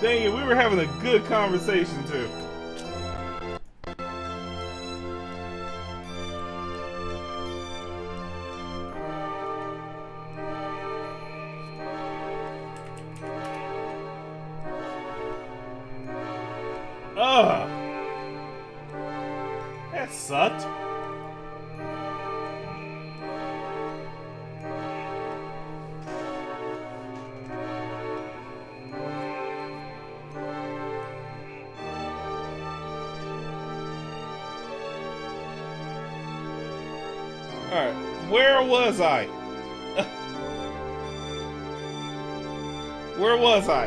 Dang it, we were having a good conversation too. Ugh! That sucked. Alright, where was I? Where was I?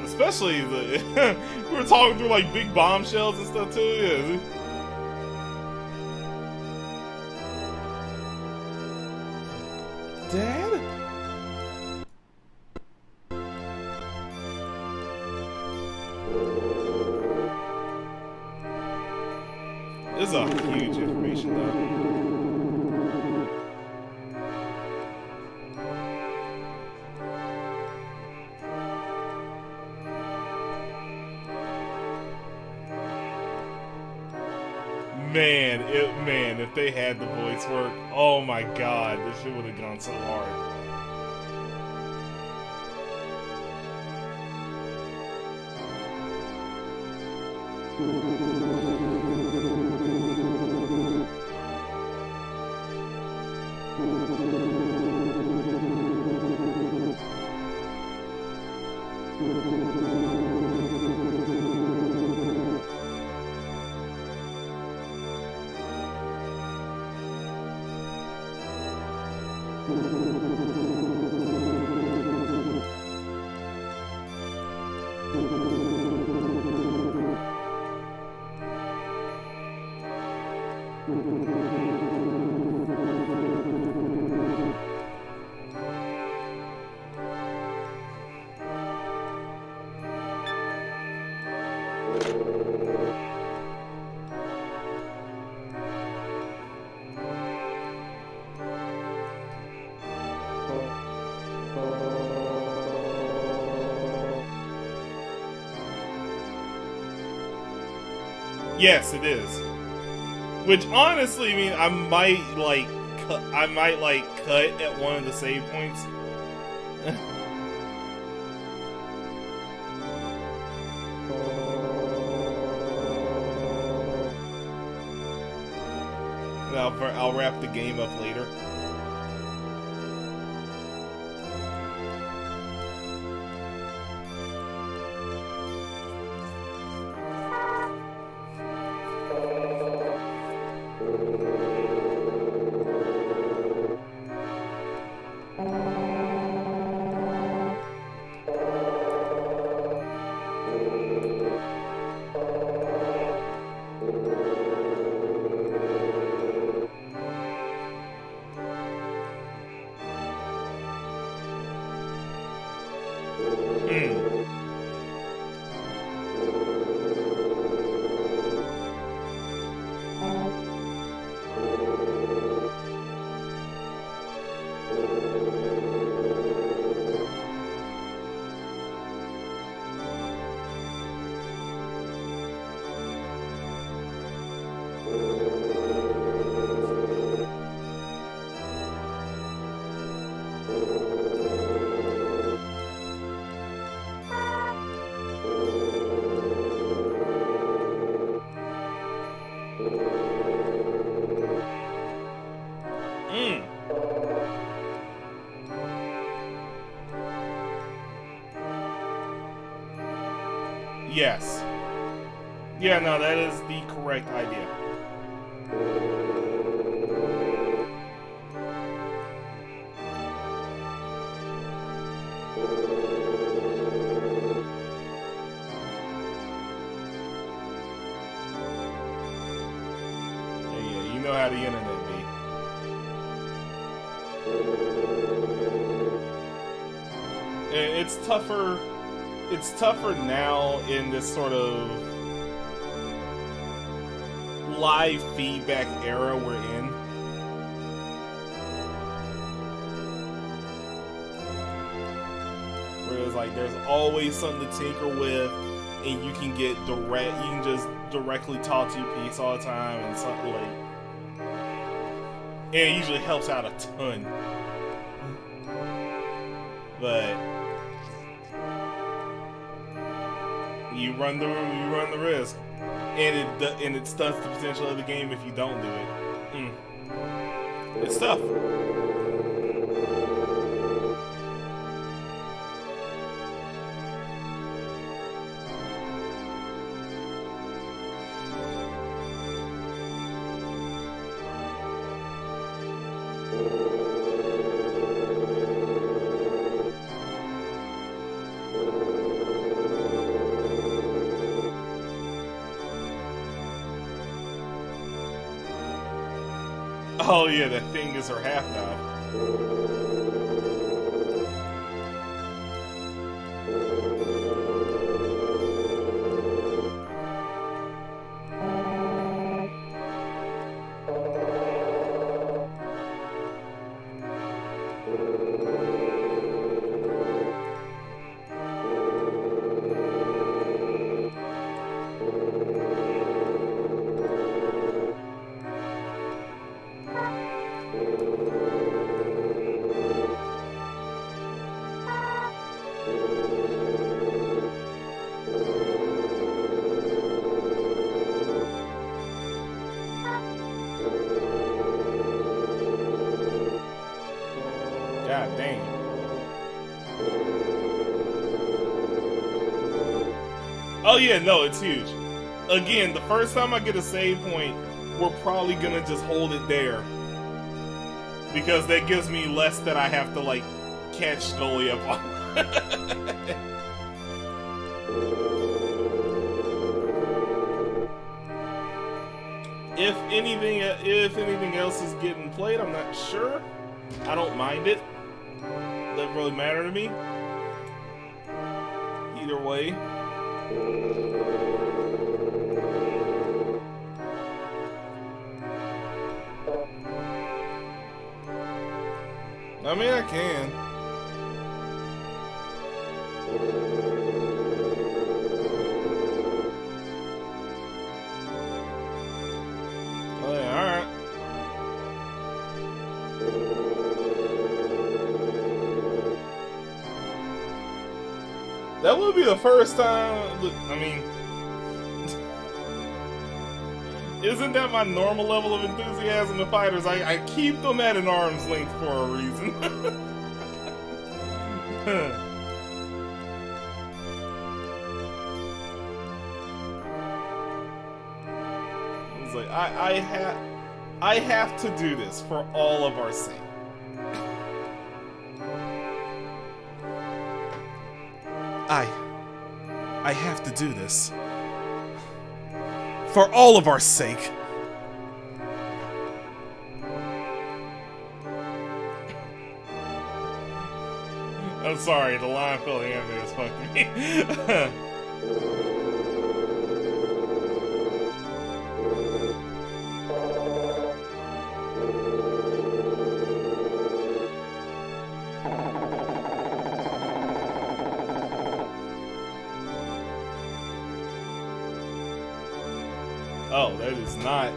Especially the we were talking through like big bombshells and stuff too. Yeah. Dad? This is a huge information though. Man, if they had the voice work, oh my god, this shit would have gone so hard. Yes, it is. Which honestly, I mean, I might cut at one of the save points. And I'll wrap the game up later. Yes. Yeah, no, that is the correct idea. Yeah, you know how the internet be. It's tougher. It's tougher now in this sort of live feedback era we're in. like there's always something to tinker with, and you can get direct. You can just directly talk to your piece all the time, and something like. And it usually helps out a ton. But you run the risk, and it stunts the potential of the game if you don't do it. It's tough. Oh yeah, that thing is her half dive. God dang. Oh yeah, no, it's huge. Again, the first time I get a save point, we're probably gonna just hold it there. Because that gives me less that I have to, like, catch Scully up on. If anything else is getting played, I'm not sure. I don't mind it. Doesn't really matter to me. Either way. I mean, I can. Oh yeah, alright. That would be the first time. I mean, isn't that my normal level of enthusiasm to fighters? I keep them at an arm's length for a reason. It's like I have to do this for all of our sake. I have to do this for all of our sake. I'm sorry, the line fell the anime is fucking me. Oh, that is not.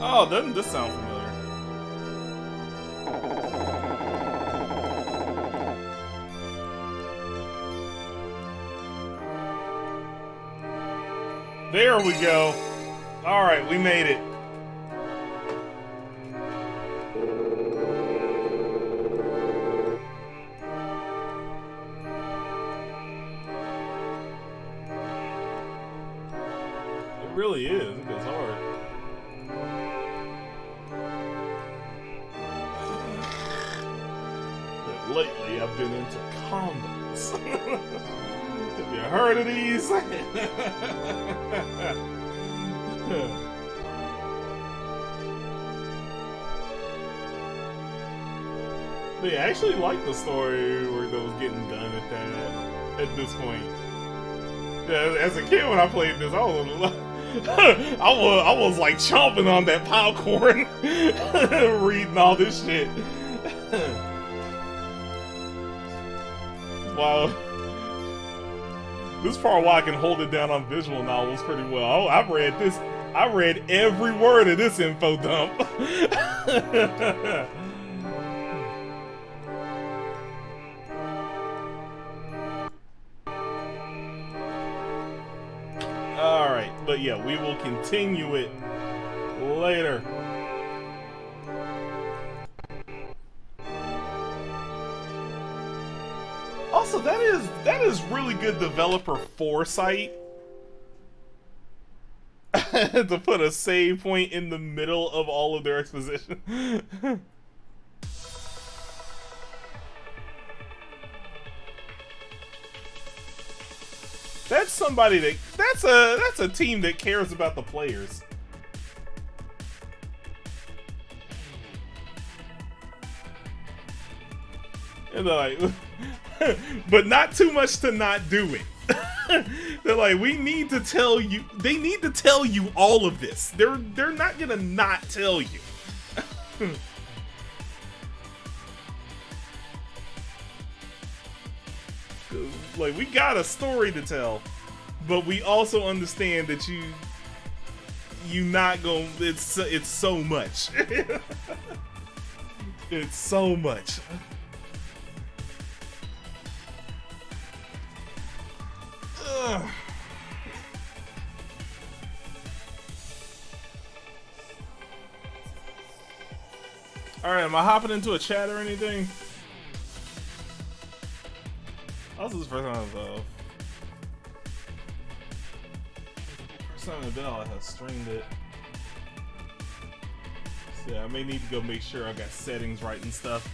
Oh, doesn't this sound familiar? There we go. Alright, we made it. It really is. It goes hard. But lately, I've been into combos. Have you heard of these? They actually like the story where that was getting done at this point. Yeah, as a kid when I played this, I was like chomping on that popcorn, reading all this shit. Wow. This part why I can hold it down on visual novels pretty well. I've read this. I read every word of this info dump. Alright, but yeah, we will continue it later. Also, that is really good developer foresight to put a save point in the middle of all of their exposition. That's somebody that's a team that cares about the players. And they're like, but not too much to not do it. They're like, we need to tell you. They need to tell you all of this. They're not gonna not tell you. Like, we got a story to tell, but we also understand that you not gonna. It's so much. It's so much. Ugh. Alright, am I hopping into a chat or anything? Also, this is the first time first time in a bell I have streamed it. So yeah, I may need to go make sure I got settings right and stuff.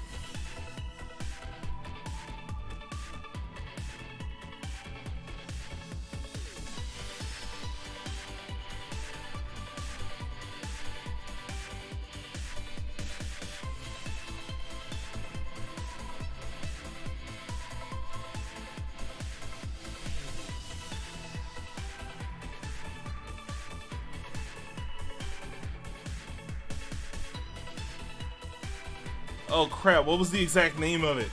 Oh crap, what was the exact name of it?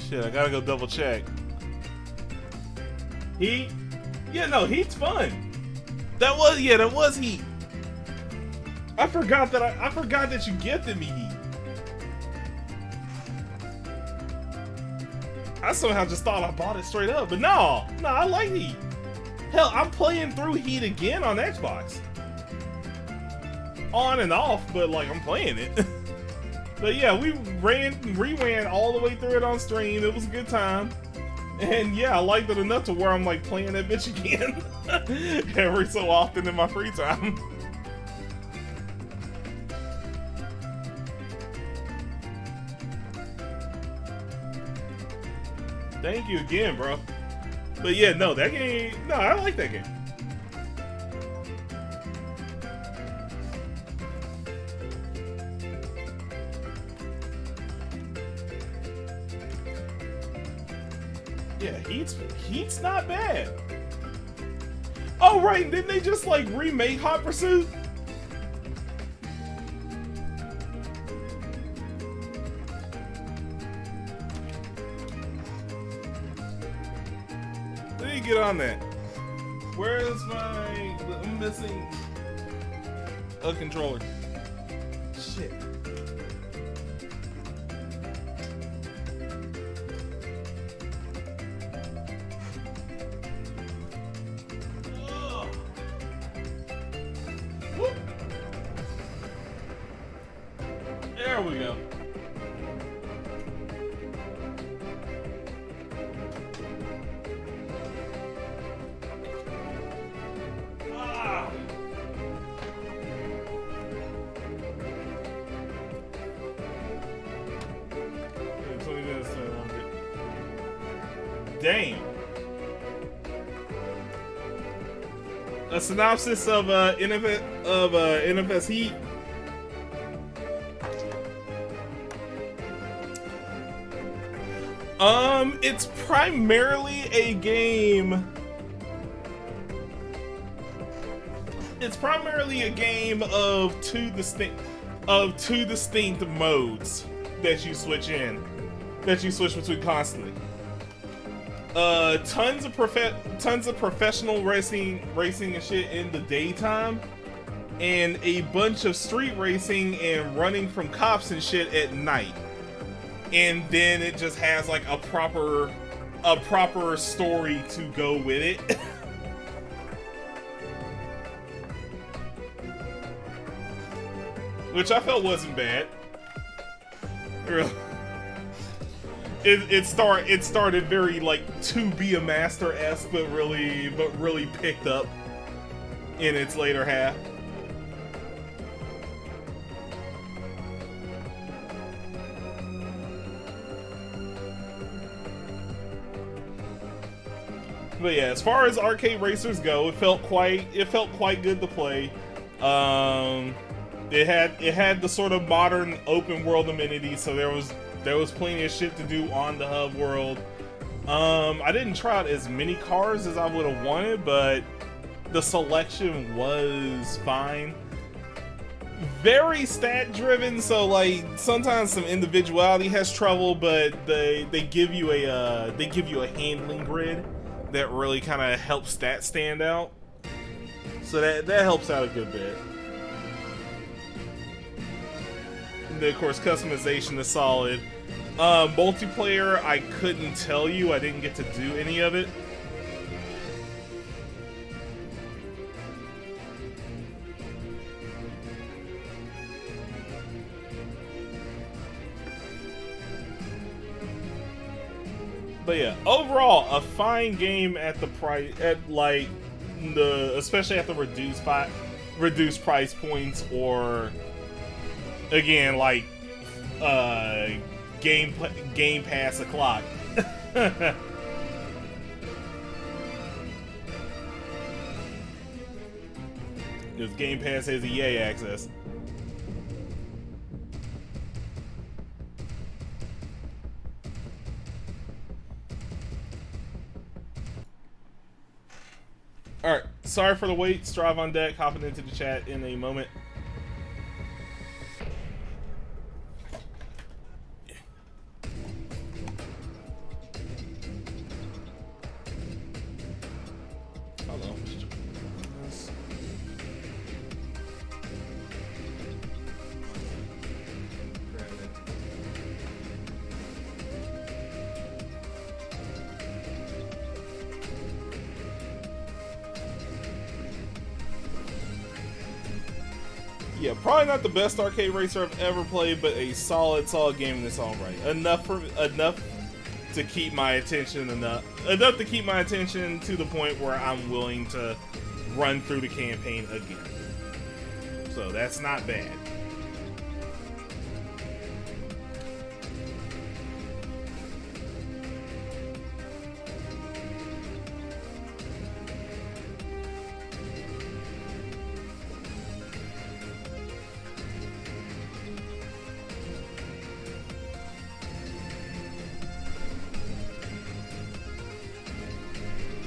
Shit, I gotta go double check. Heat? Yeah, no, Heat's fun. That was Heat. I forgot that you gifted me Heat. I somehow just thought I bought it straight up, but no, I like Heat. Hell, I'm playing through Heat again on Xbox. On and off, but like I'm playing it. But yeah, we reran all the way through it on stream. It was a good time. And yeah, I liked it enough to where I'm like playing that bitch again every so often in my free time. Thank you again, bro. But yeah, no, that game, no, I like that game. Yeah, Heat's not bad. Oh right, didn't they just like remake Hot Pursuit? get on that. Where is my... I'm missing a controller. Shit. Oh. Whoop. There we go. Damn. A synopsis of NFS Heat. It's primarily a game. It's primarily a game of two distinct modes that you switch between constantly. Tons of professional racing and shit in the daytime, and a bunch of street racing and running from cops and shit at night. And then it just has like a proper story to go with it. Which I felt wasn't bad. Really. It started very like To Be a Master-esque, but really picked up in its later half. But yeah, as far as arcade racers go, it felt quite good to play. It had the sort of modern open world amenities, so there was plenty of shit to do on the hub world. I didn't try out as many cars as I would have wanted, but the selection was fine. Very stat driven, so like sometimes some individuality has trouble, but they give you a handling grid that really kind of helps stats stand out. So that helps out a good bit. And then, of course, customization is solid. Multiplayer, I couldn't tell you. I didn't get to do any of it. But yeah, overall, a fine game at the price, especially at the reduced price points, or again, like Game Pass o'clock. Because Game Pass has EA access. Alright, sorry for the wait. Strive on deck, hopping into the chat in a moment. Hello. Yeah, probably not the best arcade racer I've ever played, but a solid game in its own right. Enough to keep my attention enough to keep my attention to the point where I'm willing to run through the campaign again. So that's not bad.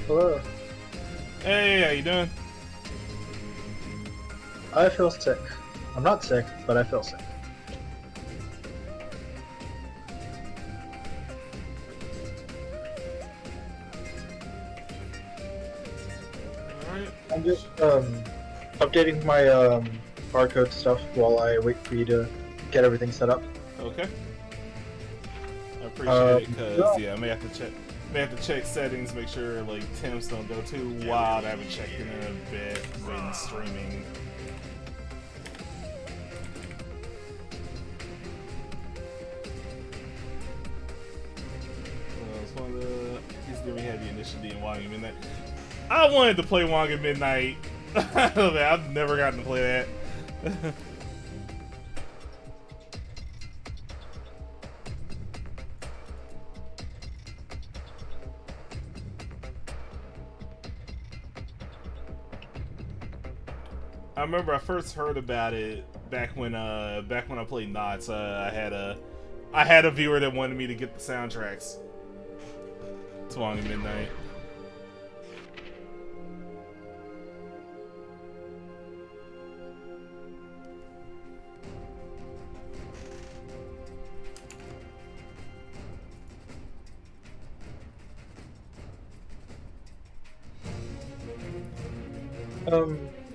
Hello. Hey, how you doing? I feel sick. I'm not sick, but I feel sick. Alright. I'm just updating my barcode stuff while I wait for you to get everything set up. Okay. I appreciate it, because yeah. I may have to check settings, make sure like temps don't go too wild. I haven't checked in a bit when streaming. He's giving me heavy initially in Wong at Midnight. I wanted to play Wong at Midnight. I've never gotten to play that. I remember I first heard about it back when I played Knots. I had a viewer that wanted me to get the soundtracks to Wong at Midnight.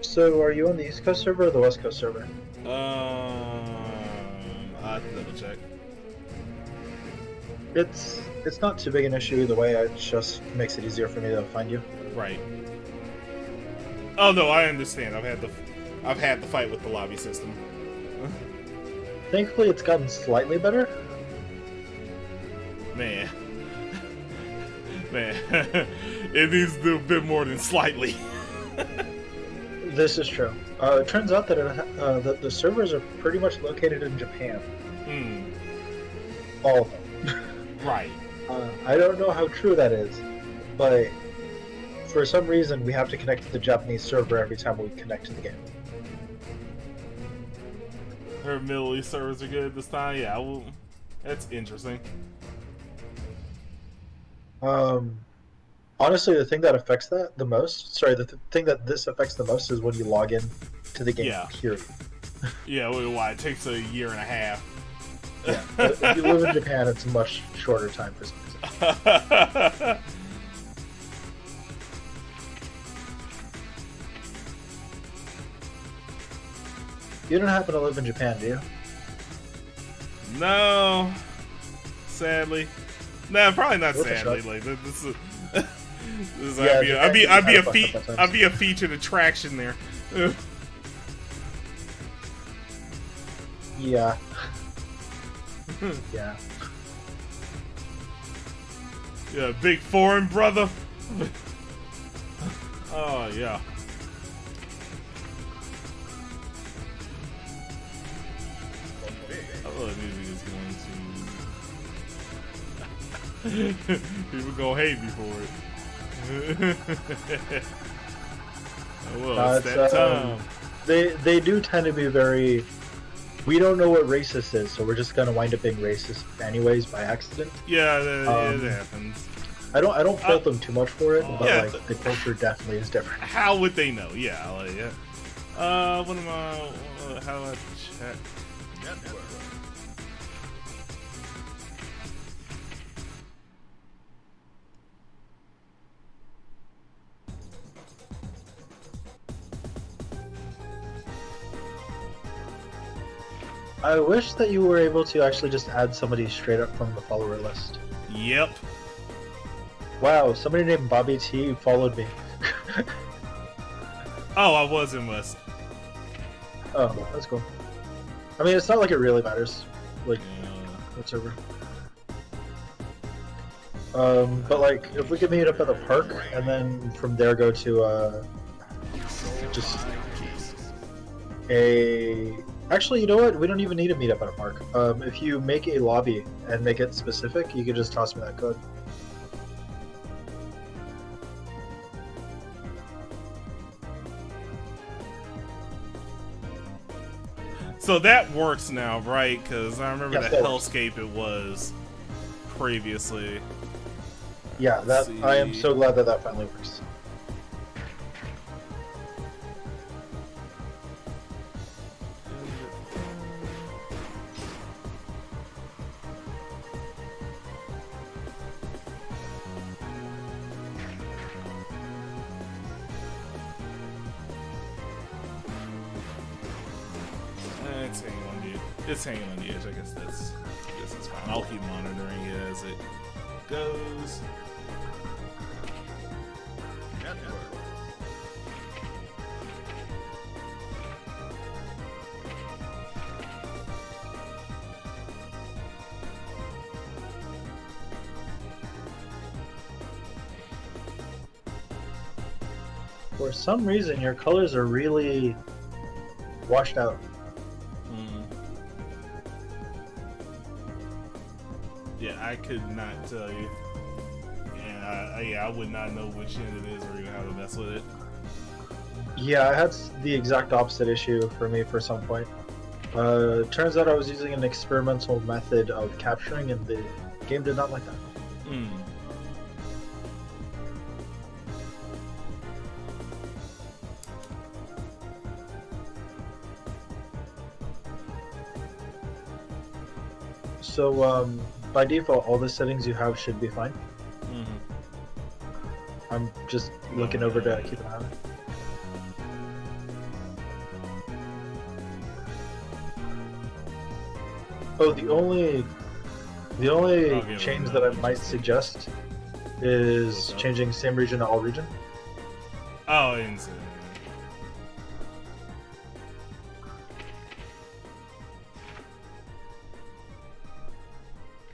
So are you on the East Coast server or the West Coast server? I have to double check. It's not too big an issue either way. It just makes it easier for me to find you. Right. Oh no, I understand. I've had the fight with the lobby system. Thankfully, it's gotten slightly better. Man, it needs to do a bit more than slightly. This is true. It turns out that that the servers are pretty much located in Japan. All of them. Right. I don't know how true that is, but for some reason we have to connect to the Japanese server every time we connect to the game. Her Middle East servers are good this time. Yeah, well, that's interesting. Honestly, the thing that affects that the most, the thing that this affects the most is when you log in to the game. Yeah. Period. Yeah, why? It takes a year and a half. Yeah. If you live in Japan, it's a much shorter time for some reason. You don't happen to live in Japan, do you? No, sadly. No, probably not Worth a sadly. shot. Like this is. Yeah, I'd be a featured attraction there. Yeah. Yeah. Yeah, big foreign brother. Oh yeah. I love music is going to. People gonna hate me for it. Oh, well, it's that time. They do tend to be very. We don't know what racist is, so we're just gonna wind up being racist anyways by accident. Yeah, it happens. I don't fault them too much for it, but yeah, like the culture definitely is different. How would they know? Yeah, like what am I? How do I check? Network. I wish that you were able to actually just add somebody straight up from the follower list. Yep. Wow, somebody named Bobby T followed me. Oh, I was in West. Oh, that's cool. I mean, it's not like it really matters, like, what server. But like, if we could meet up at the park, and then from there go to, just a... Actually, you know what? We don't even need to meet up at a park. If you make a lobby and make it specific, you can just toss me that code. So that works now, right? Because I remember Yes, the that hellscape it was previously. Yeah, that I am so glad that that finally works. It's hanging on the edge. I guess that's fine. I'll keep monitoring it as it goes. For some reason, your colors are really washed out. Yeah, I could not tell you. And yeah, I would not know which end it is or even how to mess with it. Yeah, I had the exact opposite issue for me for some point. Turns out I was using an experimental method of capturing, and the game did not like that. So, by default, all the settings you have should be fine. I'm just looking over to keep an eye on it. Oh, the only change that I might suggest is changing same region to all region. Oh, insane.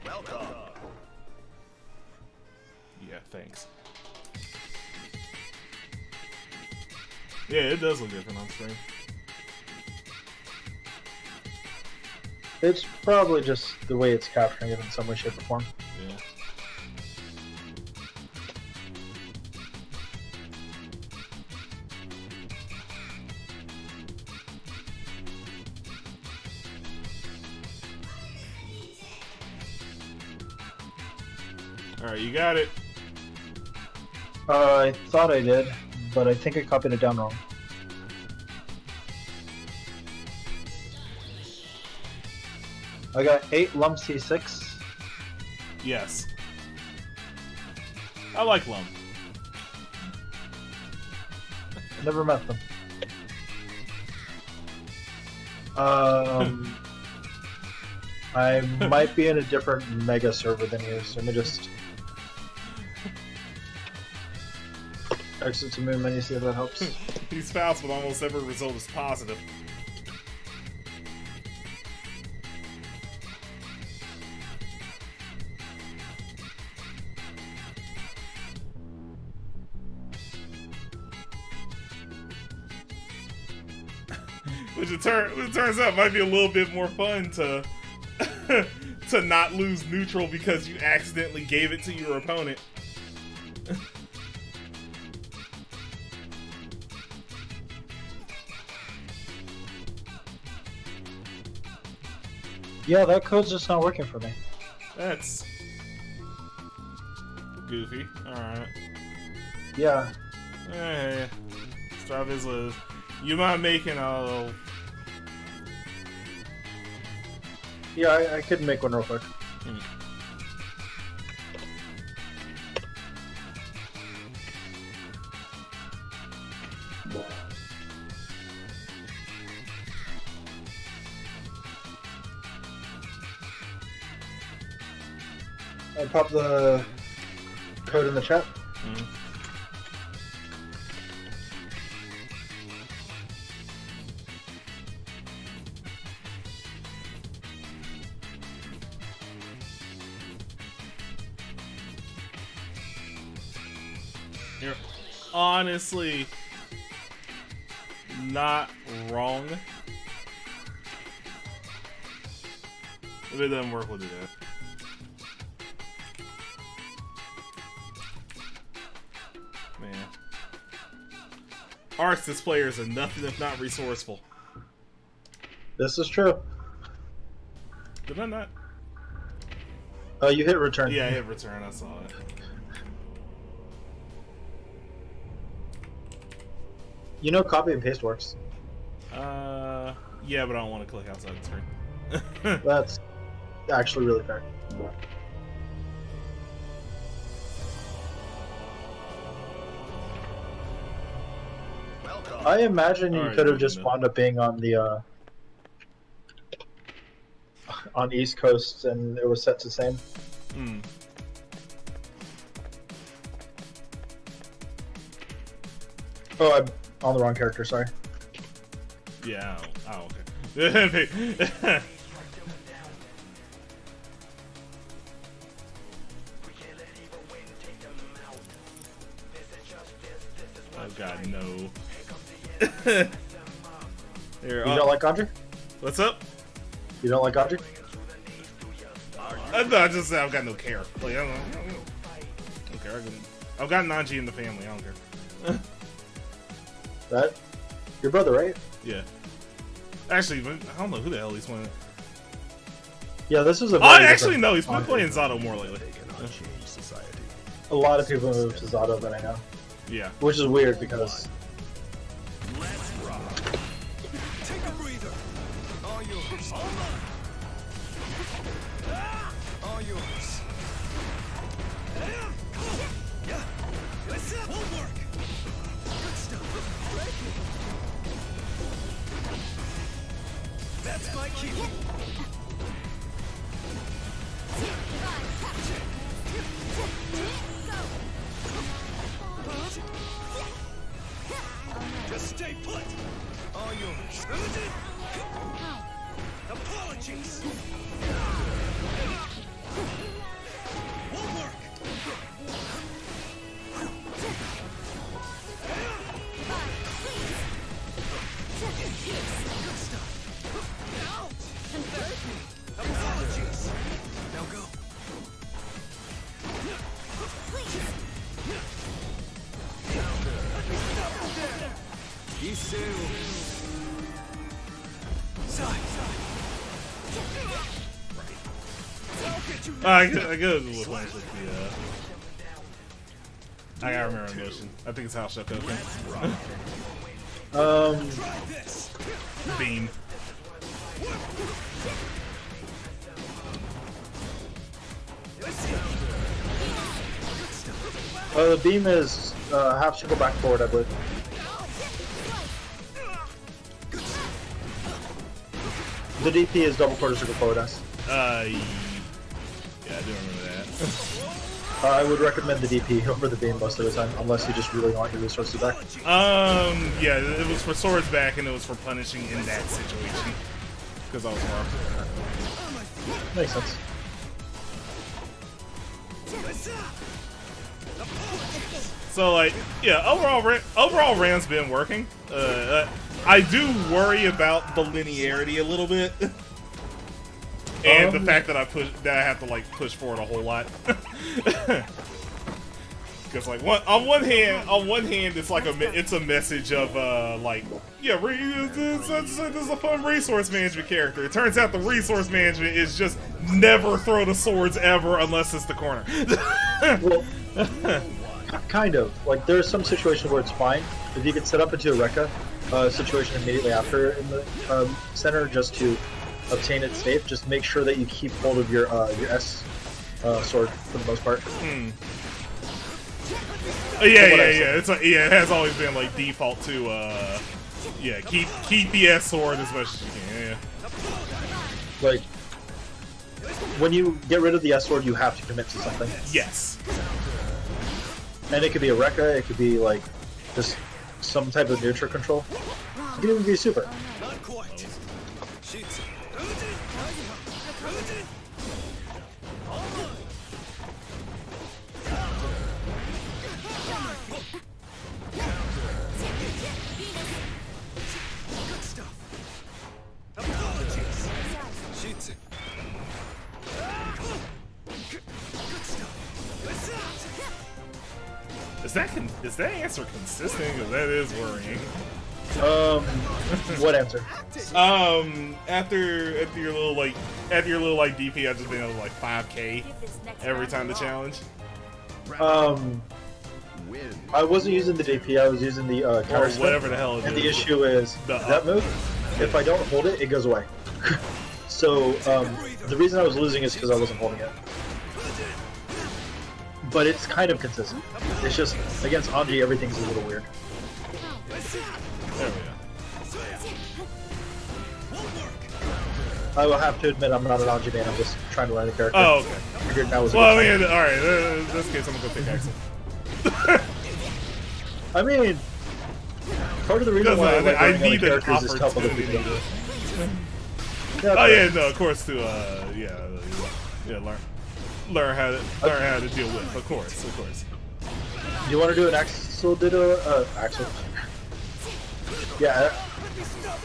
Welcome. Yeah, thanks. Yeah, it does look different on screen. It's probably just the way it's capturing it in some way, shape, or form. Yeah. Alright, you got it. I thought I did, but I think I copied it down wrong. I got 8 lump C6. Yes. I like Lump. Never met them. I might be in a different mega server than you, so let me just exit to main menu, see if that helps. He's fast, but almost every result is positive. Which it turns out might be a little bit more fun to to not lose neutral because you accidentally gave it to your opponent. Yeah, that code's just not working for me. That's goofy. Alright. Yeah. Hey, start this list. You mind making a... Yeah, I could make one real quick. I pop the code in the chat. You're honestly not wrong. If it doesn't work, we'll do that. Man. Arxis players are nothing if not resourceful. This is true. Did I not? Oh, you hit return. Yeah, I hit return, I saw it. You know copy and paste works. Yeah, but I don't want to click outside the screen. That's actually really fair. Welcome. I imagine you Alright, could have good just enough. wound up being on the on East Coast, and it was set to same. Hmm. Oh, I'm on the wrong character. Sorry. Yeah. Oh, okay. Oh God, no. Here, You don't like Audrey? what's up? You don't like Audrey? No, I just said I've got no care. Like, I don't care. I've got Nanji in the family. I don't care. That? Your brother, right? Yeah. Actually, I don't know who the hell he's playing. Yeah, this is a. Oh, very actually, different no. He's been Audrey. playing Zato more lately. A lot of people move to Zato that I know, Yeah. which is weird because Take a breather. All yours. All yours. Won't work. Good stuff. That's my key. Just stay put. All yours. Apologies. Won't work. Good stuff. Apologies. Now go. I go with flash with the. I gotta remember emotion. I think it's House Shokoku. Beam. the beam is half circle back forward, I believe. The DP is double quarter circle forward S. Yeah, I do remember that. I would recommend the DP over the beam most of the time, unless you just really want your resources back. Yeah, it was for swords back, and it was for punishing in that situation because I was wrong. Makes sense. So like, yeah, overall Ram's been working. I do worry about the linearity a little bit, and the fact that I have to like push forward a whole lot. Because like on one hand, it's like it's a message of like, yeah, this is a fun resource management character. It turns out the resource management is just never throw the swords ever unless it's the corner. Well, kind of. Like, there's some situations where it's fine. If you can set up into a Rekka situation immediately after in the center just to obtain it safe, just make sure that you keep hold of your S sword for the most part. Yeah. It's like, yeah, it has always been like default to yeah, keep the S sword as much as you can. Yeah. Like, when you get rid of the S sword, you have to commit to something. Yes. And it could be a Rekka, it could be like just some type of neutral control. It could even be super. Not quite. Shit. Good stuff. Apologies. Shit. Good stuff. Is that answer consistent? Because that is worrying. What answer? After your little like DP, I've just been able to like 5K every time the challenge. I wasn't using the DP, I was using the Or counter spin. whatever the hell it And is. the issue is, that move, if I don't hold it, it goes away. So, the reason I was losing is because I wasn't holding it. But it's kind of consistent. It's just, against Anji, everything's a little weird. There we go. I will have to admit I'm not an Anji man. I'm just trying to learn the character. Oh, okay. Figured that was a Well, I good mean, time. alright, in this case, I'm gonna go take Axel. I mean, part of the reason why I like I learning other need an characters is to help other opportunity. people. Oh yeah, no, of course to learn how to deal with. Of course. Do you want to do an Axel Ditto? Axel. Yeah.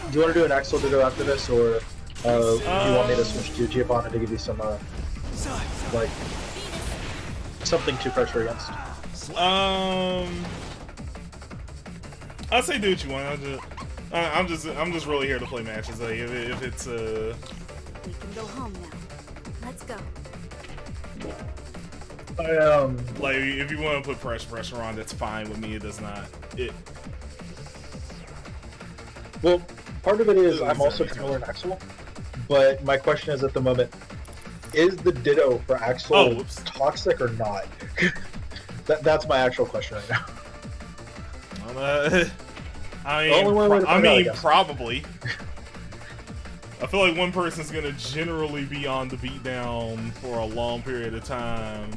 Do you want to do an Axel Ditto after this, or do you want me to switch to Giovanna to give you some like something to pressure against? I'll say do what you want. I'm just really here to play matches. Like if it's We can go home now. Let's go. like if you want to put pressure on, that's fine with me. It does not. Well, part of it is I'm also trying to learn Axel, but my question is at the moment, is the Ditto for Axel toxic or not? That's my actual question right now. I mean, probably. I feel like one person's gonna generally be on the beatdown for a long period of time.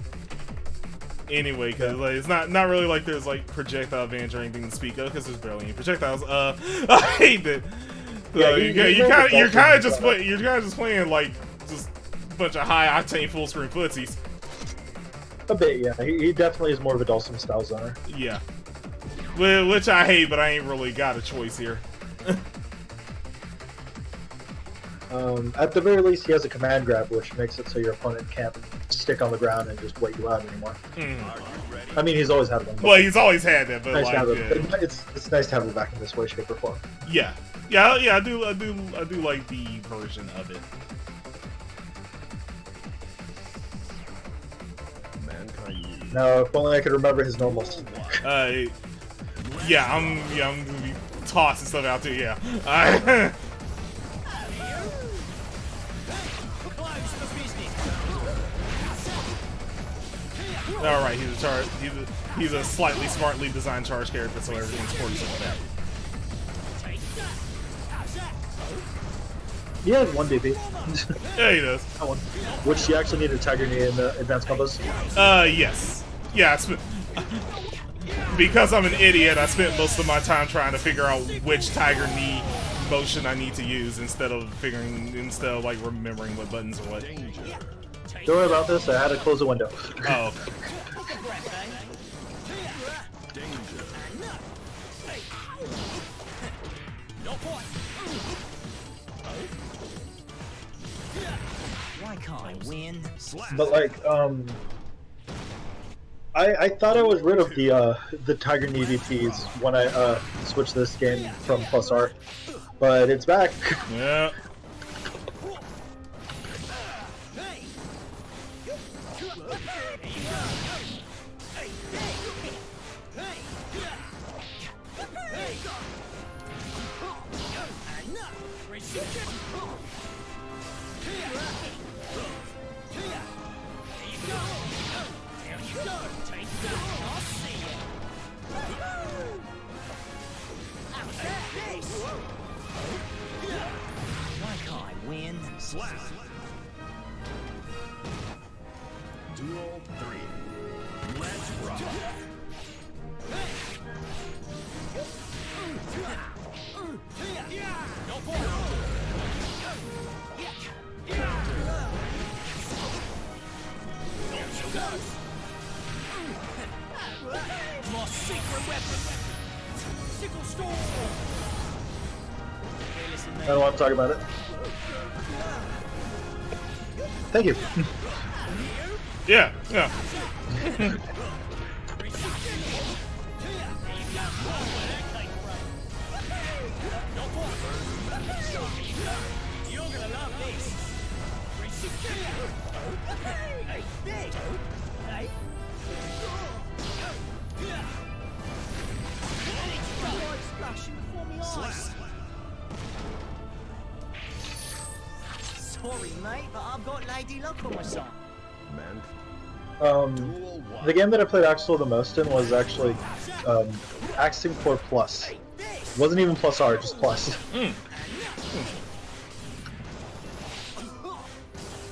Anyway, because like, it's not really like there's like projectile advantage or anything to speak of, because there's barely any projectiles. I hate that. So you're kind of just playing like just a bunch of high octane full screen footsies. A bit, yeah. He definitely is more of a Dawson style zoner. Yeah. Which I hate, but I ain't really got a choice here. At the very least, he has a command grab, which makes it so your opponent can't stick on the ground and just wait you out anymore. I mean, he's always had one. Well, he's always had that, but nice like, it's nice to have it back in this way, shape, or form. Yeah. I do like the version of it. Now, if only I could remember his normals. I'm gonna be tossing stuff out too. Yeah. All right, he's a slightly smartly designed charge character, so everything's quarters like that. He had one DP. Yeah, he does. That one. Which you actually needed Tiger Knee in the advanced combos. Yes. Yeah, because I'm an idiot, I spent most of my time trying to figure out which Tiger Knee motion I need to use instead of like remembering what buttons are what. Don't worry about this, I had to close the window. Oh, okay. Why can't I win? But like, I thought I was rid of the Tiger Knee DPs when I switched this game from Plus R, but it's back. Yeah. Why can't I win? Duel 3. Let's rock. My secret weapon! Sickle storm! I don't want to talk about it. Thank you. Yeah. You're gonna love this! Hey, this! Hey! Splashing before me eyes! Sorry, mate, but I've got Lady Luck on my side. The game that I played Axel the most in was actually Axing Core Plus. It wasn't even Plus R, just Plus.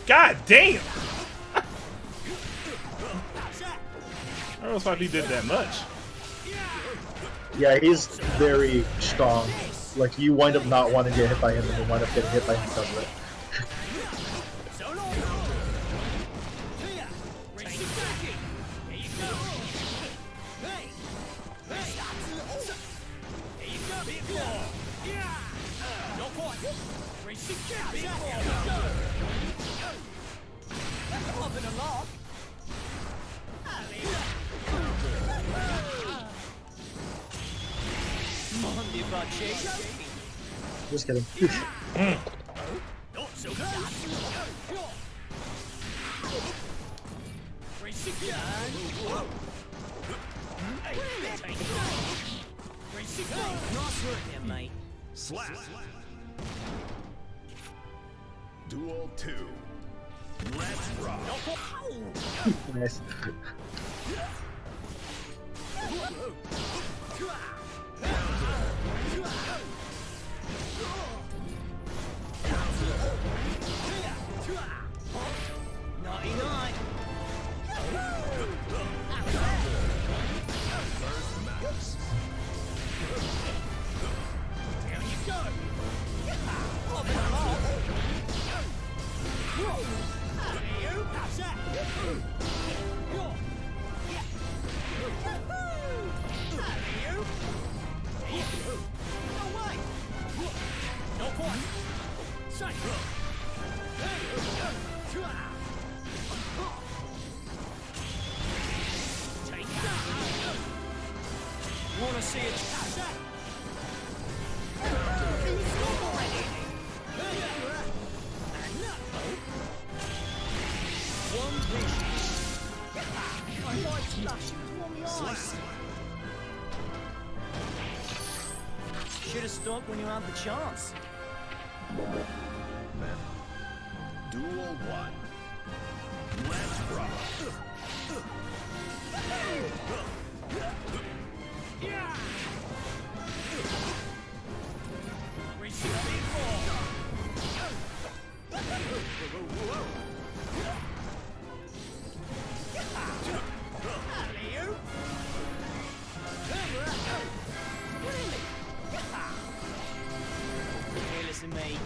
God damn! I don't know if he did that much. Yeah, he's very strong. Like, you wind up not wanting to get hit by him, and you wind up getting hit by him because of it. Just kidding. Nice work there, mate. Slap. Duel 2. Let's rock. Nice. Wanna see it? Should have stopped when you had the chance. Duel 1. Let's rock. Hey, listen, mate.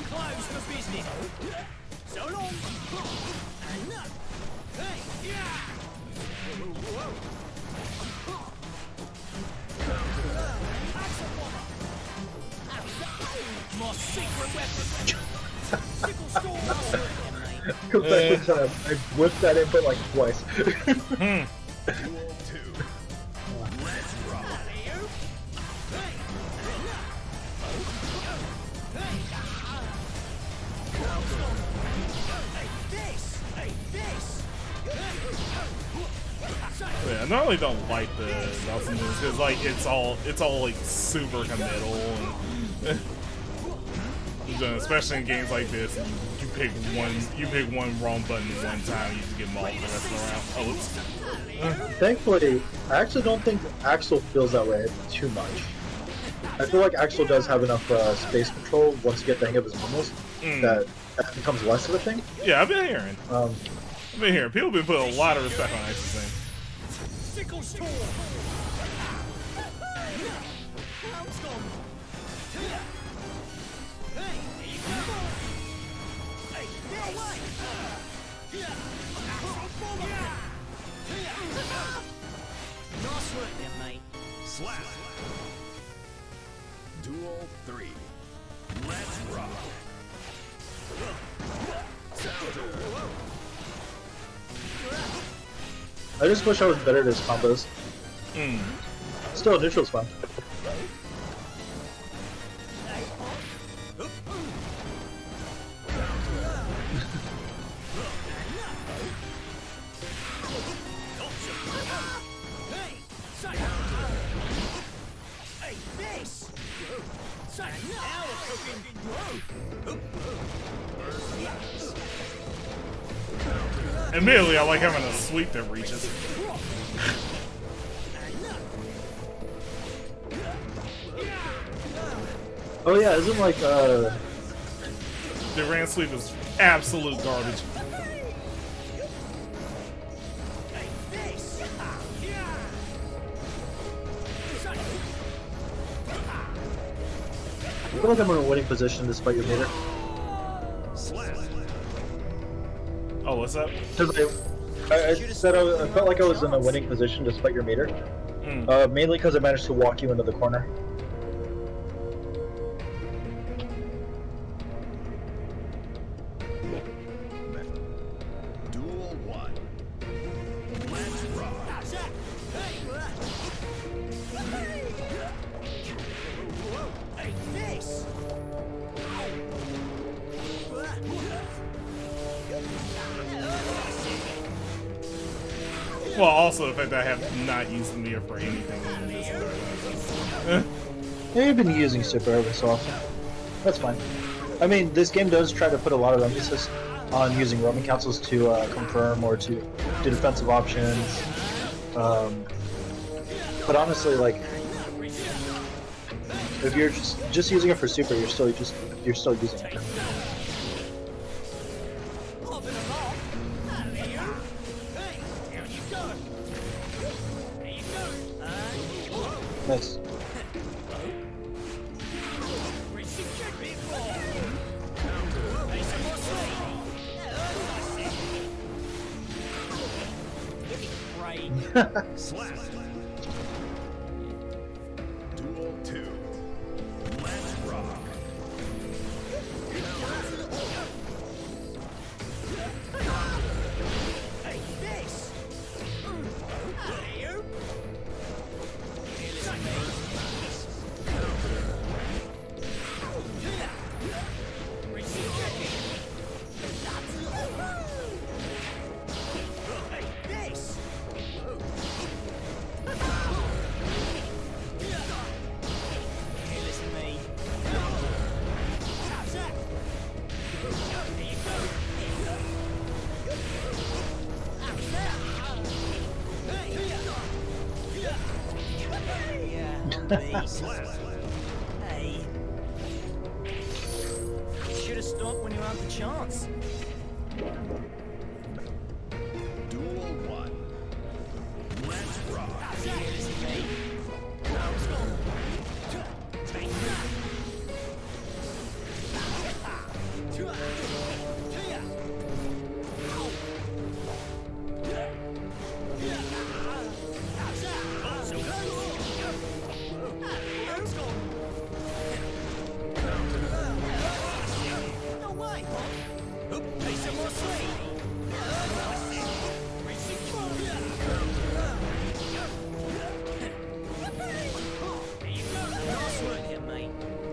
Close for business. So long. My secret weapon. Go back in time. I whipped that input like twice. Duel 2. Let's rock. Yeah, I normally don't like the DIZness because like it's all like super committal, and especially in games like this, you pick one wrong button one time, you just get mauled the rest of the round. Oh, oops. Thankfully, I actually don't think Axel feels that way too much. I feel like Axel does have enough space control once you get the hang of his moves that becomes less of a thing. Yeah, I've been hearing. People have been putting a lot of respect on Axel's thing. Nice work there, mate. Slap. Duel 3. Let's rock. I just wish I was better at his combos. Still, neutral's fun. Admittedly, I like having a sweep that reaches. Oh yeah, isn't like The Ran Sweep is absolute garbage. I feel like I'm in a winning position despite your meter. Oh, what's up? Because I said I felt like I was in a winning position despite your meter. Mainly because I managed to walk you into the corner. Duel 1. Let's rock. Well, also the fact that I have not used the meter for anything in this game. Yeah, you've been using super every so often. That's fine. I mean, this game does try to put a lot of emphasis on using roaming councils to confirm or to do defensive options. But honestly, like, if you're just using it for super, you're still using it. Nice. Slap. Duel 2. Let's rock. Hey. Should have stopped when you had the chance. Duel 1. Let's rock. Listen, mate.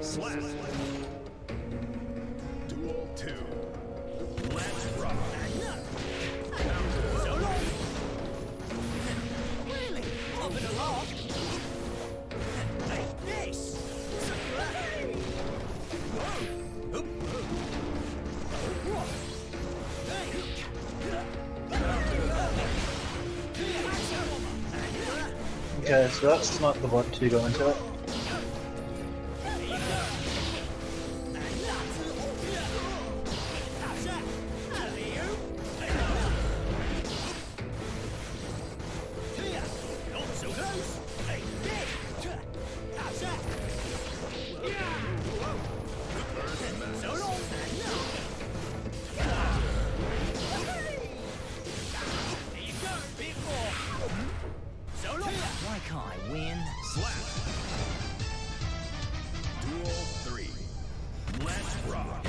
Slap. Duel 2. Let's rock. So long. Really? Having a laugh? Take this. Okay, so that's not the button to go into it. Why can't I win? Slap. Duel 3. Let's rock.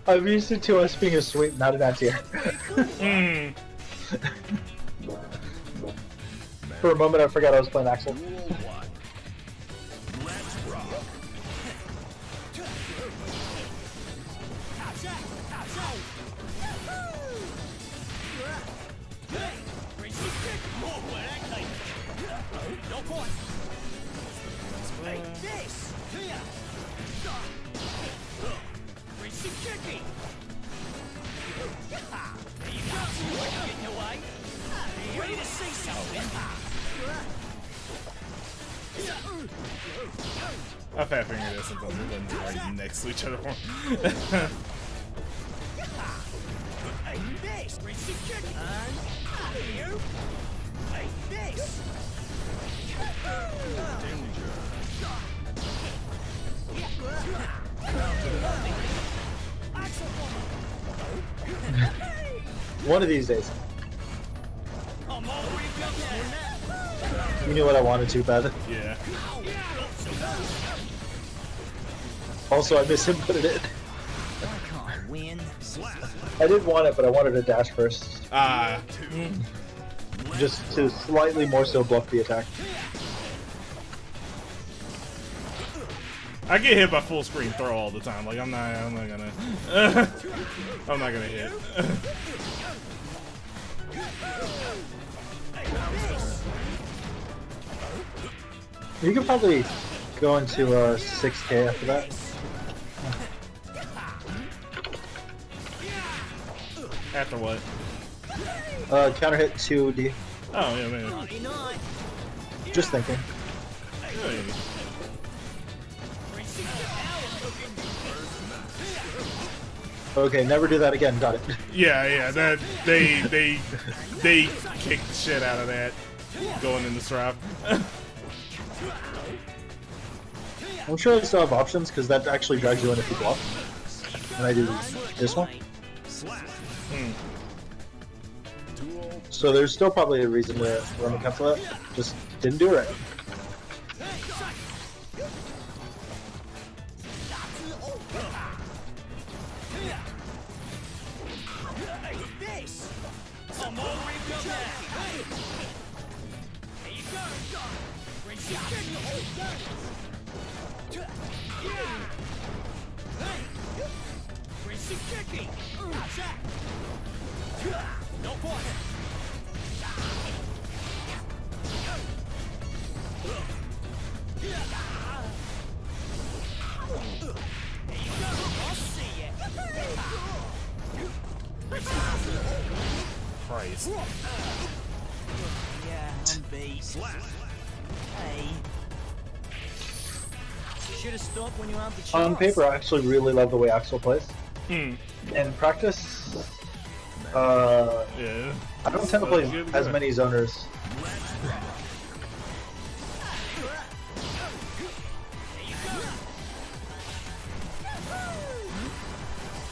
I'm used to us being a sweep, not an anti-air. Mm. For a moment, I forgot I was playing Axel. I fat fingered this sometimes it doesn't right next to each other. One of these days. You knew what I wanted to, bad. Yeah. Also, I misinputted it. Why can't I win? I did want it, but I wanted to dash first. Just to slightly more so bluff the attack. I get hit by full screen throw all the time. Like I'm not gonna I'm not gonna hit. You could probably go into 6K after that. After what? Counter hit 2D. Oh yeah, man. Just thinking. Really? Okay, never do that again. Got it. Yeah, that they kicked the shit out of that going into Strive. I'm sure I still have options because that actually drags you in if you bluff. And I do this one. So there's still probably a reason to run the cancel that. Just didn't do it right. Christ. Yeah, I'm beat. Hey. Should have stopped when you had the chance. On paper, I actually really love the way Axel plays. Hmm. In practice, Yeah. I don't tend to play as many zoners.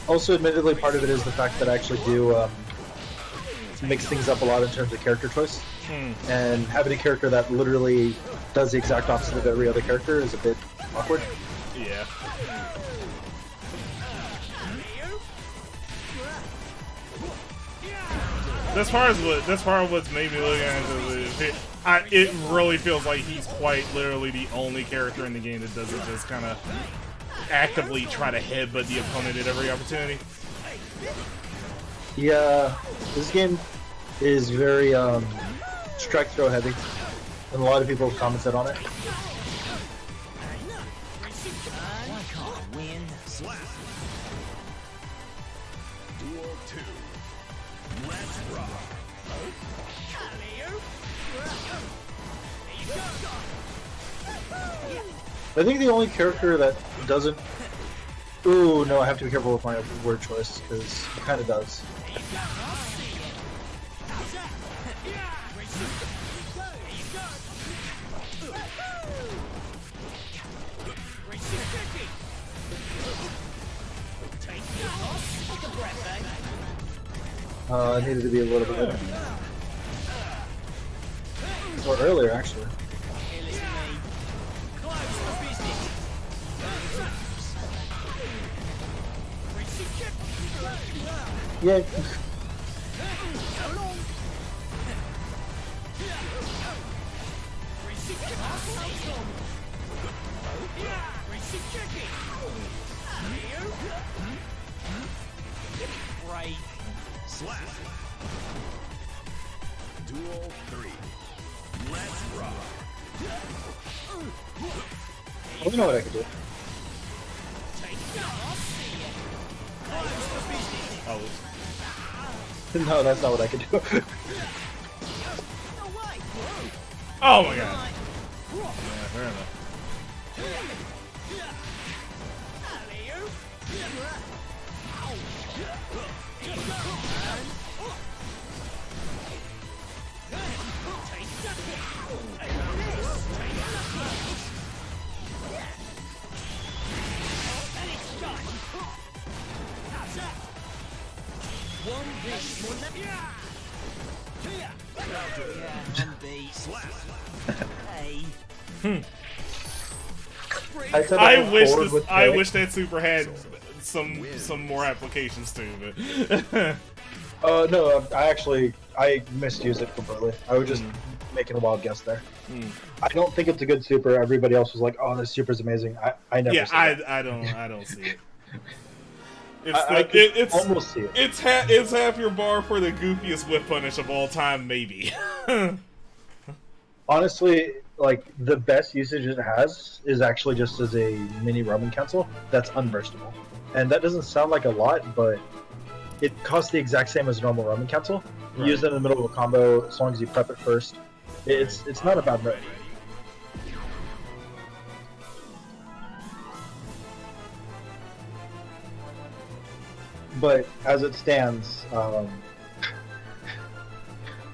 Also, admittedly, part of it is the fact that I actually do mix things up a lot in terms of character choice. And having a character that literally does the exact opposite of every other character is a bit awkward. Yeah. That's part of what's made me look at it. It really feels like he's quite literally the only character in the game that doesn't just kind of actively try to headbutt the opponent at every opportunity. Yeah, this game is very strike throw heavy, and a lot of people have commented on it. Why can't I win? Duel 2. Let's rock. I think the only character that doesn't... Ooh, no, I have to be careful with my word choice, because it kind of does. It needed to be a little bit better. Or earlier, actually. Yeah. Right. Slap. Duel 3. Let's rock. I don't know what I could do. Oh, No, that's not what I could do. oh my god. Yeah, fair enough. Hey. said I went wish forward this, with I K. wish that super had some more applications too, but No, I misused it completely. I was just making a wild guess there. I don't think it's a good super. Everybody else was like, "Oh, this super's amazing." I never. yeah, said that. I don't see it. It's I could it's almost see it. it's half your bar for the goofiest whip punish of all time, maybe. Honestly, like the best usage it has is actually just as a mini Roman cancel. That's unburstable, and that doesn't sound like a lot, but it costs the exact same as a normal Roman cancel. You use it in the middle of a combo as long as you prep it first. It's not a bad move. But as it stands,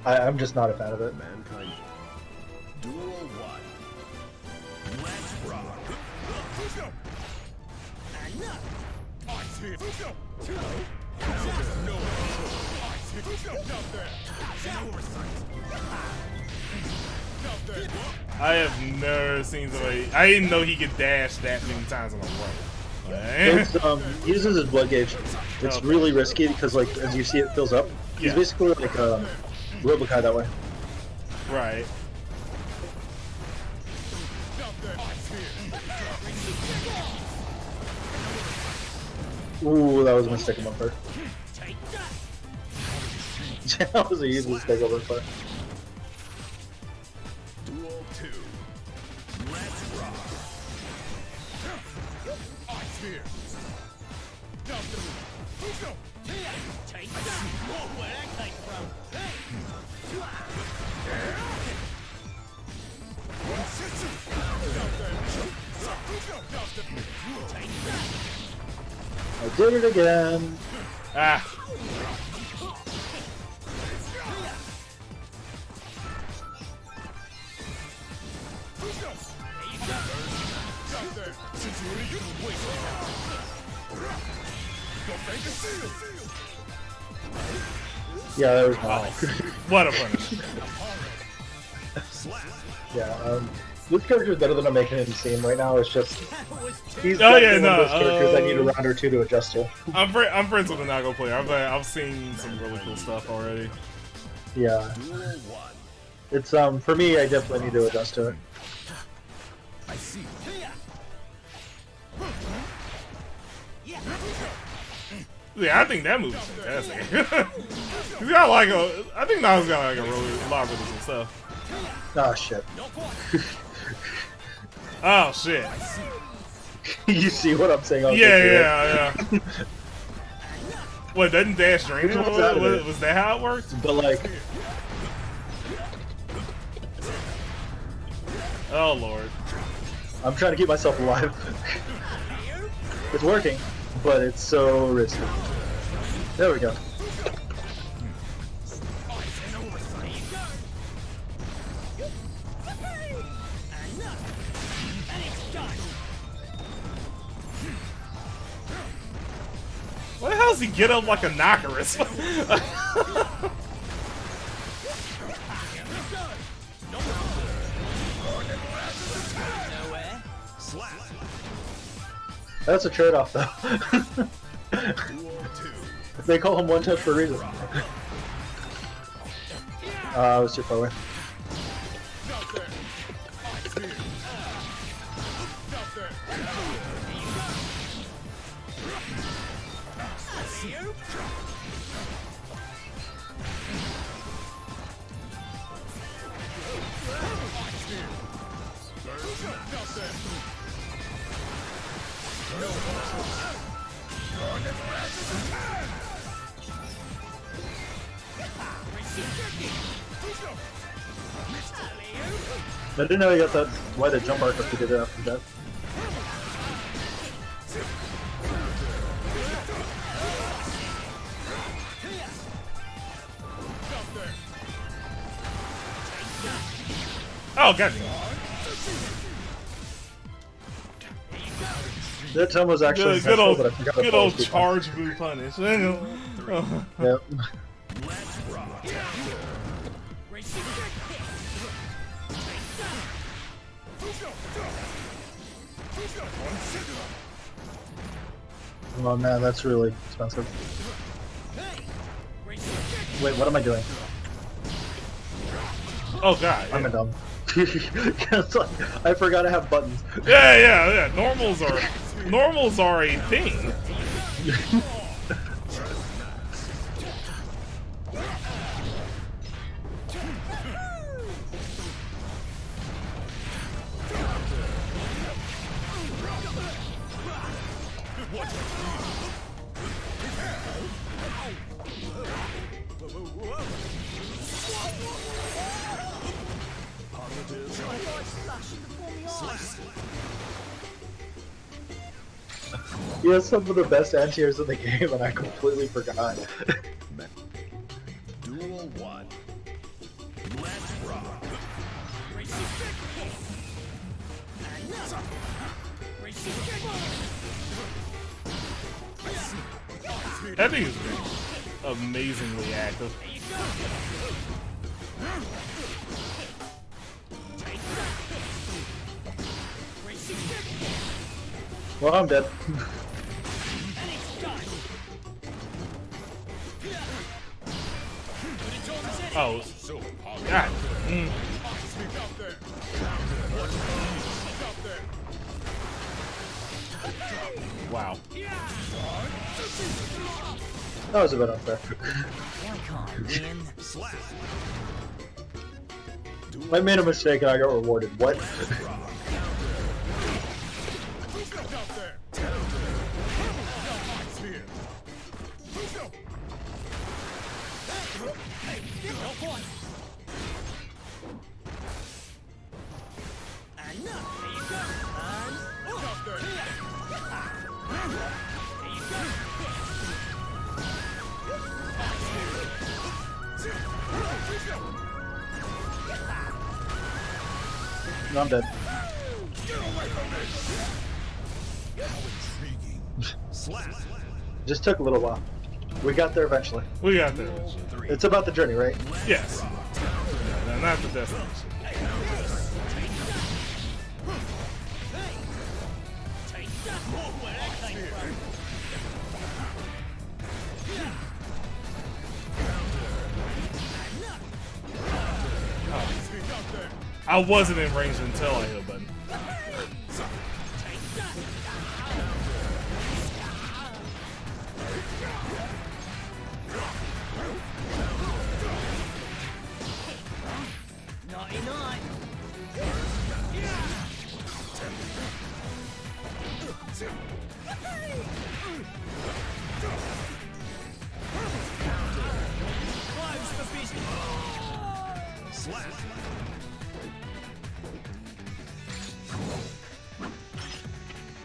I'm just not a fan of it. Mankind. Duel 1. Let's rock. Ice hit. No. Ice hit. I have never seen somebody. I didn't know he could dash that many times in a row. It's, he uses his blood gauge. It's really risky because, like, as you see, it fills up. He's Yeah. basically like a Robokai that way. Right. Ooh, that was a mistake on my part. That was a huge mistake on my part. Duel 2. Let's rock. Ice here. Where'd that came from? I did it again. Ah. Yeah, that was my What a punish. Yeah, this character is better than I'm making him seem right now. It's just he's Oh, definitely yeah, one no, of those characters I need a round or two to adjust to. I'm friends with a Nago player. I've seen some really cool stuff already. Yeah, Duel 1. it's for me. I definitely need to adjust to it. I see. Yeah, I think that move is fantastic. He's got like I think Nago's got like a really lot of really cool stuff. Oh shit! Oh shit. You see what I'm saying? Yeah. What, doesn't dash drain it? Which one's out of it? Was that how it worked? But like, Oh lord. I'm trying to keep myself alive. It's working, but it's so risky. There we go. Why the hell does he get up like a knockerus? That's a trade-off, though. Duel 2. They call him one touch for a reason. I was too far away. I didn't know you got that why the jump arc if you did it after that. Oh god. That time was actually Good old, but I forgot good to old follow charge move punish. Oh. Yep. Oh man, that's really expensive. Wait, what am I doing? Oh god. I'm a dumb. It's like, I forgot to have buttons. Yeah. Normals are a thing. He has some of the best anti-airs in the game, and I completely forgot. Duel 1. Let's rock. That thing is amazingly active. Well, I'm dead. Oh, God. Wow. That was a bit unfair. I made a mistake and I got rewarded. What? No, I'm dead. Just took a little while. We got there eventually. We got there. It's about the journey, right? Yes. No, not the destination. I wasn't in range until I hit a button.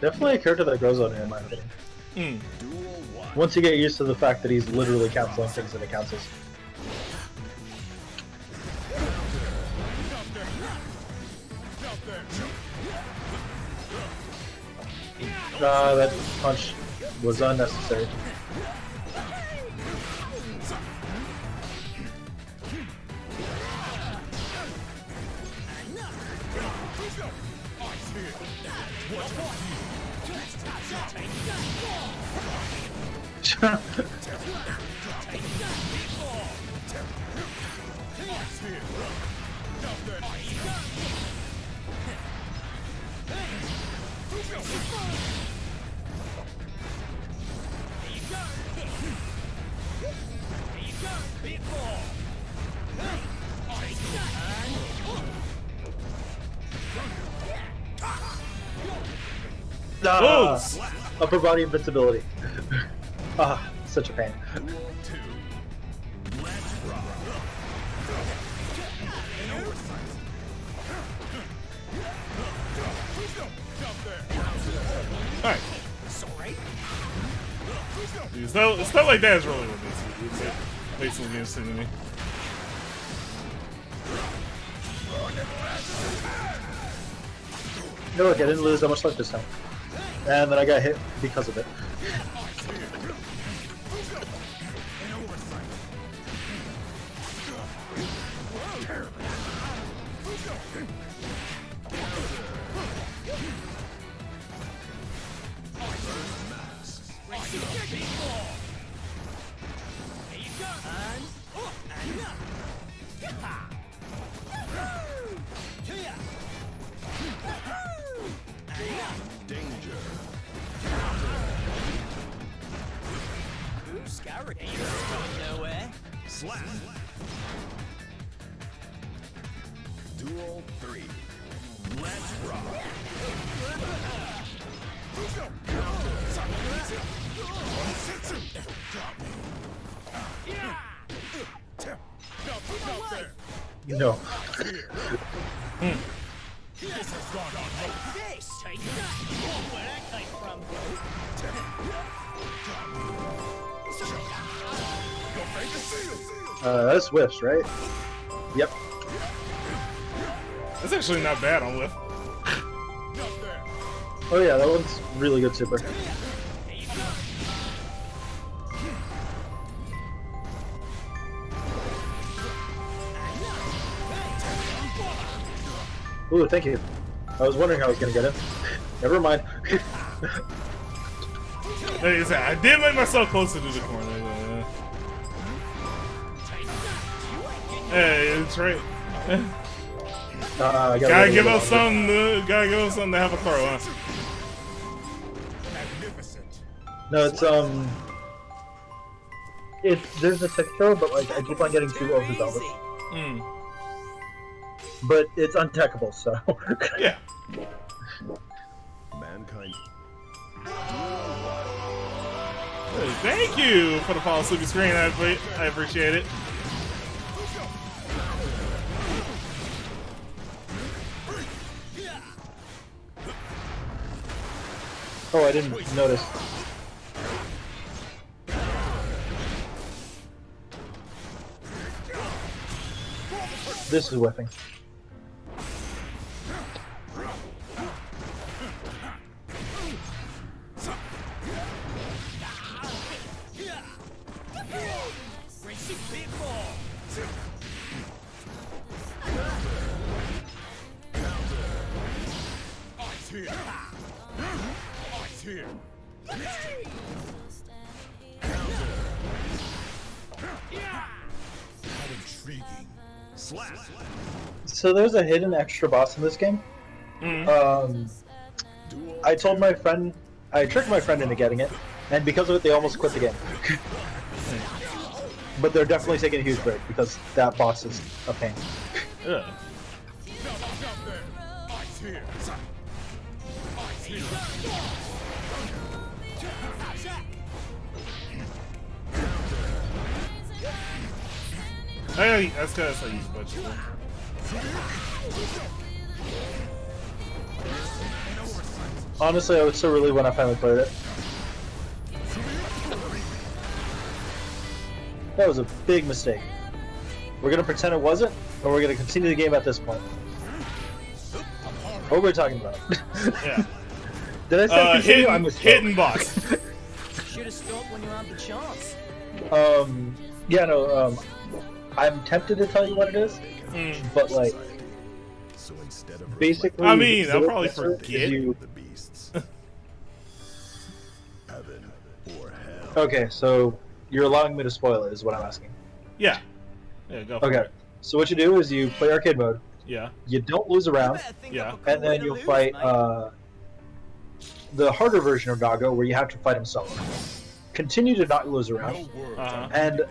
Definitely a character that grows on you, in my opinion. Once you get used to the fact that he's literally canceling things that he cancels. That punch was unnecessary. Ah, upper body invincibility. Ah, such a pain. Alright. Stuff like that is really what makes some games to me. No, look, I didn't lose that much life this time. And then I got hit because of it. Duel 3. Let's rock. No. That's whiffs, right? Yep. That's actually not bad on Whiff. Oh yeah, that one's really good super. Ooh, thank you. I was wondering how I was gonna get him. Never mind. Like I said, I did make myself closer to the corner. Hey, it's right. Gotta give up something. Gotta give up something to have a throw, huh? No, there's a tech throw, but like I keep on getting too overzealous. But it's untechable, so. Yeah. Mankind. Hey, thank you for the follow sleepy screen. I appreciate it. Oh, I didn't notice. This is whiffing. So there's a hidden extra boss in this game. I told my friend, I tricked my friend into getting it, and because of it, they almost quit the game. But they're definitely taking a huge break because that boss is a pain. Yeah. Hey, that's good. That's how you use budget. Honestly, I was so relieved when I finally played it. That was a big mistake. We're gonna pretend it wasn't, or we're gonna continue the game at this point. What were we talking about? Yeah. Did I say continue? I hidden boss. Should have stopped when you had the chance. Yeah, no, I'm tempted to tell you what it is, but like, basically, I mean, I'll probably forget. The beasts. Heaven or hell. Okay, so you're allowing me to spoil it, is what I'm asking. Yeah. Yeah, go for Okay, it. so what you do is you play arcade mode. Yeah. You don't lose a round, Yeah. and then you'll fight the harder version of Nago, where you have to fight him solo. Continue to not lose a round, Uh-huh. and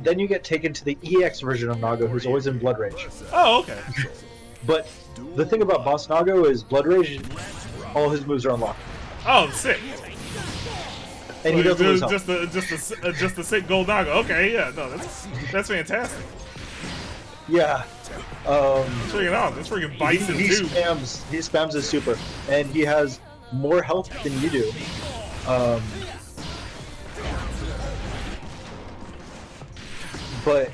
then you get taken to the EX version of Nago, who's always in Blood Rage. Oh, okay. But the thing about Boss Nago is Blood Rage, all his moves are unlocked, Oh, sick. and he doesn't lose health. Just a sick gold Naga. Okay, yeah, no, that's fantastic. Yeah. Freaking on, that's freaking Bison he too. spams his super, and he has more health than you do. But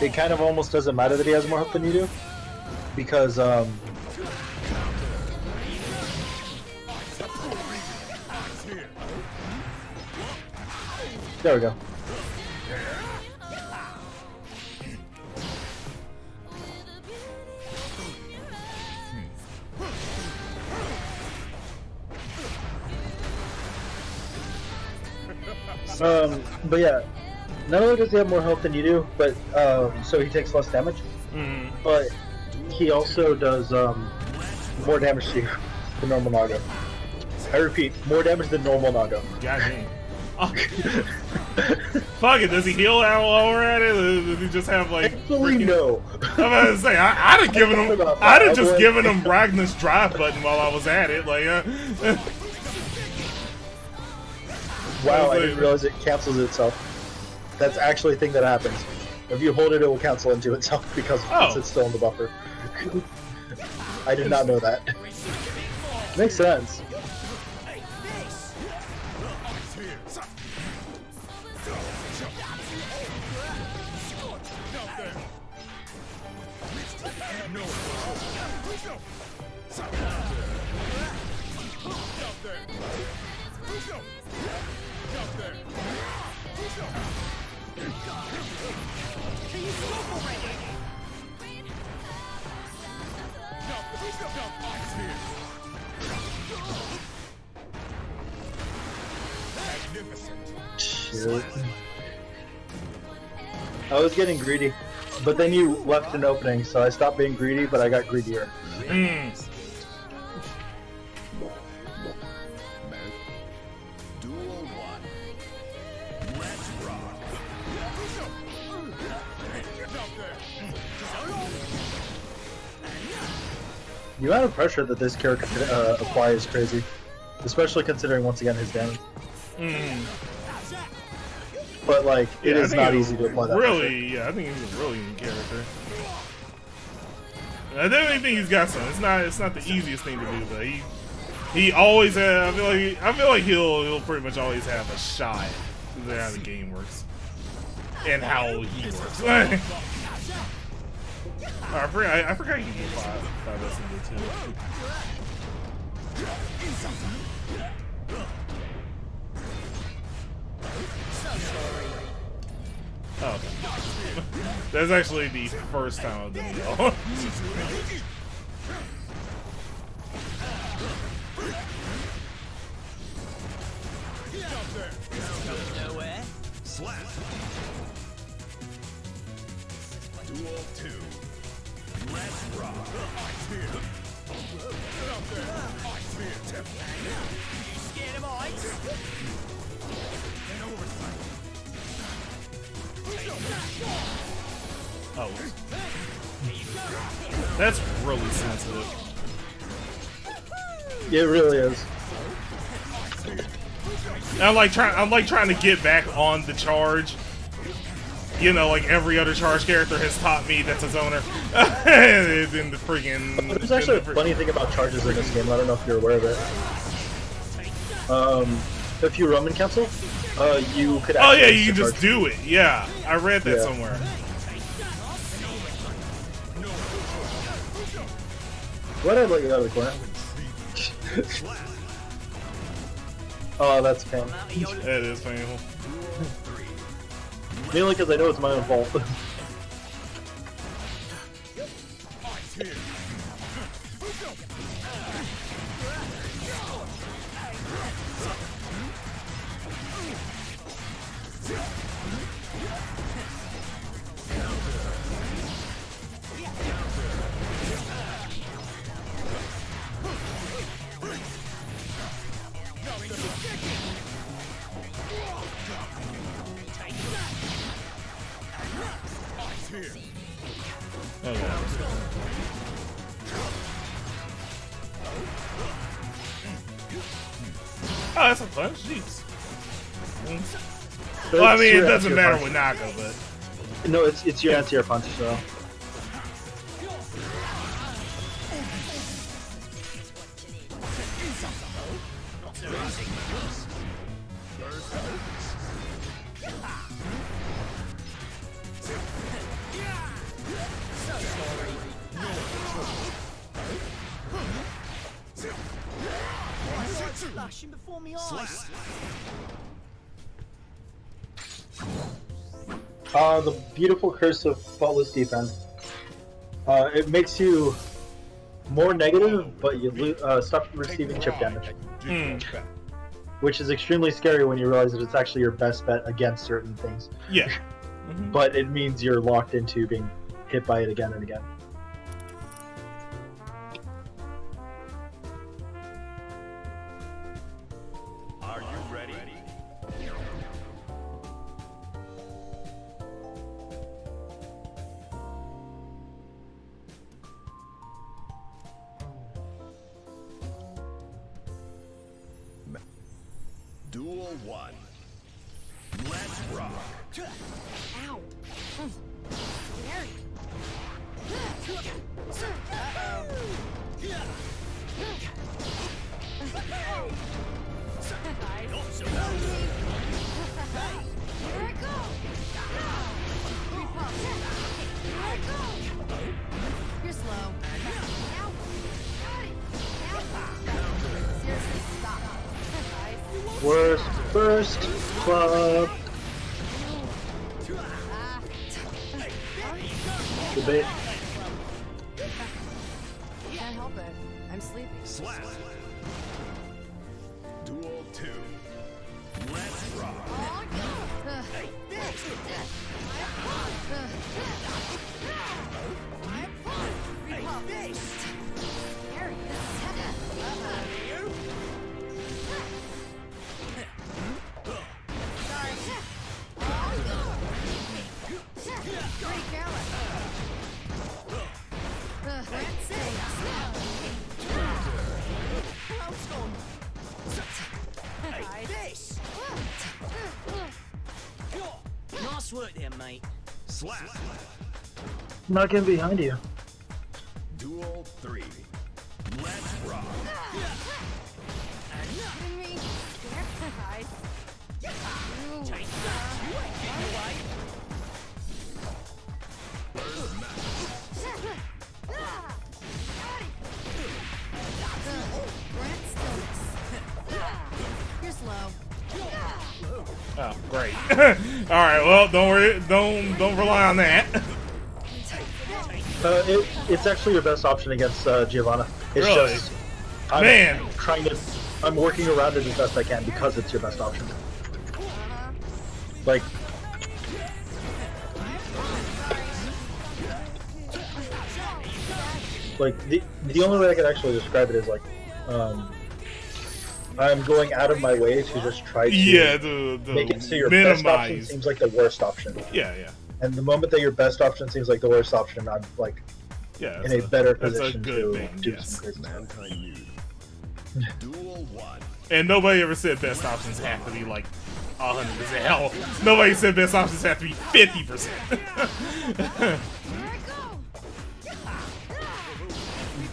it kind of almost doesn't matter that he has more health than you do, because there we go. But yeah, not only does he have more health than you do, but so he takes less damage. Mm. But he also does more damage to you than normal Nago. I repeat, more damage than normal Nago. God damn. Oh. Fuck it, does he heal out while we're at it? Does he just have like? Thankfully, no. I'm about to say I'd have given him. I'd have just given him Ragnar's drive button while I was at it. Like, Wow, I didn't realize it cancels itself. That's actually a thing that happens. If you hold it, it will cancel into itself because it's still in the buffer. I did not know that. Makes sense. Shit. I was getting greedy, but then you left an opening, so I stopped being greedy, but I got greedier. mm. The amount of pressure that this character can apply is crazy, especially considering once again his damage. Mm. But like, it Yeah, is not easy to apply that really, pressure. yeah, I think he's a really good character. I definitely think he's got some. It's not the easiest thing to do, but he always has. I feel like he'll pretty much always have a shot. That's how the game works and how he works. I forgot you can do 5S into 2. Oh, okay. That's actually the first time I've done it all. Slap. Duel 2. Let's rock. Ice here. Get up there. Ice here. Tip. You scared of ice? Get over sight. Oh. That's really sensitive. It really is. I'm like trying to get back on the charge. You know, like every other charge character has taught me that's a zoner. In the freaking. There's actually a funny thing about charges in this game. I don't know if you're aware of it. If you Roman cancel, you could. Oh yeah, actually you can just charge. do it. Yeah, I read that somewhere. Why'd I let you out of the corner? Oh, that's a pain. That is painful. Mainly because I know it's my own fault. Oh, that's a punch? Jeez. Well, I mean, it doesn't matter with Naga, but... No, it's your anti-air punch, so... Flashing before me eyes. The beautiful curse of faultless defense. It makes you more negative, but you stop receiving chip damage. Which is extremely scary when you realize that it's actually your best bet against certain things. Yeah. But it means you're locked into being hit by it again and again. Are you ready? Duel 1. Let's rock. Ow. Scary. Here I go. Repulse. Here I go. You're slow. Ow. Got it. Ow. Seriously, stop. Guys. Worst first club. Debate. Can't help it. I'm sleepy. Slap. Duel 2. Let's rock. Nice work there, mate. Slap. I'm not getting behind you. Duel 3. Let's rock. Kidding me? Scared, guys. You're slow. Oh, great. Alright, well, don't worry. Don't rely on that. It's actually your best option against Giovanna. It's Really? just I'm working around it as best I can because it's your best option. Like, the only way I could actually describe it is like, I'm going out of my way to just try to make it so your best option seems like the worst option. Yeah, yeah. And the moment that your best option seems like the worst option, I'm like in a better position to do some crazy stuff. Duel 1. And nobody ever said best options have to be like 100%. Hell, nobody said best options have to be 50%.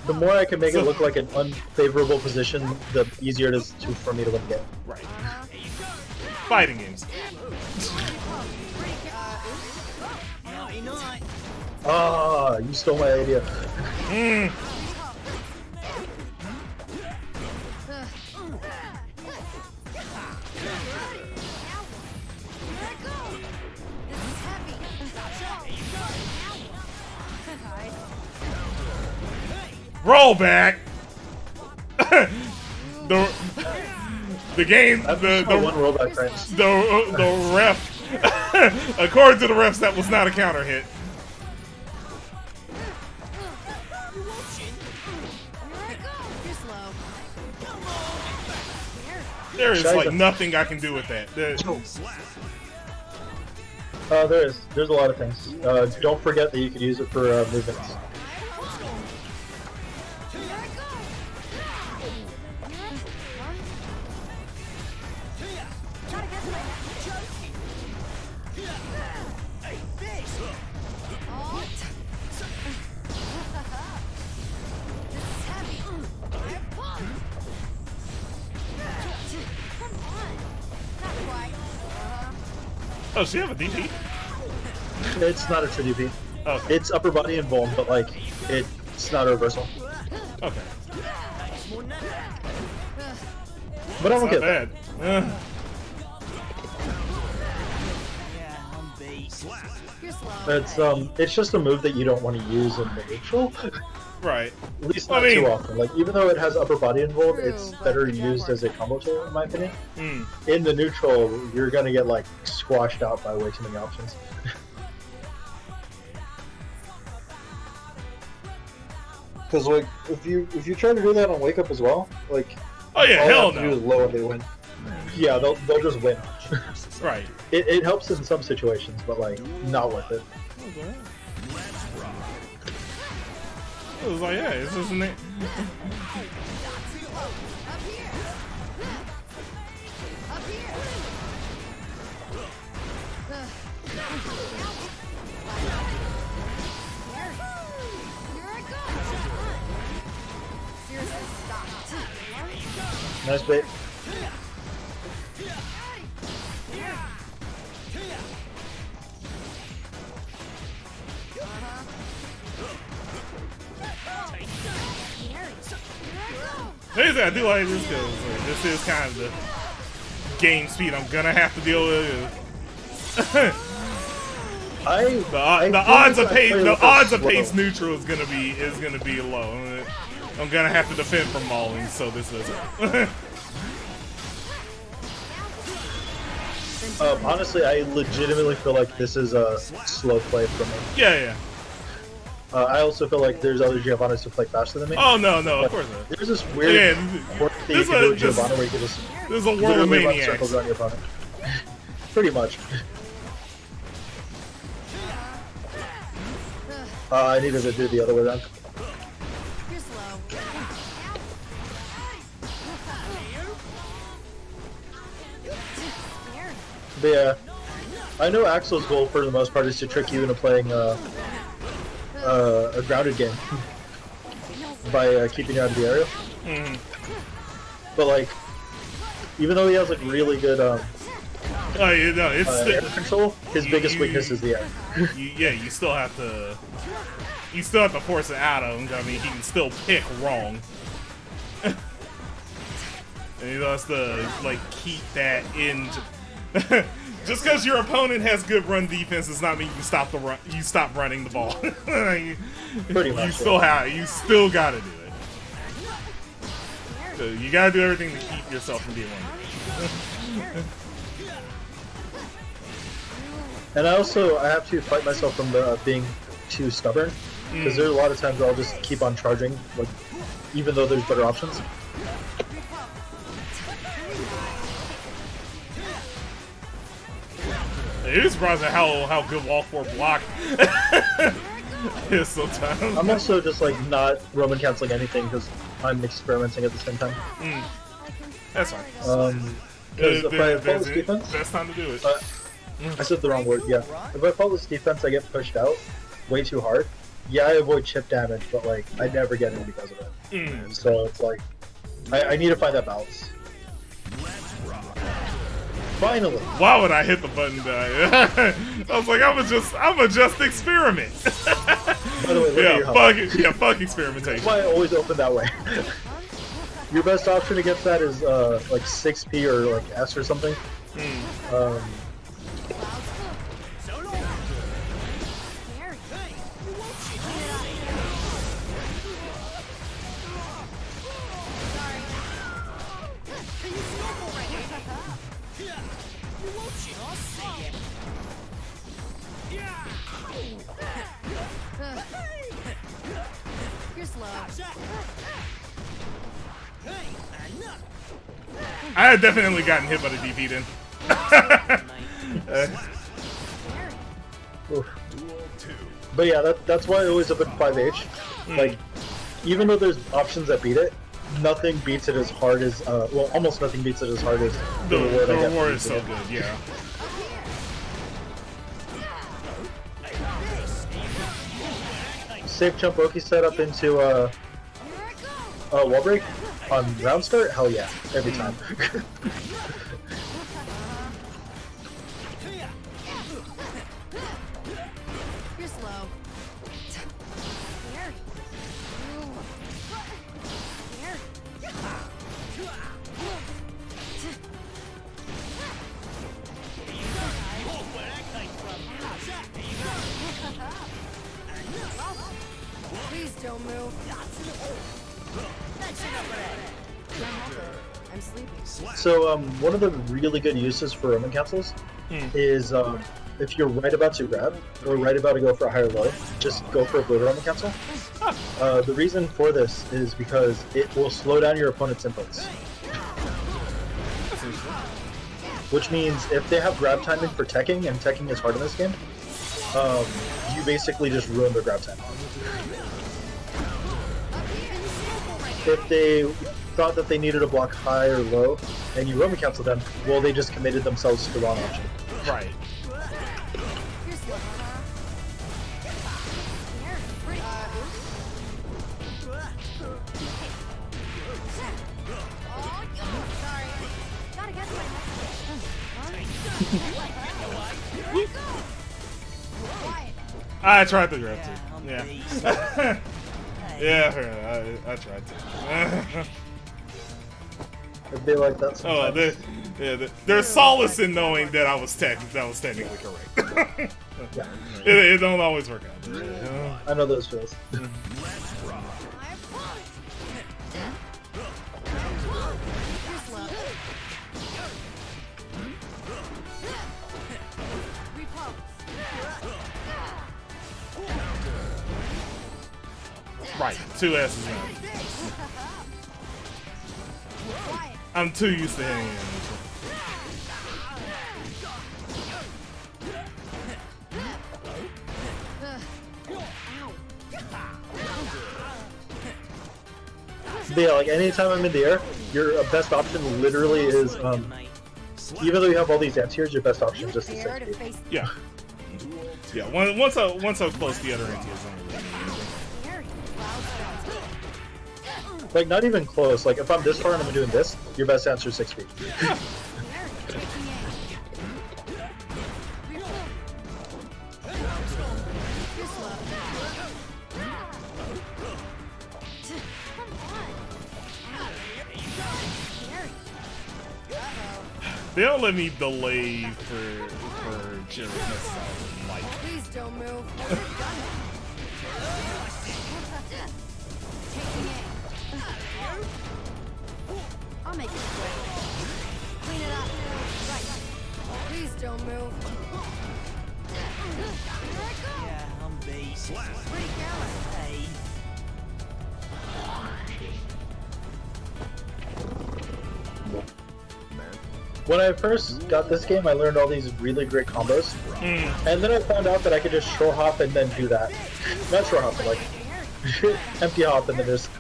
The more I can make it look like an unfavorable position, the easier it is for me to win the game. Right. Fighting games. Ah, you stole my idea. Roll back. the game. The one rollback times. ref According to the refs, that was not a counter hit. There is like nothing I can do with that. There's a lot of things. Don't forget that you could use it for movements. Oh, she have a DP? It's not a true DP. Okay. It's upper body and vuln, but like it's not a reversal. Okay. But I'm okay. Not bad. It's just a move that you don't want to use in the neutral. Right. At least not too often. Like even though it has upper body involved, it's better used as a combo tool in my opinion. In the neutral, you're gonna get like squashed out by way too many options. Because like if you try to do that on wake up as well, like oh yeah, all hell you have to do no. is lower they win. Yeah, they'll just win. Right. It helps in some situations, but like not worth it. It was like, yeah, it's just an. Nice bait. I do like this because this is kind of the game speed I'm gonna have to deal with. The odds of pace neutral is gonna be low. I'm gonna have to defend from mauling, so this doesn't. Honestly, I legitimately feel like this is a slow play for me. Yeah. I also feel like there's other Giovannas who play faster than me. Oh no, of course not. There's this weird quirk that you can do with Giovanna where you can just this is a world of run maniacs. circles around your opponent. Pretty much. I needed to do the other way around. But yeah, I know Axel's goal for the most part is to trick you into playing a grounded game by keeping you out of the area. But like, even though he has like really good air control, his biggest weakness is the air. You still have to force it out of him. I mean, he can still pick wrong. And he has to like keep that in. Just because your opponent has good run defense does not mean you stop the run. You stop running the ball. Pretty much. You still gotta do it. So you gotta do everything to keep yourself from being one. And I have to fight myself from being too stubborn, because there's a lot of times where I'll just keep on charging, like even though there's better options. It is surprising how good wall 4 block is sometimes. I'm also just like not Roman canceling anything because I'm experimenting at the same time. That's fine. Because if I follow this defense, best time to do it. I said the wrong word. Yeah, if I follow this defense, I get pushed out way too hard. Yeah, I avoid chip damage, but like I never get in because of it. So it's like I need to find that balance. Finally. Why would I hit the button die? I was like, I'ma just experiment. By the way, fuck experimentation. That's why I always open that way. Your best option against that is like 6P or like S or something. I had definitely gotten hit by the DP then. Oof. But yeah, that's why I always open 5H. Like, even though there's options that beat it, nothing beats it as hard as, well, almost nothing beats it as hard as The reward I get reward for is so using good, yeah. it. Safe jump Oki set up into, wall break on round start? Hell yeah, every time. You're slow. Scary. Scary. Please don't move. I'm sleepy. So, one of the really good uses for Roman cancels is, if you're right about to grab, or right about to go for a higher low, just go for a blue Roman cancel. The reason for this is because it will slow down your opponent's inputs. Which means if they have grab timing for teching, and teching is hard in this game, you basically just ruin their grab time. If they thought that they needed to block high or low, and you Roman cancel them, well, they just committed themselves to the wrong option. Right. You're slow. Sorry. Gotta get to my I tried to grab too. Yeah, Yeah. Yeah, I tried to. It'd be like that Oh, sometimes. there's solace in knowing that I was technically correct. Yeah. It don't always work out. I know those feels. Right, 2 S's now. I'm too used to hitting it. But yeah, like anytime I'm in the air, your best option literally is, even though you have all these anti-airs, your best option is just to Dare to safety. face Yeah. Yeah, once I close the other anti is scary. Like, not even close. Like, if I'm this far and I'm doing this, your best answer is 6 feet. They don't let me delay for Jerry. Like, Please don't move. I'll make it quick. Clean it up. Right. Please don't move. Yeah, I'm beat. Pretty careless. Hey. When I first got this game, I learned all these really great combos. And then I found out that I could just short hop and then do that. Not short hop, but like empty hop and then just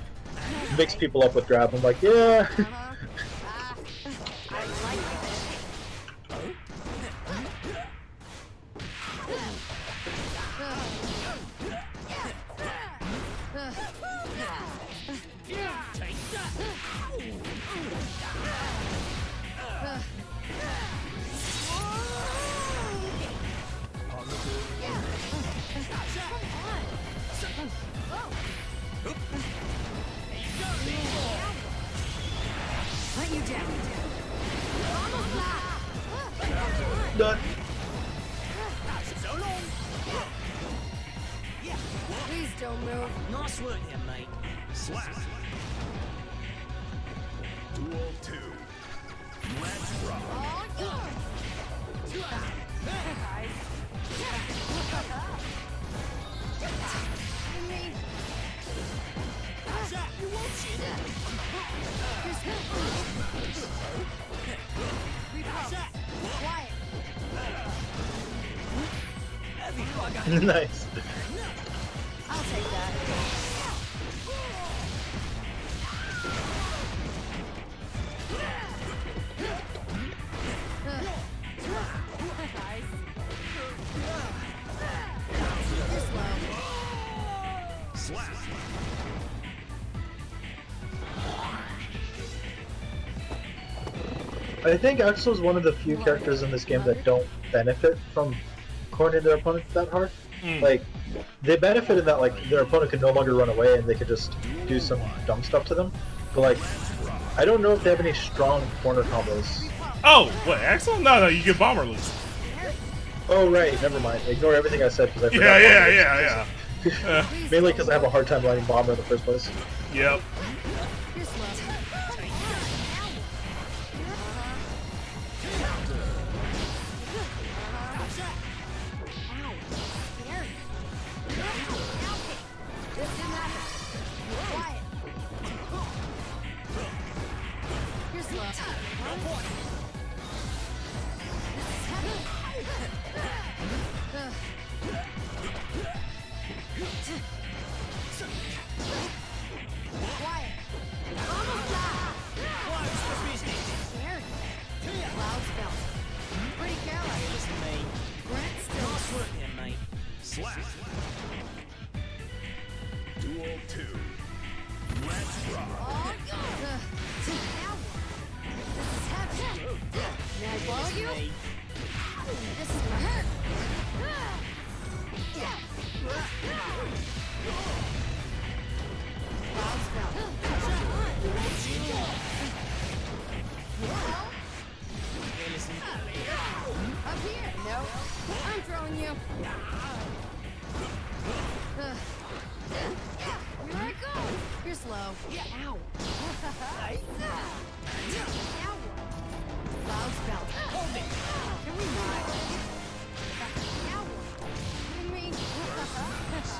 mix people up with grab. I'm like, yeah. Let you down. Done. Please don't move. Nice work there, mate. Slap. Duel 2. Let's rock. Nice. I'll take that. Nice. You're slow. Slap. I think Axel's one of the few characters in this game that don't benefit from cornering their opponent that hard. Like, they benefit in that like their opponent can no longer run away and they could just do some dumb stuff to them. But like, I don't know if they have any strong corner combos. Oh, what, Axel? No, you get bomber loose. Oh right, never mind. Ignore everything I said because I forgot. Yeah. Mainly because I have a hard time lighting bomber in the first place. Yep. You're slow. Ow. Scary. This didn't happen. Quiet. You're slow. This is heavy. Quiet. Almost died. Scary. Loud spells. Pretty careless. Listen, mate. Brent still. Look here, mate. Slap. Duel 2. Let's rock. Oh, God. This is heavy. May I blow you? Mate. This is gonna hurt. Loud spell. Hey, listen. Up here. No. I'm throwing you. Here I go. You're slow. Ow. Ow. Loud spell. Can we not? Ow. Kidding me? Nice.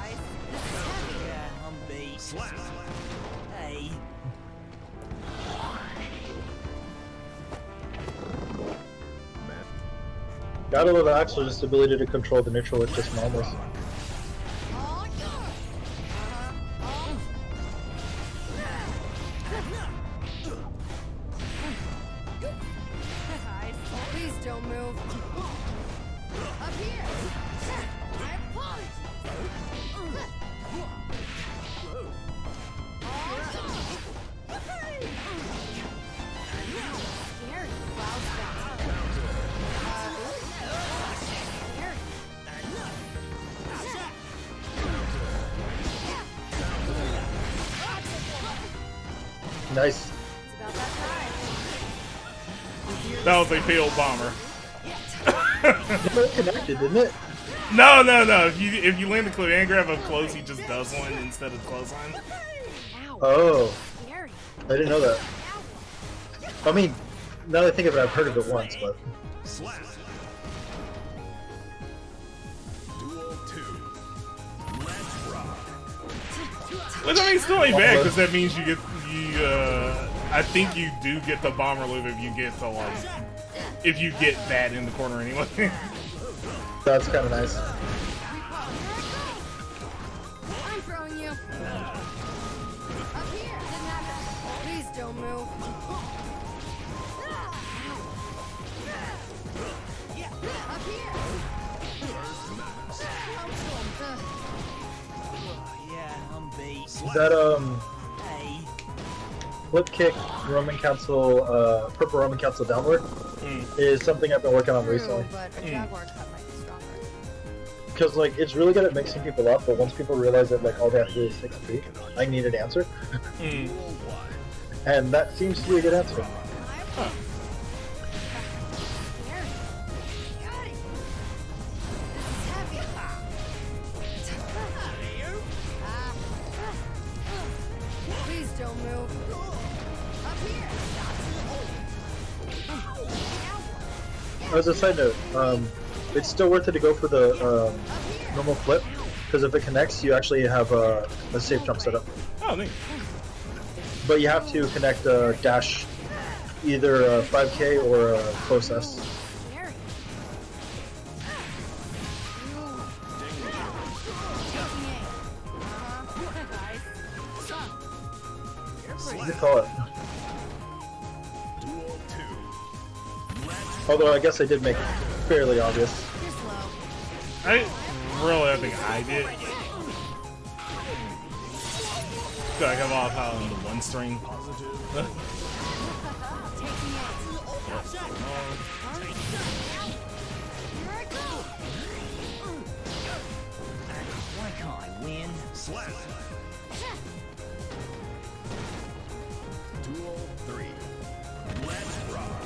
This is heavy. Yeah, I'm beat. Slap. Hey. Gotta love Axel's ability to control the neutral with just normals. Oh, God. Oh. Nice. Please don't move. Up here. I apologize. Scary. Loud spell. Scary. Nice. It's about that time. That was a failed bomber. It connected, didn't it? No. If you land the clip and grab up close, he just does one instead of clothesline. Ow. Oh, Scary. I didn't know that. I mean, now that I think of it, I've heard of it once, but Slap. Duel 2. Let's rock. Which I mean, still ain't bad because that means you get I think you do get the bomber loop if you get the if you get that in the corner anyway. that's kind of nice. I'm throwing you. Up here. Didn't happen. Please don't move. Up here. Yeah, I'm beat. That Hey. flip kick Roman Council, purple Roman Council downward is something I've been working on recently. But a jaguar cut might be stronger. Because like it's really good at mixing people up, but once people realize that like all they have to do is 6 feet, I need an answer, Duel 1. and that seems to be a good answer. Scary. Got it. This is heavy. Please don't move. Up here. As a side note, it's still worth it to go for the Up here. normal flip, because if it connects, you actually have a safe jump set up. Oh, neat. But you have to connect a dash, either a 5K or a close S. Scary. Good call it. Duel 2. Let's Although I guess I did make it fairly obvious. You're slow. I think I did. Feel like I'm off out on the one string. Taking it. Here I go. Why can't I win? slap. Duel 3. Let's rock.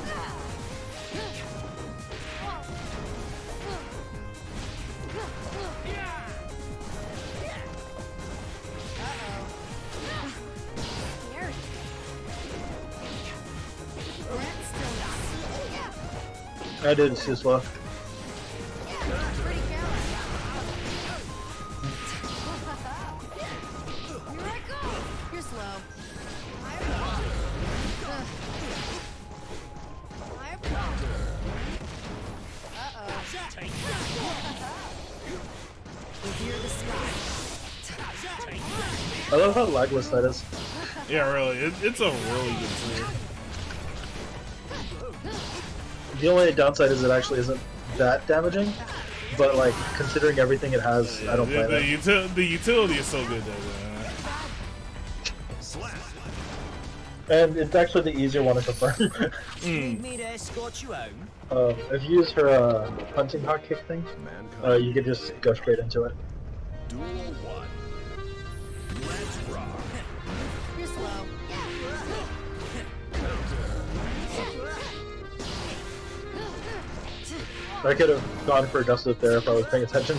Scary. Brent's still I did too slow. pretty careless. Here I go. You're slow. Revere the sky. I love how lagless that is. Yeah, really. It's a really good tier. The only downside is it actually isn't that damaging, but like considering everything it has, I don't play that. The utility is so good though. Slap. And it's actually the easier one to confirm. Need me to escort you home? If you use her hunting hawk kick thing, Mankind. you could just go straight into it. Duel 1. Let's rock. You're slow. I could have gone for a dust loop there if I was paying attention.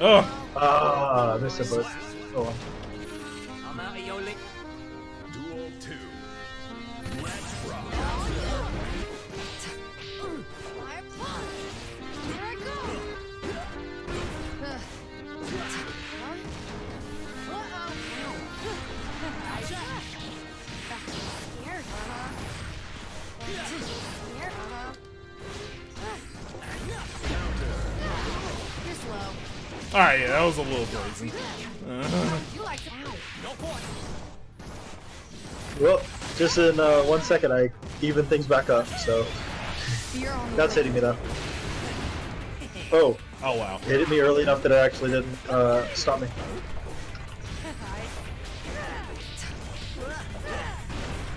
Oh, Ah, I missed it, but oh well. I'm out of your lick. Duel 2. Let's rock. Here I go. Scared, You're slow. all right. Yeah, that was a little crazy. You like to. No point. Well, just in 1 second, I even things back up, so Fear on the that's way. hitting me though. Oh, Oh wow. it hit me early enough that it actually didn't stop me.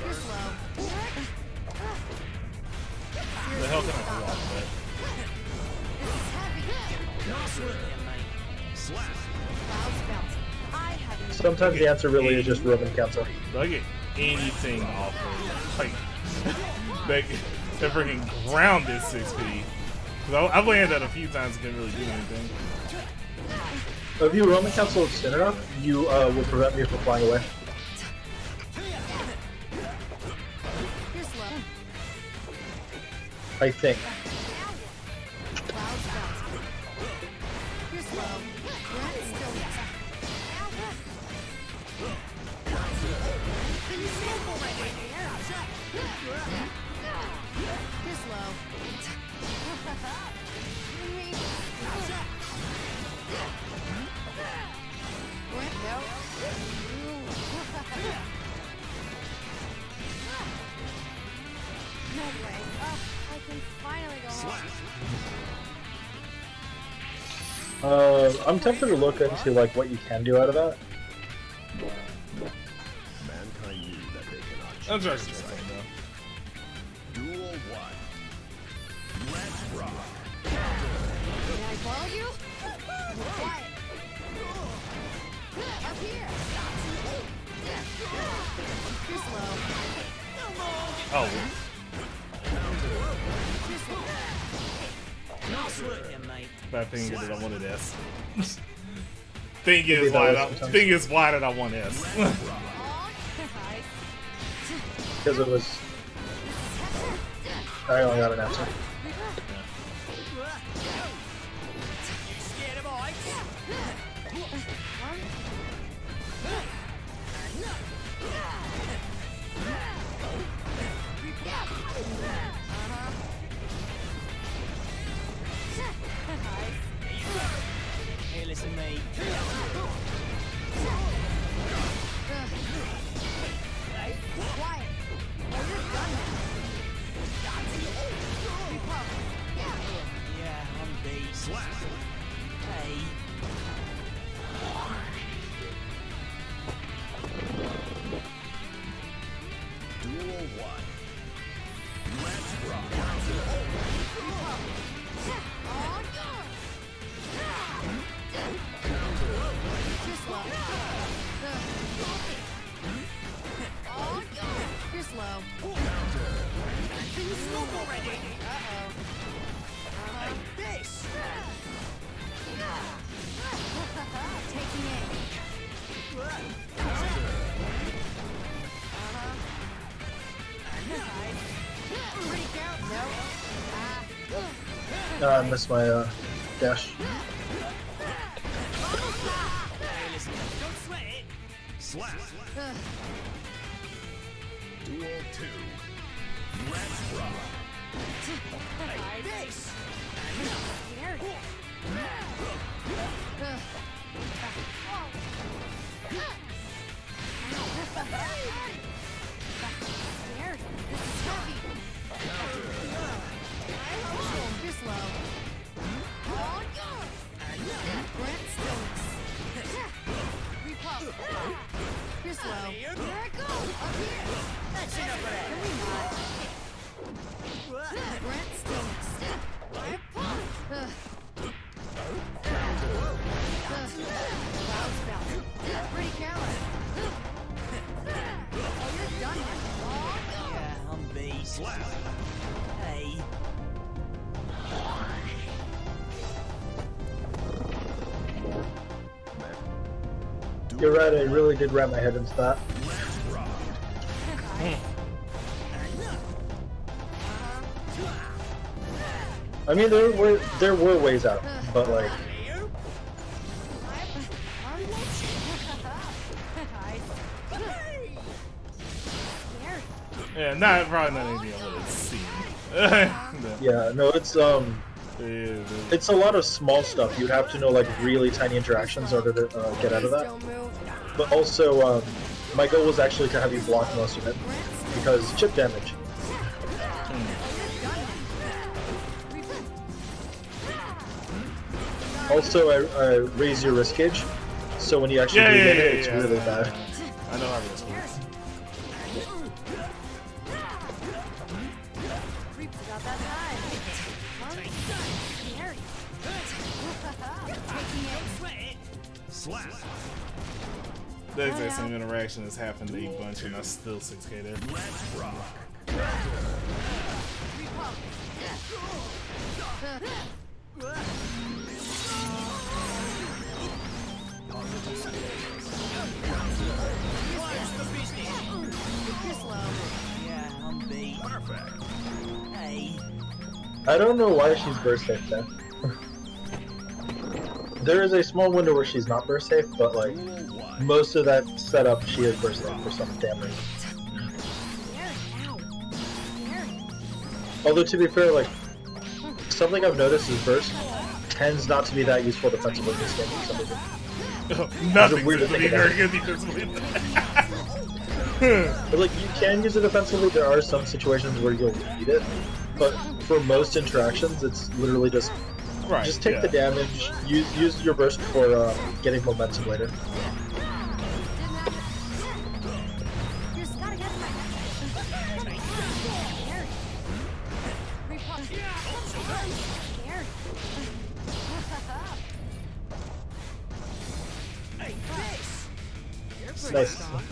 You're slow. The hell can I do off No sweat there, mate. Slap. Clouds bouncing. I haven't. Sometimes the answer really is just Roman cancel. Do I get anything off of like that freaking grounded 6P? Because I've landed that a few times and couldn't really do anything. If you Roman cancel extend enough, you will prevent me from flying away. You're slow. I think. Clouds bouncing. You're slow. Brent's still missing. Can you sample right there? You're slow. Brent, no. No way. Oh, I can finally go home. I'm tempted to look into like what you can do out of that. Mankind knew that they cannot That's choose right. side. Duel 1. Let's rock. May I follow you? Quiet. Up here. You're slow. Oh, You're slow. No sweat there, mate. bad thing is that I wanted S. Thing is, why did I want S? Because it was. I only got an answer. Scared of heights? Here, listen to me. Quiet. Oh, you're done now. Yeah, I'm beast. Hey. Duel 1. Let's rock. You're slow. You're slow. Can you stop already? Uh-oh. This! Taking aim. Pretty count? No. I missed my dash. Hey, listen, don't sweat it. Slap. Ugh. Duel 2. Let's rock. This! Scared. Ugh. Scared. This is heavy. You're slow. Grant stillness. Repop. You're slow. Here I go. Up here. That's enough of that. Can we not? Grant stillness. Repop. Cloud spout. Pretty careless. Oh, you're done now. Yeah, I'm beast. Hey. You're right. I really did wrap my head into that. I mean, there were ways out, but like. Yeah, probably not anything I would have seen. Yeah, no, it's a lot of small stuff. You'd have to know like really tiny interactions in order to get out of that. Don't move. But also, my goal was actually to have you block most of it because chip damage. Also, I raise your risk gauge, so when you actually do hit it, it's really bad. I know how this works. Creeped about that time. Huh? Scared. Taking aim. Sweat it. Slap. The exact same interaction has happened to a bunch, and I still 6K there. Let's rock. What's the business? You're slow. Yeah, I'm beast. Perfect. Hey. I don't know why she's burst safe then. There is a small window where she's not burst safe, but like Duel 1. most of that setup, she is burst safe for some damn reason. Scared. Ow. Scared. Although to be fair, like something I've noticed is burst tends not to be that useful defensively in this game for some reason. Nothing weird to seems to be think about. very good defensively. But like you can use it defensively. There are some situations where you'll need it, but for most interactions, it's literally just Right. just take yeah. the damage. Use your burst for getting momentum later. Didn't have it. You just gotta get my Scared. Repop. Scared. Hey, this! You're pretty Nice. strong.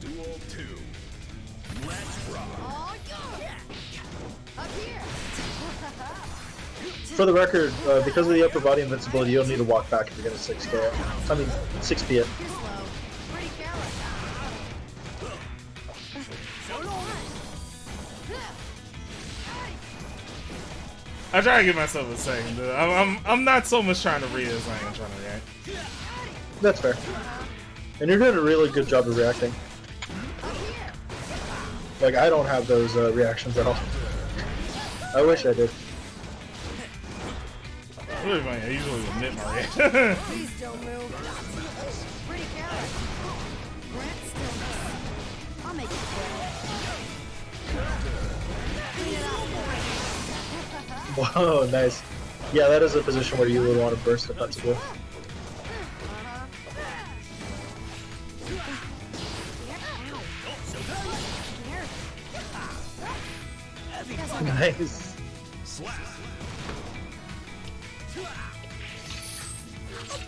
Duel 2. Let's rock. Oh, yeah. Up here. for the record, because of the upper body invincibility, you don't need to walk back if you're gonna 6K. I mean, 6P it. You're slow. Pretty careless. I try to give myself a second. I'm not so much trying to read as I am trying to react. That's fair. And you're doing a really good job of reacting. Like, I don't have those reactions at all. I wish I did. Really funny, I usually admit my reaction. Please don't move. Pretty careless. Grant still. I'll make it quick. Clean it up. Whoa, nice. Yeah, that is a position where you would want to burst offensively. Nice.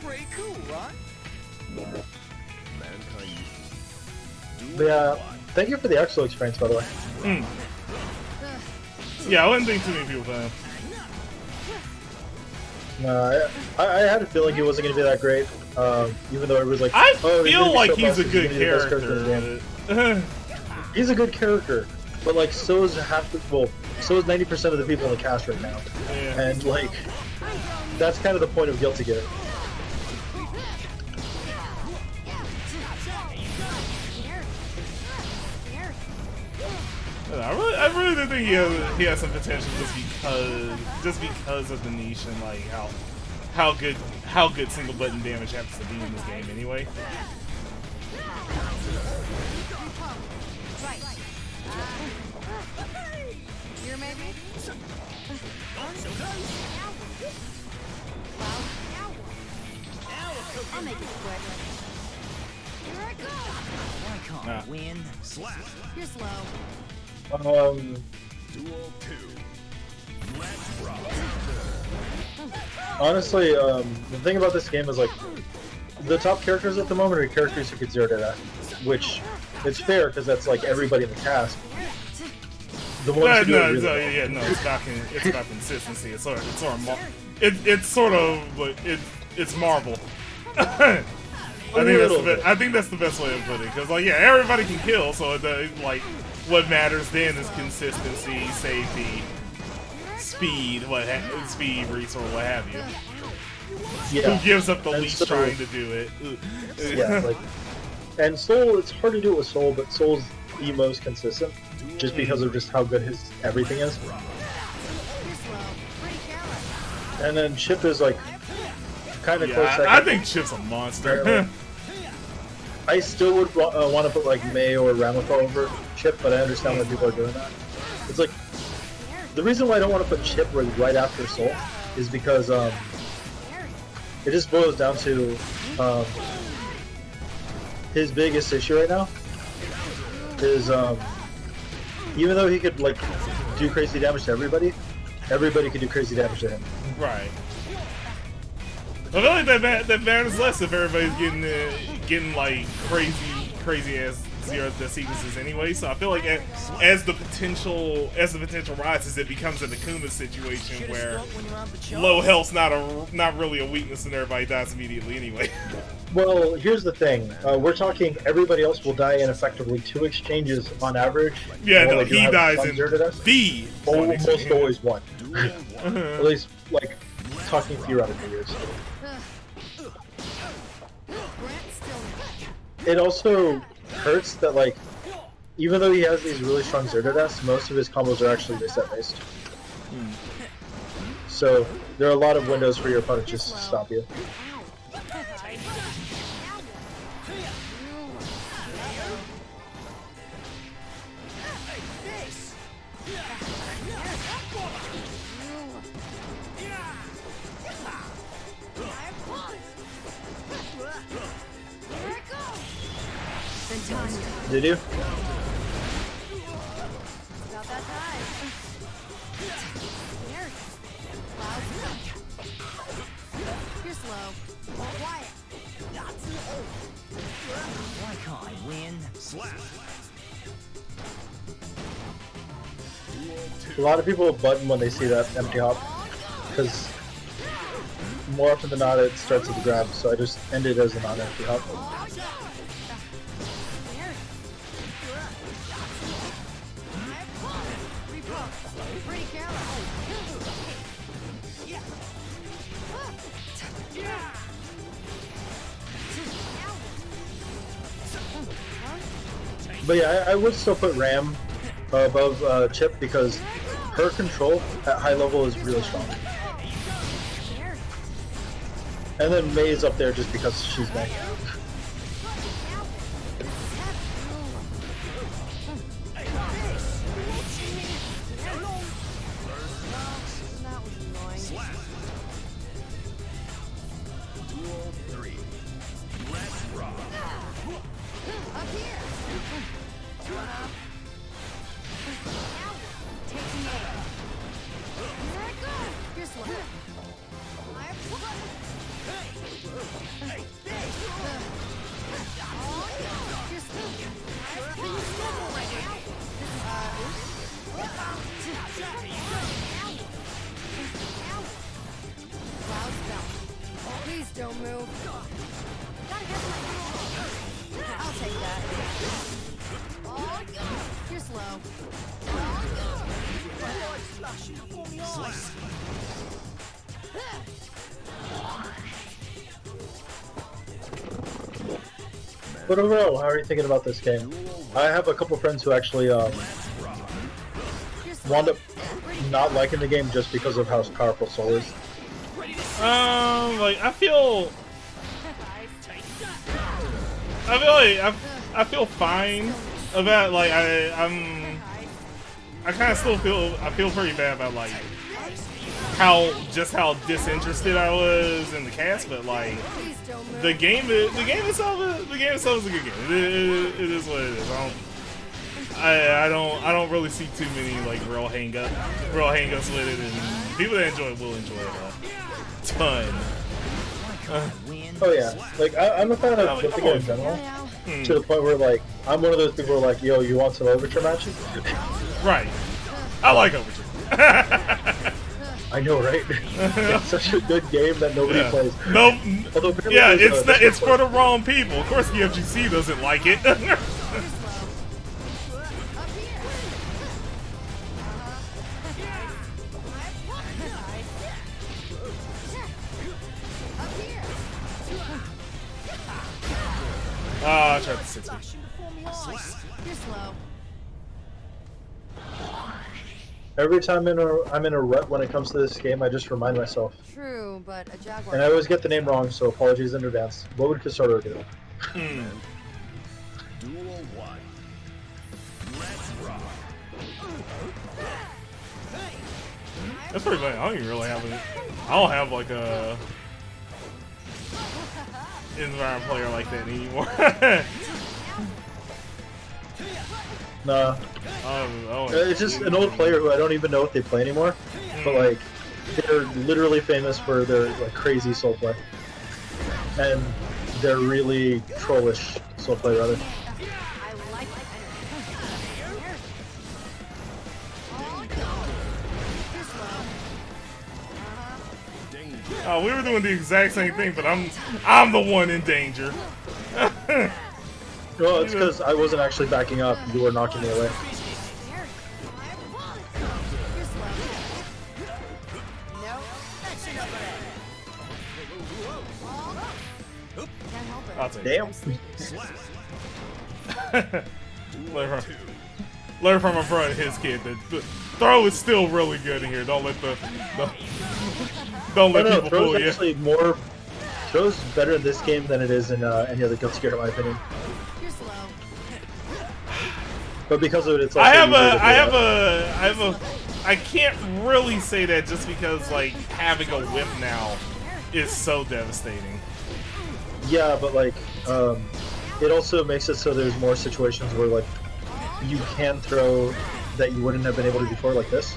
Pretty cool, right? But yeah, thank you for the Exo experience, by the way. Yeah, I wouldn't think too many people play. No, I had a feeling he wasn't going to be that great, even though it was like... I oh, feel like he's a he's good gonna be the best character in the game. character. He's a good character, but like so is so is 90% of the people in the cast right now, Yeah. and like that's kind of the point of Guilty Gear. I really do think he has some potential just because of the niche and like how good single button damage happens to be in this game anyway. Right. Here, maybe? I'll make it quick. Here I go! I can't win. You're slow. Duel 2. Let's rock. Honestly, the thing about this game is like the top characters at the moment are characters who get 0 data, which it's fair because that's like everybody in the cast. The ones who do it really well. It's about consistency. It's sort of like it's Marvel. I think that's the best way to put it because like yeah, everybody can kill, so like what matters then is consistency, safety, speed, resource, what have you. Yeah. Who gives up the And least so- trying to do it? Yeah, like, and Soul, it's hard to do it with Soul, but Soul's the most consistent, just because of just how good his everything is. You're slow. Pretty careless. And then Chip is like kind of close Yeah, second. I think Chip's a monster. Apparently. I still would want to put like May or Ramako over Chip, but I understand why people are doing that. It's like the reason why I don't want to put Chip right after Soul is because it just boils down to his biggest issue right now is even though he could like do crazy damage to everybody could do crazy damage to him. Right. I feel like that matters less if everybody's getting like crazy ass zero death sequences anyway. So I feel like as the potential rises, it becomes an Akuma situation where low health's not really a weakness and everybody dies immediately anyway. Well, here's the thing. We're talking everybody else will die in effectively 2 exchanges on average. Yeah, while no, they do he have dies some in zero to death. the Almost always one. Duel 1. At least, like, talking theoretical years. Grant still. It also hurts that, like, even though he has these really strong zero deaths, most of his combos are actually reset based. So, there are a lot of windows for your opponent just to stop you. Did you? About that time. Here. Cloud. You're slow. Quiet. Why can't I win? Duel 2. A lot of people button when they see that empty hop. because more often than not it starts with a grab, so I just end it as a non-empty hop. Pretty careful. But yeah, I would still put Ram above Chip because her control at high level is really strong. And then May is up there just because she's May. That was annoying. Duel 3. Let's rock. Up here. Taking aim. Here I go. Here's one. Please don't move. I'll take that. You're slow. But overall, how are you thinking about this game? I have a couple friends who actually wound up not liking the game just because of how powerful Soul is. Like I feel feel fine about like I kind of still feel pretty bad about like how disinterested I was in the cast, but like the game itself is a good game. It is what it is. I don't really see too many like real hangups with it, and people that enjoy it will enjoy it a ton. Oh yeah, like I'm a fan of the game in general, to the point where like I'm one of those people who are like, yo, you want some Overture matches? Right. I like Overture. I know, right? It's such a good game that nobody plays. No, Although yeah, apparently it's for the wrong people. Of course, the FGC doesn't like it. I tried to 60. You're slow. Every time I'm in a rut when it comes to this game, I just remind myself. True, but a jaguar. And I always get the name wrong, so apologies in advance. What would Kisaro do? Duel 1. Let's rock. That's pretty funny. I don't even really have it. I don't have like a environment player like that anymore. Nah. It's just an old player who I don't even know if they play anymore. But like, they're literally famous for their like crazy soul play, and they're really trollish soul play rather. I like the energy. You're slow. Oh, we were doing the exact same thing, but I'm the one in danger. Well, it's because I wasn't actually backing up. You were knocking me away. You're slow. No, that's enough of that. Can't help it. I'll take Damn. Learn from my brother and his kid. The throw is still really good in here. Don't let don't let people Throw's fool you. actually more. Throw's better in this game than it is in any other Guilty Gear, in my opinion. You're slow. But because of it, it's also I can't really say that just because like having a whip now is so devastating. Yeah, but like, it also makes it so there's more situations where like you can throw that you wouldn't have been able to before, like this.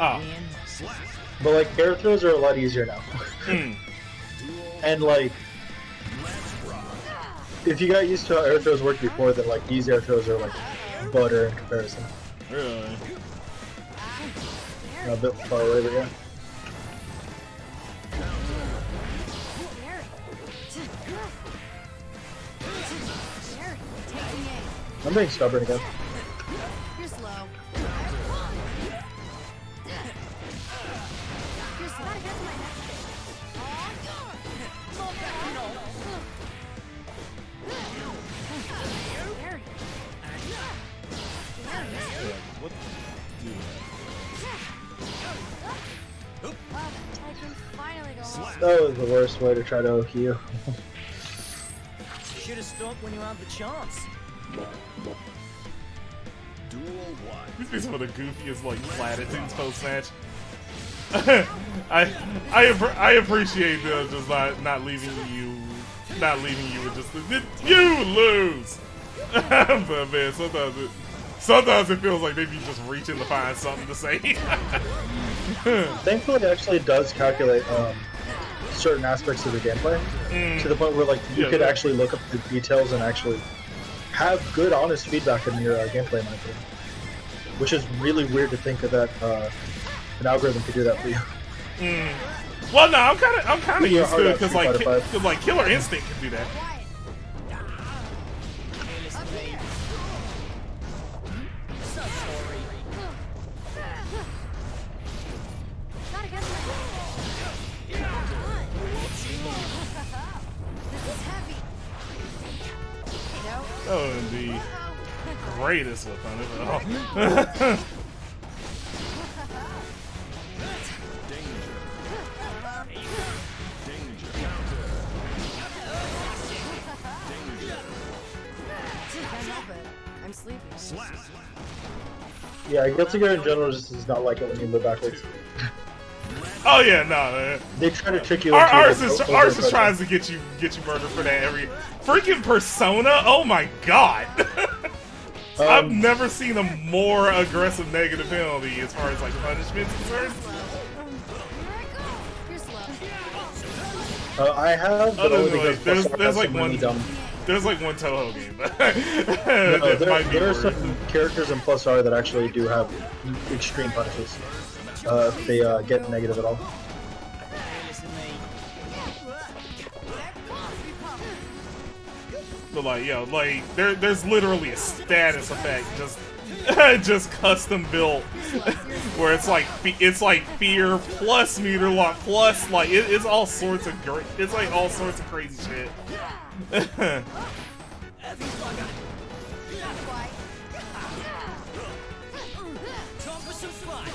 Oh. But like air throws are a lot easier now. And like, if you got used to how air throws worked before, then like these air throws are like butter in comparison. Really? A bit far away, but yeah. I'm being stubborn again. You're slow. You're slow. Gotta get to my next What? Dude. That was the worst way to try to OQ you. Should have stopped when you had the chance. Duel 1. These be some of the goofiest like platitudes post match. I appreciate just not leaving you with just you lose. But man, sometimes it feels like they be just reaching to find something to say. Thankfully, it actually does calculate certain aspects of the gameplay to the point where like you could actually look up the details and actually have good, honest feedback in your gameplay, in my opinion. Which is really weird to think that an algorithm could do that for you. Well, no, I'm kind of used to it because Street like Killer Instinct can do that. So sorry. Gotta get to This is heavy. You know? That would be greatest with Thunder. Can't help it. I'm sleepy. Yeah, Guilty Gear in general just does not like it when you move backwards. Oh yeah, no. They try to trick you. Ours is trying to get you murdered for that every freaking Persona. Oh my god. I've never seen a more aggressive negative penalty as far as like punishment's concerned. You're slow. I have, but only because There's like really one dumb. There's like one Toho game. No, that might be there are worse. some characters in Plus R that actually do have extreme punishes. If they get negative at all. Listen to me. But like, yo, like there's literally a status effect just custom built where it's like fear plus meter lock plus like it's all sorts of great. It's like all sorts of crazy shit. Time for some fun.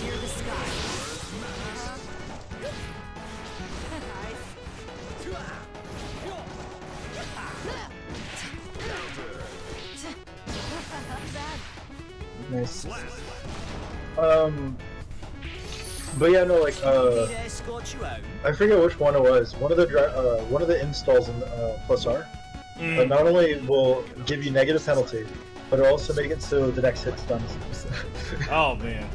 Hear the sky. Nice. But yeah, no, like Need to escort you out. I forget which one it was. One of the installs in Plus R. But not only will give you negative penalty, but it also make it so the next hit stuns. Oh man.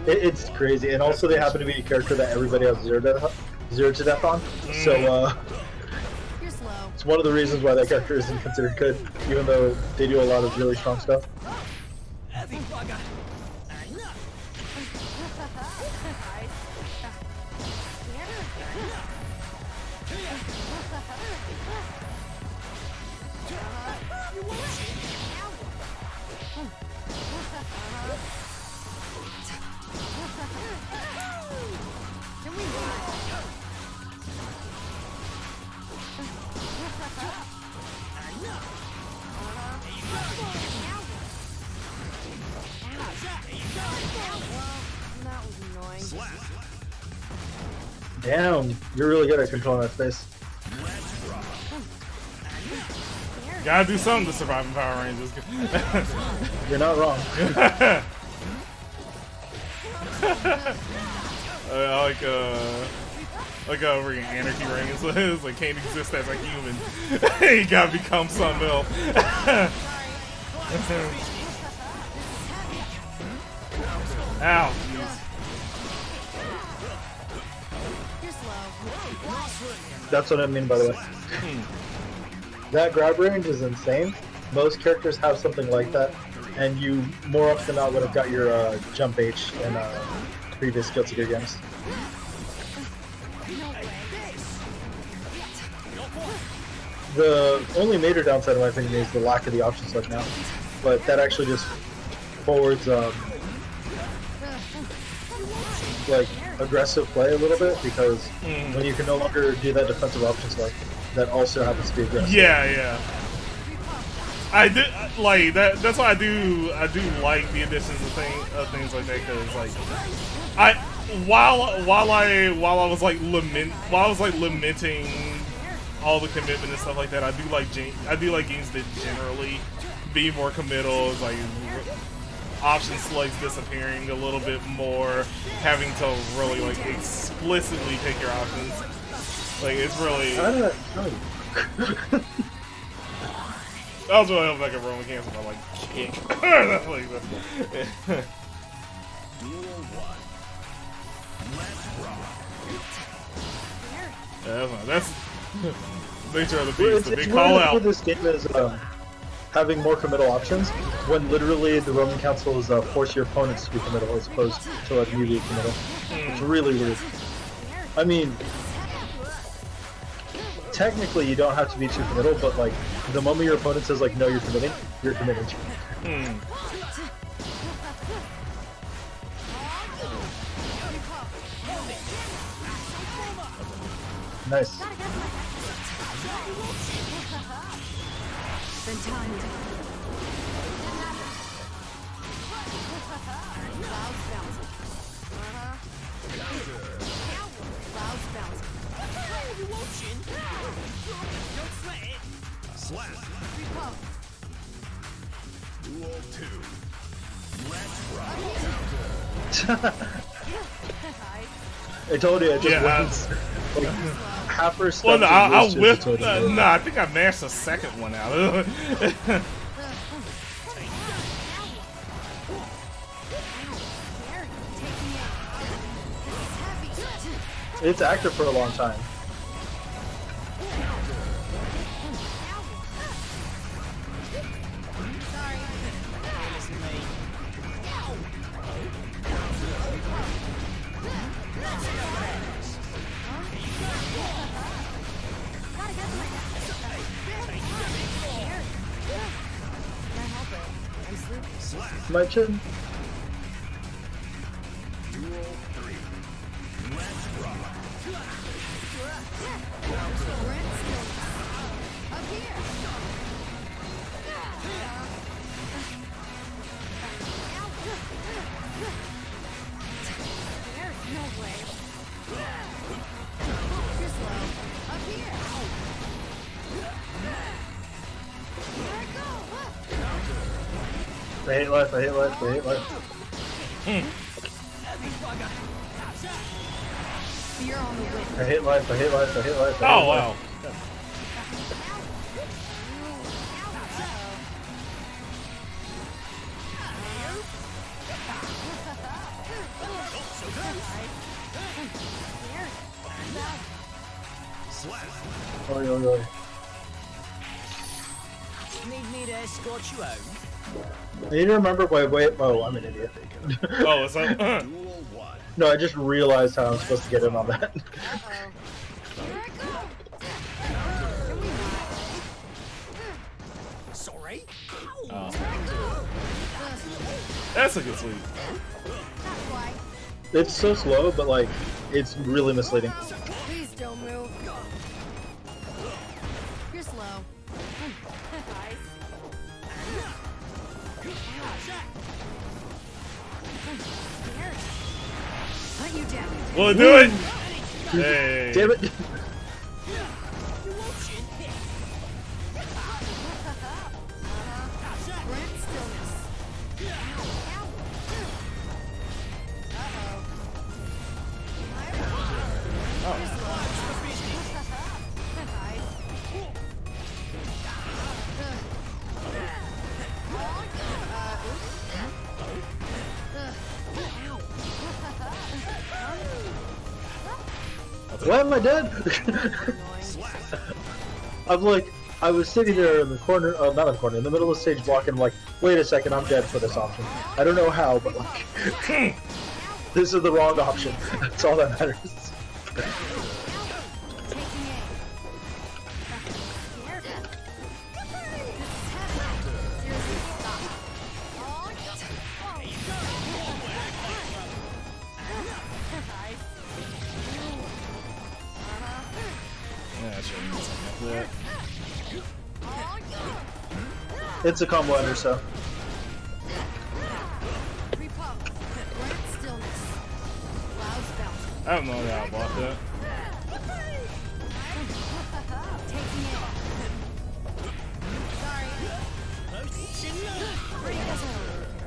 It's crazy, and also they happen to be a character that everybody has zero to death on. So You're slow. it's one of the reasons why that character isn't considered good, even though they do a lot of really strong stuff. Heavy bugger. Can we ride? That was annoying. Damn, you're really good at controlling that space. Gotta do something to survive in Power Rangers. You're not wrong. Like a freaking anarchy ring. It's like can't exist as a human. You gotta become something else. Ow. Jeez. That's what I mean, by the way. That grab range is insane. Most characters have something like that, and you more often than not would have got your jump H in previous Guilty Gear games. The only major downside, in my opinion, is the lack of the option select now, but that actually just forwards like aggressive play a little bit, because when you can no longer do that defensive option select, that also happens to be aggressive. Yeah. I did like that. That's why I do like the additions of things like that, because like while I was like lamenting all the commitment and stuff like that, I do like games that generally be more committal. It's like option selects disappearing a little bit more, having to really like explicitly pick your options. Like it's really. I was really hoping I could Roman cancel my like kick. Like, that's nature of the beast. The big call out. This game is having more committal options, when literally the Roman Council is force your opponents to be committal as opposed to letting you be committal. It's really weird. I mean, technically you don't have to be too committal, but like the moment your opponent says like no, you're committing, you're committing. Nice. Slap. Duel 2. Let's rock. I told you, it just wins. Like, half her stuff. Well, no, I is whipped. just No, I think I mashed the second one out. It's active for a long time. My chin. Duel 3. Let's rock. I hate life, I hate life, I hate life. You're on the win. I hate life, I hate life, I hate life. I hate Oh life. wow. Oi, oi, oi. Need me to escort you home? I need to remember, wait, oh, I'm an idiot. Oh, what's up? Duel 1. No, I just realized how I'm supposed to get in on that. Here I go. Can we not? Sorry. Oh. That's a good sweep. Not quite. It's so slow, but like, it's really misleading. Please don't move. You're slow. Nice. Hunt you down. Will it do it? Hey. Damn it! Grant stillness. Why am I dead? I'm like, I was sitting there in the corner, not in the corner, in the middle of the stage blocking, like, wait a second, I'm dead for this option. I don't know how, but like, this is the wrong option. That's all that matters. Yeah, sure. Something like that. It's a combo ender, so. I have no idea how I blocked that.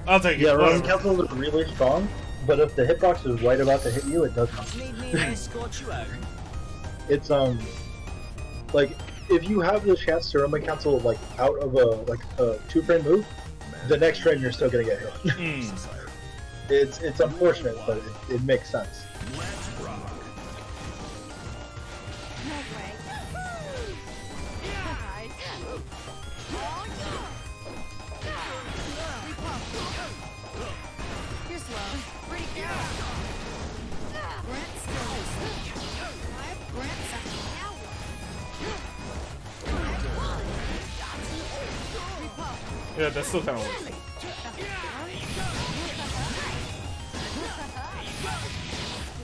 I'll take it. Yeah, Roman Whatever. Council is really strong, but if the hitbox is right about to hit you, it does not. Need me to escort you out? It's like if you have the chance to Roman Council like out of a 2-frame move, the next frame you're still gonna get hit. It's unfortunate, but it makes sense. Let's rock. You're slow. Pretty cool. Brent still Brent's a coward. Yeah, that still kind of works.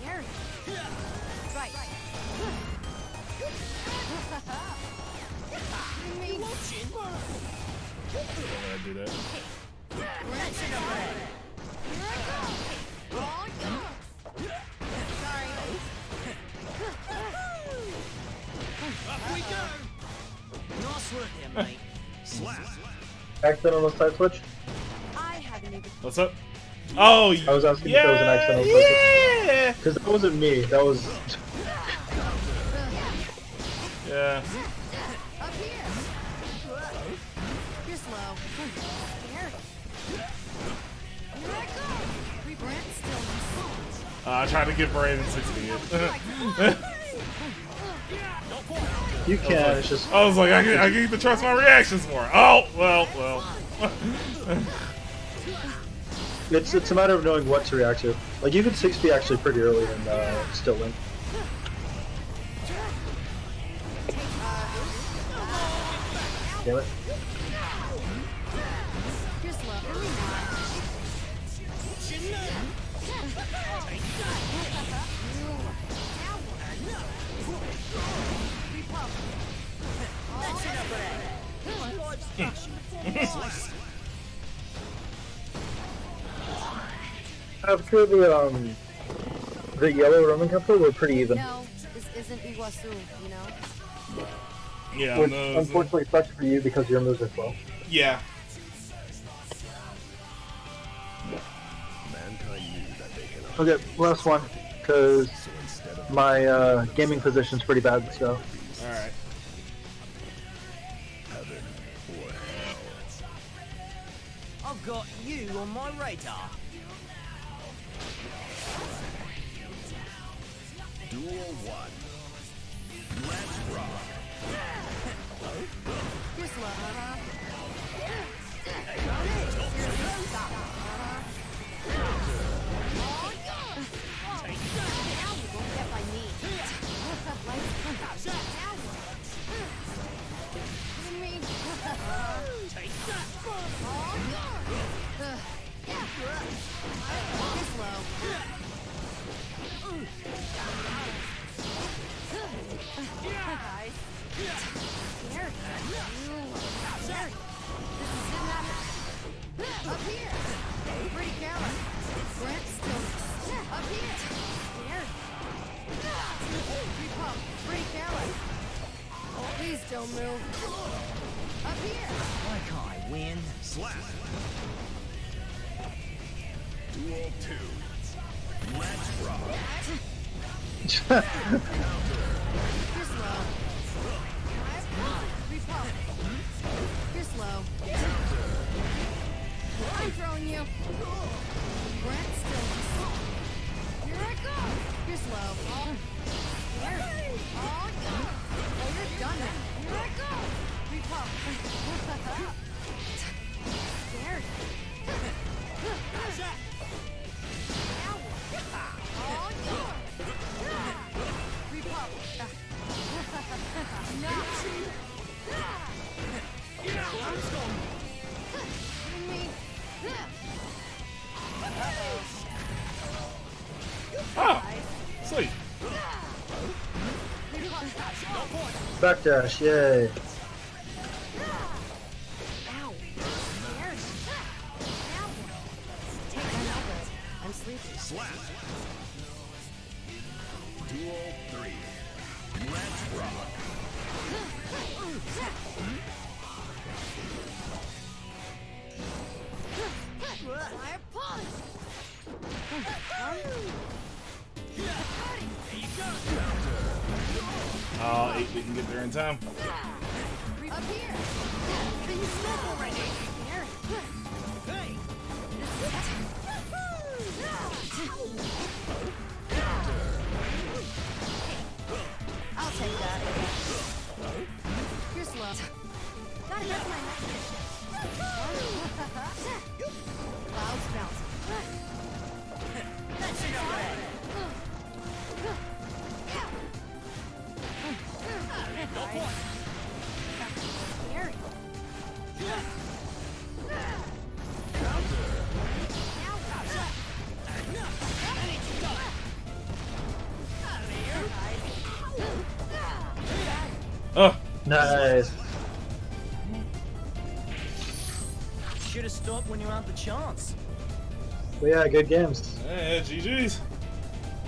Scary. Right. Why would I do that? Brent should have read. Here I go. Oh, yeah. Sorry. Up we go! Nice work there, mate. Slap. Accidental side switch? I haven't even. What's up? Oh, I was asking if there was an accidental side switch. yeah. Because that wasn't me. That was. Yeah. Up here. You're slow. Scary. Here I go. Brent still I tried to give Brandon 60. You can. It's just. I was like, I need to trust my reactions more. Oh, well. It's a matter of knowing what to react to. Like you could 6B actually pretty early and still win. Damn it. You're slow. After the yellow Roman Council, we're pretty even. No, this isn't Iguazu, you know? Yeah, Which no, unfortunately sucks for you because your moves are slow. yeah. Mankind knew that they cannot. Okay, last one, because my gaming position's pretty bad, so. Alright. Heaven or hell. I've got you on my radar. Duel 1. Let's rock. You're slow. Up here. Pretty careless. Brent still. Up here. Scared. Repump. Pretty careless. Please don't move. Up here. Why can't I win? Slap. Duel 2. Let's rock. You're slow. Repump. You're slow. I'm throwing you. Brent still. Here I go. You're slow. There. Backdash, yay. Ow. Scared. Now. Take my elbows. I'm sleepy. Slap. Duel 3. Let's rock. Fire punch. Oh, 8 didn't get there in time. Up here. Can you smoke already? Here. Hey! I'll take that. You're slow. Gotta get my neck. Clouds bouncing. That's enough of that. No point. Scary. Oh, Nice. Should have stopped when you had the chance. Well, yeah, good games. yeah, GG's.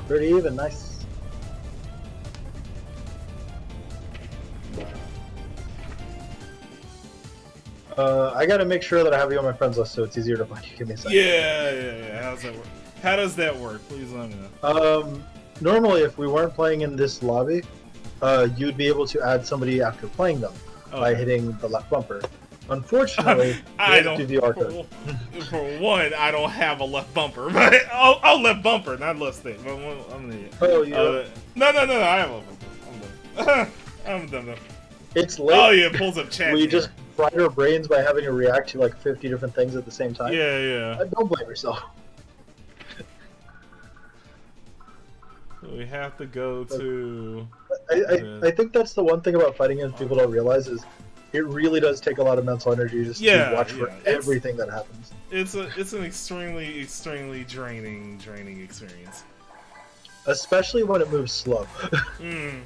Pretty even, nice. I gotta make sure that I have you on my friends list so it's easier to find you. Give me a second. Yeah. How's that work? How does that work? Please let me know. Normally, if we weren't playing in this lobby, you'd be able to add somebody after playing them by Okay. hitting the left bumper. Unfortunately, I you have don't. to do the arcade. For one, I don't have a left bumper, but oh, left bumper, not left stick. But I'm an idiot. Oh, you No, I have a left bumper. I'm done. I'm done. Though. It's late. Oh yeah, it pulls up chat. We here. just fried our brains by having to react to like 50 different things at the same time. Yeah. Don't blame yourself. We have to go to. I think that's the one thing about fighting games people don't realize is it really does take a lot of mental energy just to watch for everything that happens. It's an extremely draining experience. Especially when it moves slow. Mm.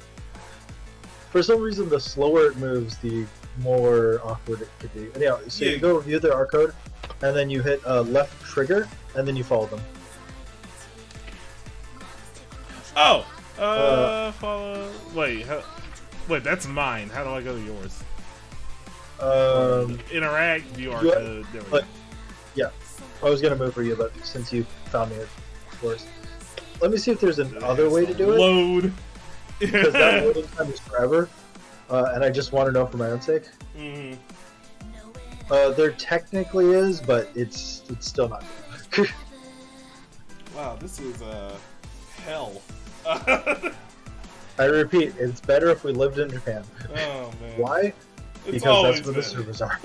For some reason, the slower it moves, the more awkward it could be. Anyhow, so Yeah. you go view the R code, and then you hit left trigger, and then you follow them. Oh, follow. Wait, that's mine. How do I go to yours? Interact, view our code. There we go. Yeah, I was gonna move for you, but since you found me first, let me see if there's another way to do it. Load. Because that loading time is forever, and I just want to know for my own sake. Mm-hmm. There technically is, but it's still not good. Wow, this is hell. I repeat, it's better if we lived in Japan. Oh man. Why? It's Because always that's where the better. servers are.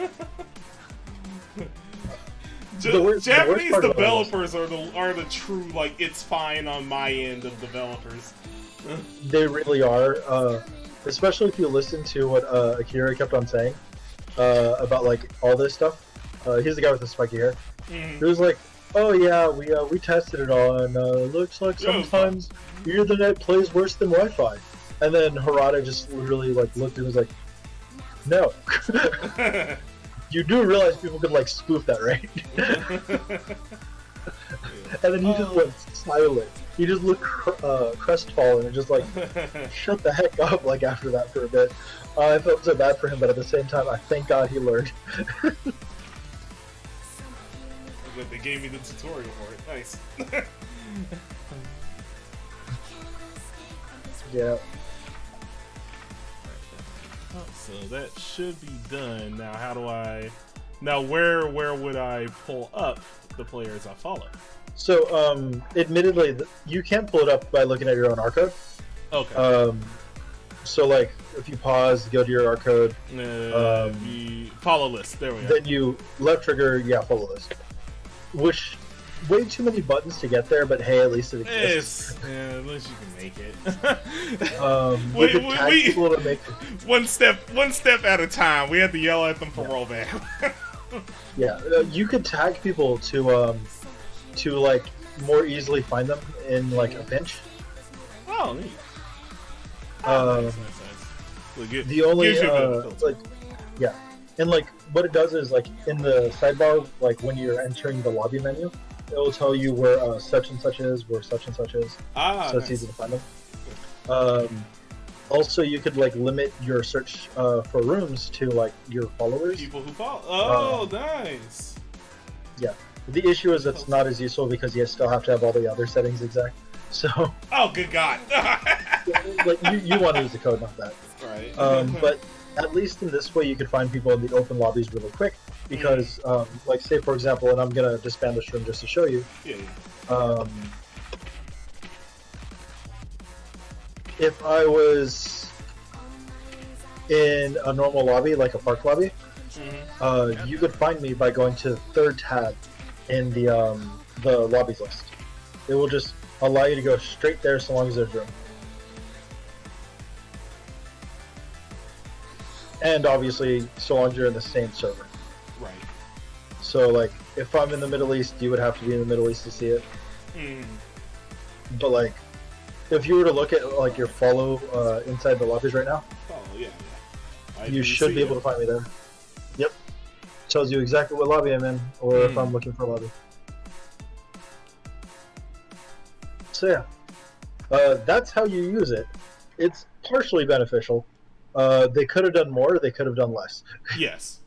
Ja- worst Japanese part about developers are the true like it's fine on my end of developers. They really are, especially if you listen to what Akira kept on saying about like all this stuff. He's the guy with the spiky hair. Mhm. He was like, "Oh yeah, we tested it all, and looks like Yeah, sometimes your Ethernet plays worse than Wi-Fi." And then Harada just literally like looked and was like, "No, you do realize people could like spoof that, right?" And then he just went silent. He just looked crestfallen and just like shut the heck up. Like after that for a bit, I felt so bad for him, but at the same time, I thank God he learned. Good, they gave me the tutorial for it. Nice. Yeah. So that should be done. Now, how do I? Now, where would I pull up the players I follow? So, admittedly, you can't pull it up by looking at your own R code. Okay. So, like, if you pause, go to your R code, The follow list. There we go. then you left trigger, follow list. Which, way too many buttons to get there, but hey, at least it exists. Yeah, at least you can make it. We could tag people to make one step at a time. We had to yell at them for rollback. Yeah, you could tag people to like more easily find them in like a pinch. Oh, neat. Um, Nice. Like, it The only gives you the filter. like, yeah, and like what it does is like in the sidebar, like when you're entering the lobby menu, it will tell you where such and such is, where such and such is, so it's easy to find them. Also, you could like limit your search for rooms to like your followers. People who follow. Oh, nice. Yeah. The issue is it's not as useful because you still have to have all the other settings exact. So. Oh, good God. Like you want to use the code, not that. Right. But at least in this way, you could find people in the open lobbies really quick. Because, like, say for example, and I'm gonna disband this room just to show you. Yeah. If I was in a normal lobby, like a park lobby, you could find me by going to the third tab in the lobbies list. It will just allow you to go straight there so long as there's room. And obviously, so long as you're in the same server. Right. So, like, if I'm in the Middle East, you would have to be in the Middle East to see it. But, like, if you were to look at, like, your follow inside the lobbies right now, you should be able to find me there. Yep. Tells you exactly what lobby I'm in, or if I'm looking for a lobby. So, yeah. That's how you use it. It's partially beneficial. They could have done more, they could have done less. Yes.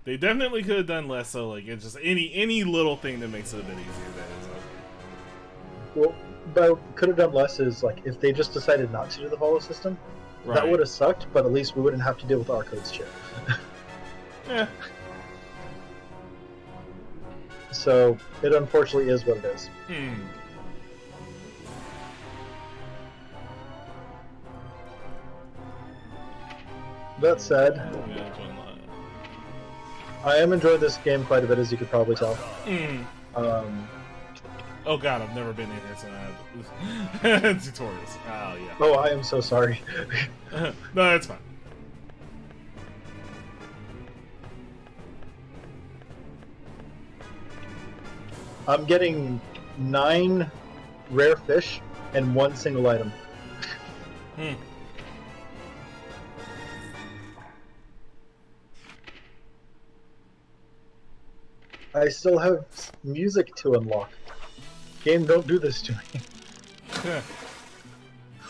They definitely could have done less, so like it's just any little thing that makes it a bit easier. That is. Well, but could have done less is like if they just decided not to do the follow system, that would have sucked. But at least we wouldn't have to deal with our codes shit. Yeah. So it unfortunately is what it is. That said, I am enjoying this game quite a bit, as you could probably tell. Oh god, I've never been in here, so I have tutorials. Oh yeah. Oh, I am so sorry. No, it's fine. I'm getting 9 rare fish and 1 single item. I still have music to unlock. Game, don't do this to me.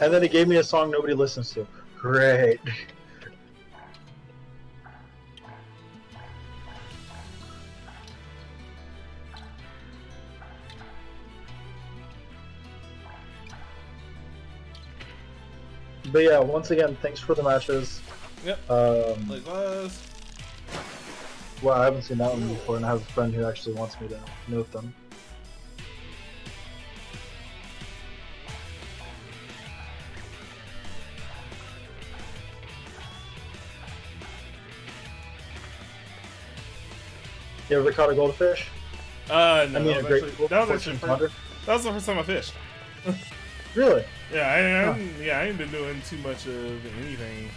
And then it gave me a song nobody listens to. Great. But yeah, once again, thanks for the matches. Yep. Likewise. Well, I haven't seen that one before, and I have a friend who actually wants me to note them. You ever caught a goldfish? No. I mean, a great that was the first time I fished. Really? Yeah, I ain't been doing too much of anything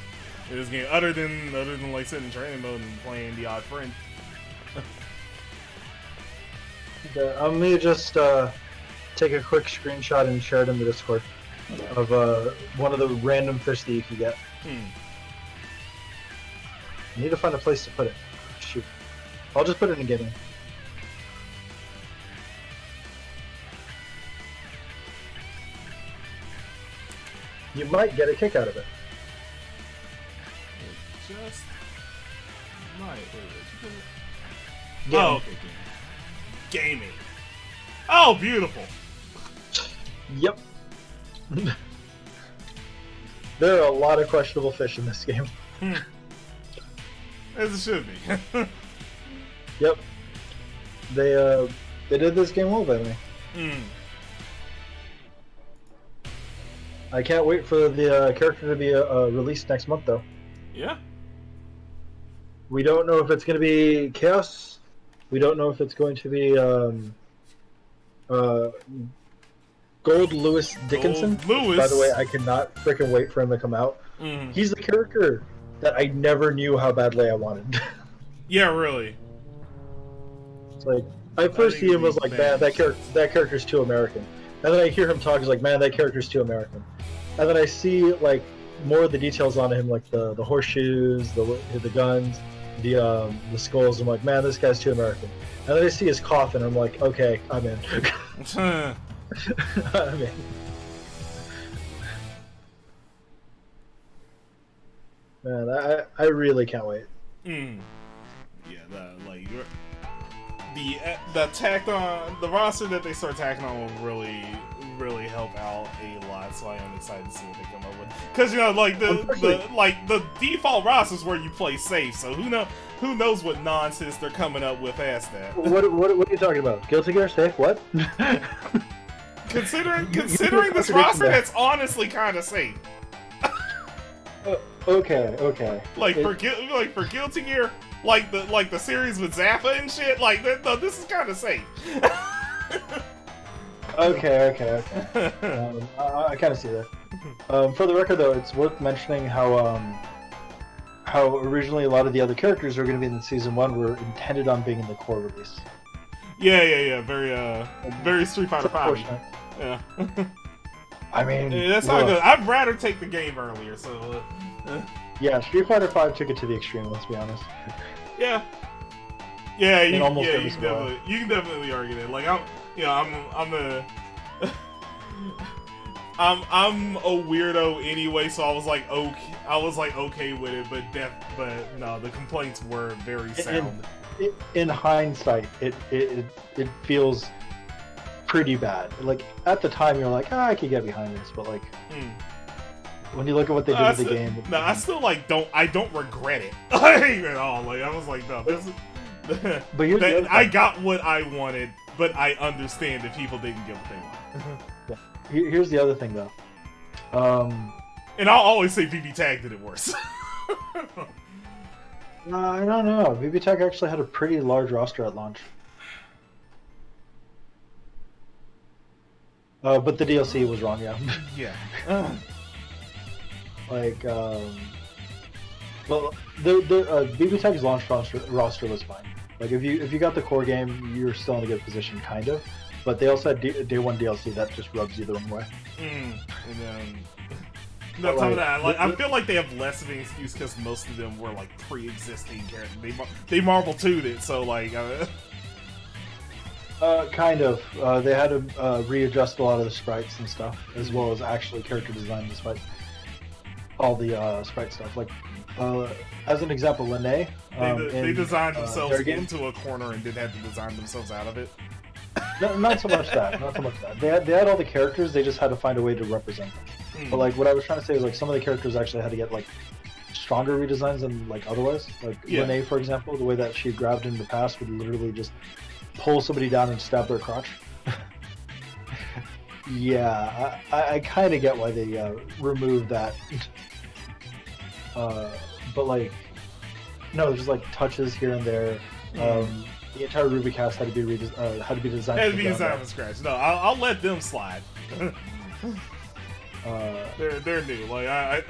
in this game other than like sitting in training mode and playing the odd friend. Okay, I'm gonna just take a quick screenshot and share it in the Discord of one of the random fish that you can get. I need to find a place to put it. Shoot. I'll just put it in gaming. You might get a kick out of it. Just might. Gaming. Oh, okay, gaming. Oh, beautiful. Yep. There are a lot of questionable fish in this game. As it should be. Yep. They did this game well by me. I can't wait for the character to be released next month, though. Yeah. We don't know if it's going to be Chaos. We don't know if it's going to be Gold Lewis Dickinson. Gold Lewis. By the way, I cannot freaking wait for him to come out. He's the character that I never knew how badly I wanted. Yeah, really. It's like I first see him as like, man, that character's too American, and then I hear him talk, he's like, man, that character's too American, and then I see like more of the details on him, like the horseshoes, the guns, the skulls. I'm like, man, this guy's too American. And then I see his coffin. I'm like, okay, I'm in. I'm in. Man, I really can't wait. Yeah, the tacked on the roster that they start tacking on will really help out a lot. So I am excited to see what they come up with. Because you know, like the default roster is where you play safe. So who knows what nonsense they're coming up with past that. What are you talking about? Guilty Gear safe? What? Considering this roster, that's honestly kind of safe. Okay. For Guilty Gear, like the series with Zappa and shit, like this is kind of safe. Okay. I kind of see that. For the record, though, it's worth mentioning how originally a lot of the other characters who are going to be in Season 1 were intended on being in the core release. Yeah. Very Street Fighter 5. Yeah. I mean, that's not good. I'd rather take the game earlier. So. Yeah, Street Fighter 5 took it to the extreme. Let's be honest. Yeah. You can definitely argue that. Like I'm a weirdo anyway, so I was like okay with it, but no, the complaints were very sound. In hindsight, it feels pretty bad. Like at the time, you're like, I could get behind this, but like. When you look at what they did with the game, I still don't regret it at all. Like I was like, no, this is. But I got what I wanted, but I understand that people didn't get what they wanted. Yeah. Here's the other thing, though. And I'll always say BB Tag did it worse. I don't know. BB Tag actually had a pretty large roster at launch. But the DLC was wrong, yeah. Yeah. Like, well, the BB Tag's launch roster was fine. Like, if you got the core game, you're still in a good position, kind of. But they also had day one DLC that just rubs you the wrong way. I feel like they have less of an excuse because most of them were like pre-existing characters. They Marvel 2'd it, so like. Kind of. They had to readjust a lot of the sprites and stuff, as well as actually character design, despite all the sprite stuff. Like, as an example, Lene. They designed themselves into a corner and didn't have to design themselves out of it. No, not so much that. They had all the characters. They just had to find a way to represent them. But like, what I was trying to say is like some of the characters actually had to get like stronger redesigns than like otherwise. Like Lene, for example, the way that she grabbed in the past would literally just pull somebody down and stab their crotch. Yeah, I kind of get why they removed that. But like, no, there's like touches here and there. The entire Ruby cast had to be designed. Had to be designed from scratch. No, I'll let them slide. They're new. Like I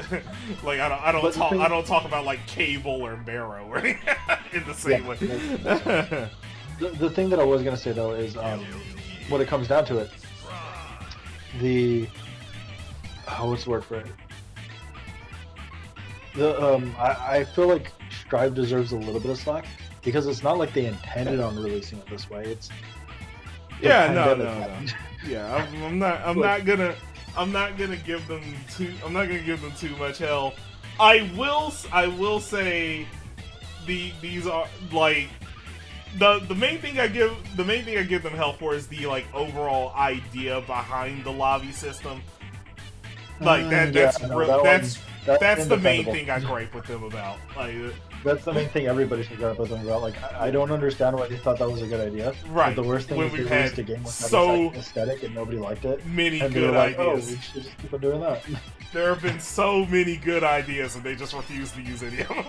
don't talk about like Cable or Barrow or in the same way. The thing that I was gonna say though is when it comes down to it, what's the word for it? I feel like Strive deserves a little bit of slack because it's not like they intended on releasing it this way. It's no. Yeah, I'm not gonna give them too much hell. I will say these are like the main thing I give them hell for is the like overall idea behind the lobby system. Like that's the main thing I gripe with them about. Like that's the main thing everybody should gripe with them about. Like I don't understand why they thought that was a good idea. Right. But the worst thing is they released a game with that aesthetic and nobody liked it. Many and good like, ideas. Oh, we should just keep on doing that. There have been so many good ideas and they just refuse to use any of them.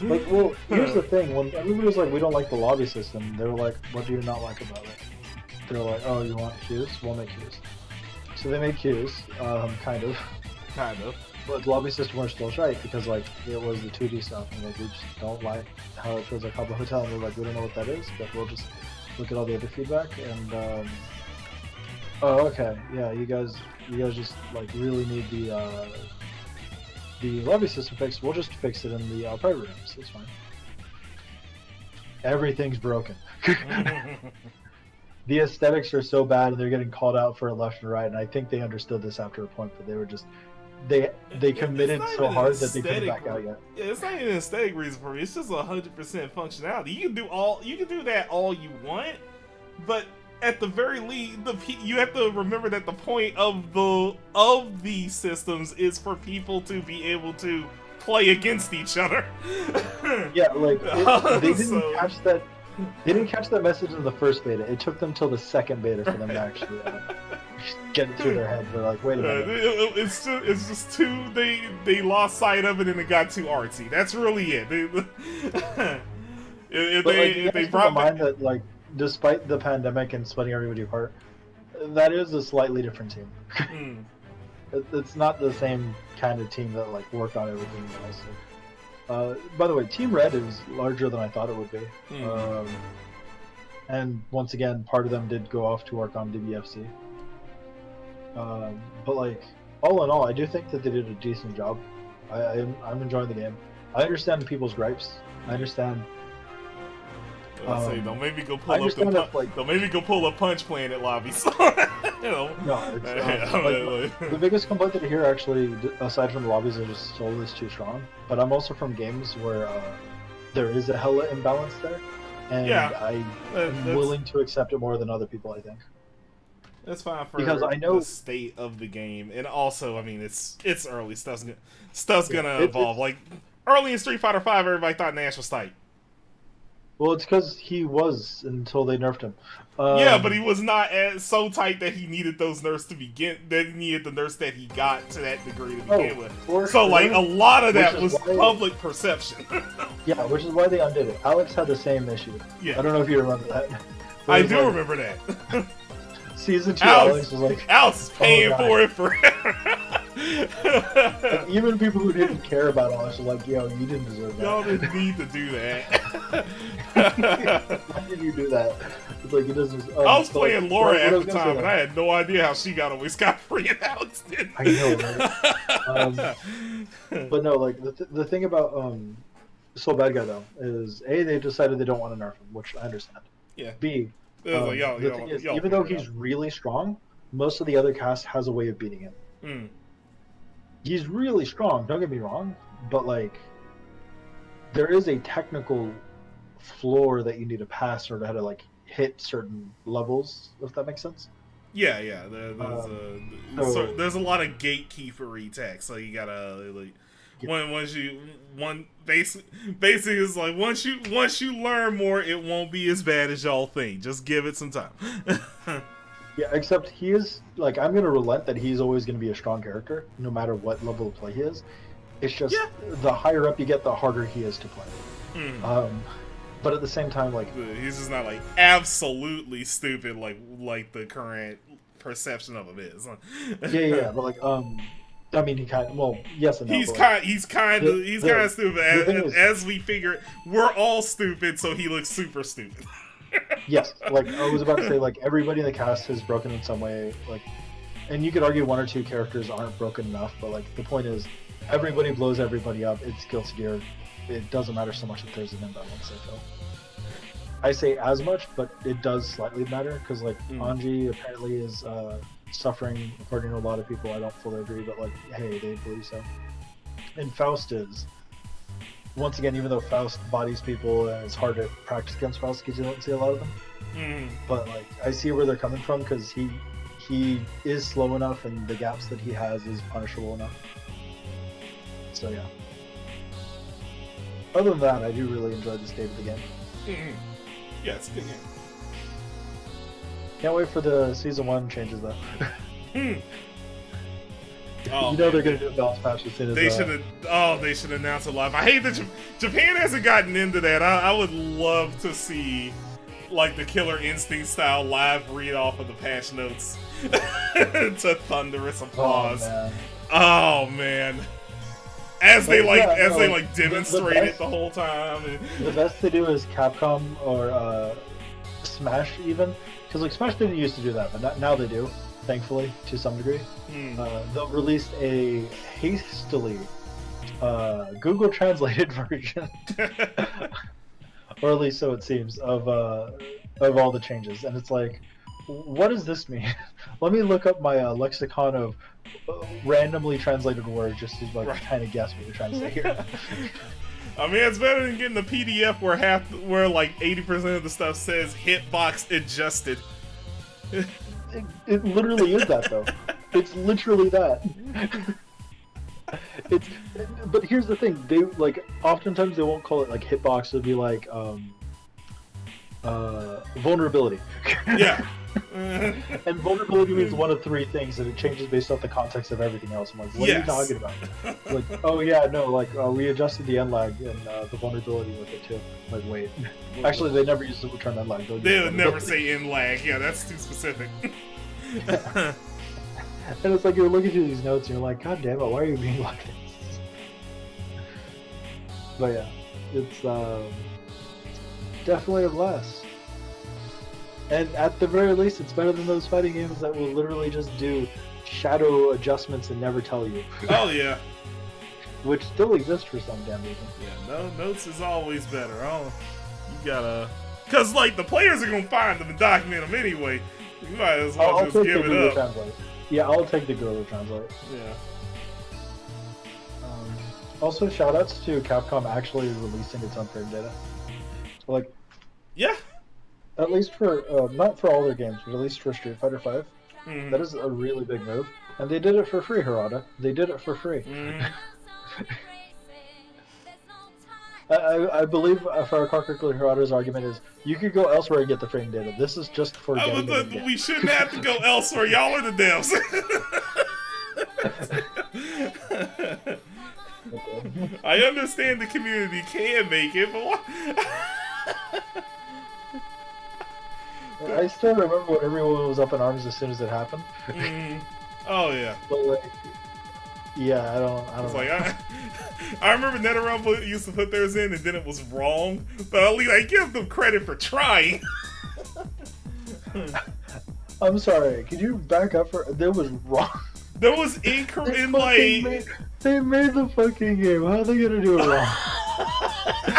Like, well, here's the thing. When everybody was like, we don't like the lobby system, they were like, what do you not like about it? They were like, oh, you want queues? We'll make queues. So they made queues, kind of. But the lobby system was still shite because like it was the 2D stuff, and like we just don't like how it feels like Habbo Hotel, and we're like, we don't know what that is, but we'll just look at all the other feedback and oh, okay, yeah, you guys just like really need the the lobby system fixed, we'll just fix it in the private rooms. It's fine. Everything's broken. The aesthetics are so bad, and they're getting called out for it left and right. And I think they understood this after a point, but they were just they committed so hard that they couldn't back out yet. Yeah, it's not even an aesthetic reason for me. It's just 100% functionality. You can do that all you want, but at the very least, you have to remember that the point of the systems is for people to be able to play against each other. Yeah, like they didn't catch that. They didn't catch that message in the first beta. It took them till the second beta for them to actually get it through their head. They're like, wait a minute. It's just too. They lost sight of it and it got too artsy. That's really it. They brought mind that, like, despite the pandemic and splitting everybody apart, that is a slightly different team. It's not the same kind of team that like worked on everything else. By the way, Team Red is larger than I thought it would be. And once again, part of them did go off to work on DBFC. But like, all in all, I do think that they did a decent job. I'm enjoying the game. I understand people's gripes. I understand. Don't make me go pull up don't make me go pull a punch playing at lobbies. No, it's, the biggest complaint that I hear, actually, aside from the lobbies, is just Soul is too strong. But I'm also from games where there is a hella imbalance there, and I'm willing to accept it more than other people, I think. That's fine for because I know the state of the game, and also, I mean, it's early. Stuff's gonna evolve. Like early in Street Fighter V, everybody thought Nash was tight. Well, it's because he was until they nerfed him. Yeah, but he was not so tight that he needed those nerfs to begin. That he needed the nerfs that he got to that degree to begin with. So, like, a lot of that was public perception. Yeah, which is why they undid it. Alex had the same issue. Yeah, I don't know if you remember that. I do remember that. Season 2, Alex was like, Alex is paying for it forever. And even people who didn't care about Alex were like, yo, you didn't deserve that. Y'all didn't need to do that. Why did you do that? It's like, it doesn't. I was playing Laura at the time, and I had no idea how she got away scot-free, and Alex didn't. I know, right? But no, like, the thing about Soul Bad Guy, though, is A, they decided they don't want to nerf him, which I understand. Yeah. B, the thing is, even though he's really strong, most of the other cast has a way of beating him. He's really strong, don't get me wrong, but like, there is a technical floor that you need to pass in order to like hit certain levels, if that makes sense. Yeah. There's a lot of gatekeepery tech, so you gotta like basically it's like once you learn more, it won't be as bad as y'all think. Just give it some time. Yeah, except he is, like, I'm going to relent that he's always going to be a strong character, no matter what level of play he is. It's just, the higher up you get, the harder he is to play. But at the same time, like... He's just not, like, absolutely stupid like the current perception of him is. Yeah, but, like, I mean, he kind of, well, yes and no. He's kind of stupid. As we figure, we're all stupid, so he looks super stupid. Yes, like I was about to say, like everybody in the cast is broken in some way, like, and you could argue one or two characters aren't broken enough, but like the point is, everybody blows everybody up. It's Guilty Gear. It doesn't matter so much if there's an imbalance. I feel. I say as much, but it does slightly matter because like Anji apparently is suffering according to a lot of people. I don't fully agree, but like, hey, they believe so. And Faust is. Once again, even though Faust bodies people and it's hard to practice against Faust because you don't see a lot of them. But like, I see where they're coming from because he is slow enough and the gaps that he has is punishable enough. So yeah. Other than that, I do really enjoy the state of the game. Yeah, it's a good game. Can't wait for the season 1 changes though. Oh, you know they're gonna do a balance patch as soon as they should announce it live. I hate that Japan hasn't gotten into that. I would love to see like the Killer Instinct style live read off of the patch notes to thunderous applause. Oh man. As they demonstrate it the whole time. The best to do is Capcom or Smash even, because like Smash didn't used to do that, but now they do. Thankfully, to some degree. They'll release a hastily Google translated version, or at least so it seems, of all the changes, and it's like, what does this mean? Let me look up my lexicon of randomly translated words just to like kind of guess what you're trying to say here. I mean, it's better than getting the PDF where like 80% of the stuff says hitbox adjusted. It literally is that though. It's literally that. But here's the thing, they like oftentimes they won't call it like hitbox, it'll be like vulnerability. Yeah. And vulnerability means one of three things, and it changes based off the context of everything else. I'm like, what are you talking about? Like, oh yeah, no, like we adjusted the end lag and the vulnerability with it too. Like, wait, actually, they never use the term end lag. They would never say end lag. Yeah, that's too specific. And it's like you're looking through these notes and you're like, God damn it, why are you being like this? But yeah, it's definitely a blast. And at the very least, it's better than those fighting games that will literally just do shadow adjustments and never tell you. Oh yeah. Which still exists for some damn reason. Yeah, no, notes is always better. You gotta... Because, like, the players are gonna find them and document them anyway. You might as well just give it up. Translate. Yeah, I'll take the Google Translate. Yeah. Also, shoutouts to Capcom actually releasing its own frame data. Like... Yeah. At least for, not for all their games, but at least for Street Fighter V. Mm. That is a really big move. And they did it for free, Harada. They did it for free. Mm. I believe Firecracker Harada's argument is, you could go elsewhere and get the frame data. This is just for getting it. We shouldn't have to go elsewhere. Y'all are the devs. I understand the community can make it, but why? I still remember when everyone was up in arms as soon as it happened. Mm. Oh yeah. But like, yeah, I don't it's know. Like I remember NetherRealm used to put theirs in and then it was wrong, but at least I give them credit for trying. I'm sorry. Could you back up for? That was wrong. There was incorrect. They made the fucking game. How are they gonna do it wrong?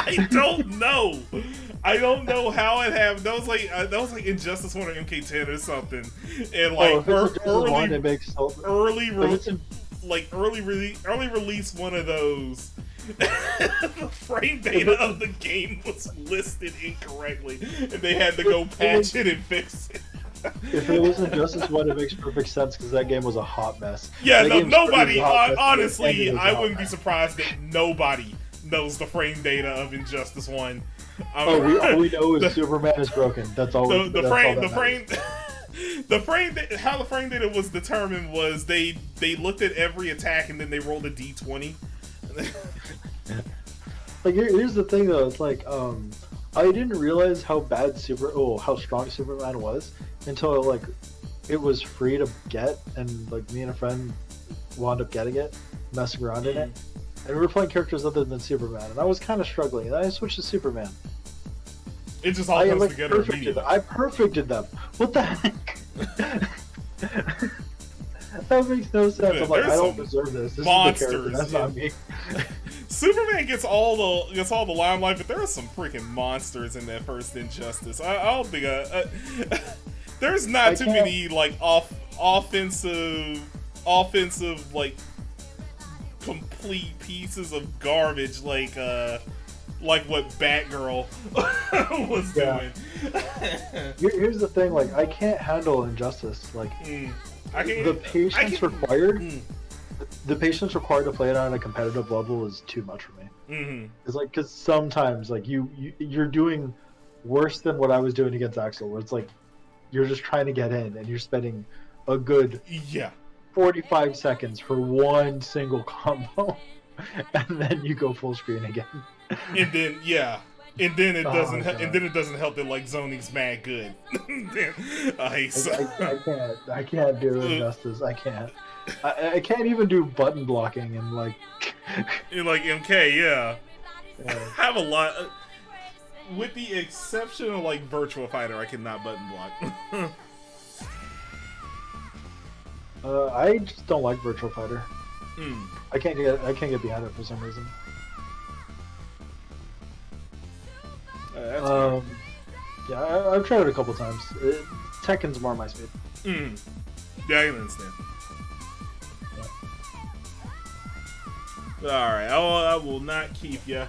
I don't know. I don't know how it happened. That was like Injustice 1 or MK10 or something, and like early release one of those. The frame data of the game was listed incorrectly, and they had to go patch it and fix it. If it was Injustice 1, it makes perfect sense because that game was a hot mess. Yeah, no, nobody. Honestly, I wouldn't be surprised that nobody knows the frame data of Injustice 1. All we know is Superman is broken. That's all. How the frame data was determined was they looked at every attack and then they rolled a d20. Like here's the thing though, it's like I didn't realize how strong Superman was until like it was free to get, and like me and a friend wound up getting it, messing around in it. And we were playing characters other than Superman, and I was kind of struggling, and I switched to Superman. It just all comes together immediately. I perfected them. What the heck? That makes no sense. Man, I'm like, I don't deserve this. This monsters, is the character. That's not me. Superman gets all the limelight, but there are some freaking monsters in that first Injustice. I don't think there's not too many like offensive like complete pieces of garbage like what Batgirl was doing. Here's the thing, like I can't handle Injustice. Like the patience required. The patience required to play it on a competitive level is too much for me. Mm-hmm. It's like because sometimes like you're doing worse than what I was doing against Axel, where it's like you're just trying to get in and you're spending a good 45 seconds for one single combo, and then you go full screen again. And then it doesn't help that like Zoning's mad good. I can't do Injustice. I can't. I can't even do button blocking and like MK. Yeah. I have a lot. With the exception of like Virtua Fighter, I cannot button block. I just don't like Virtua Fighter. I can't get behind it for some reason. That's weird. Yeah, I've tried it a couple times. Tekken's more my speed. Yeah, I can understand. Alright, I will not keep ya.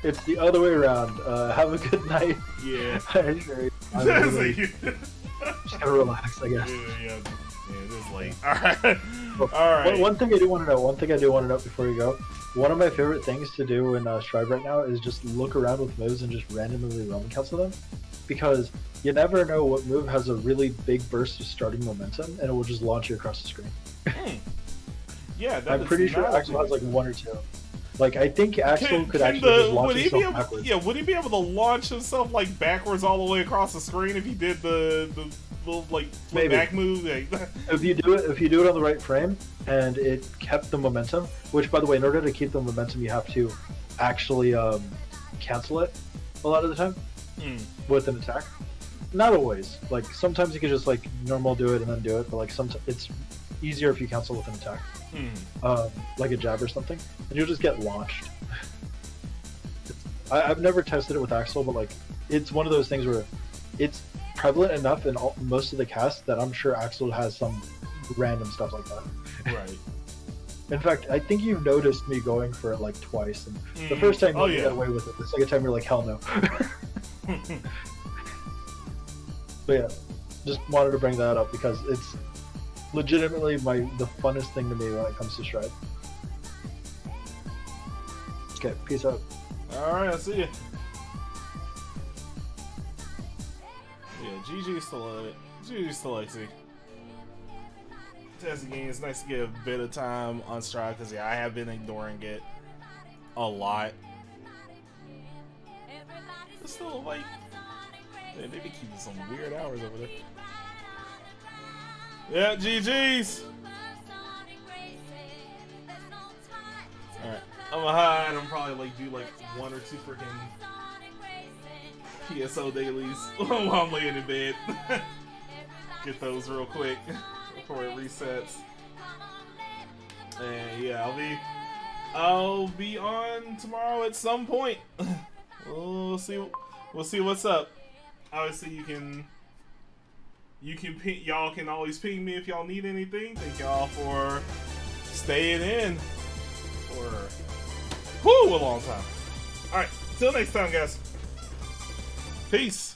It's the other way around. Have a good night. Yeah. I'm really, just gotta relax, I guess. Yeah, it is late. Alright. Alright. One thing I do want to note before you go. One of my favorite things to do in Strive right now is just look around with moves and just randomly Roman cancel them. Because you never know what move has a really big burst of starting momentum and it will just launch you across the screen. Yeah, I'm pretty sure Axel has like one or two. Like, I think Axel could actually just launch himself backwards. Yeah, would he be able to launch himself like backwards all the way across the screen if he did the little like flip back move? Like, if you do it on the right frame and it kept the momentum, which by the way, in order to keep the momentum, you have to actually cancel it a lot of the time with an attack. Not always. Like sometimes you can just like normal do it and then do it, but like sometimes it's easier if you cancel with an attack. Like a jab or something, and you'll just get launched. I've never tested it with Axel, but like it's one of those things where it's prevalent enough in most of the cast that I'm sure Axel has some random stuff like that. Right. In fact, I think you've noticed me going for it like twice, and the first time you got away with it. The second time you're like, hell no. But yeah, just wanted to bring that up because it's legitimately the funnest thing to me when it comes to Stride. Okay, peace out. Alright, I'll see ya. Yeah, GG's to love it. GG's to Lexi. Test again, it's nice to get a bit of time on Stride because yeah, I have been ignoring it a lot. It's still like they be keeping some weird hours over there. Yeah, GG's. Alright, I'm gonna hide. I'm probably like do like 1 or 2 freaking PSO dailies while I'm laying in bed. Get those real quick before it resets. And yeah, I'll be on tomorrow at some point. We'll see what's up. Obviously y'all can always ping me if y'all need anything. Thank y'all for staying in for a long time. Alright, till next time guys. Peace.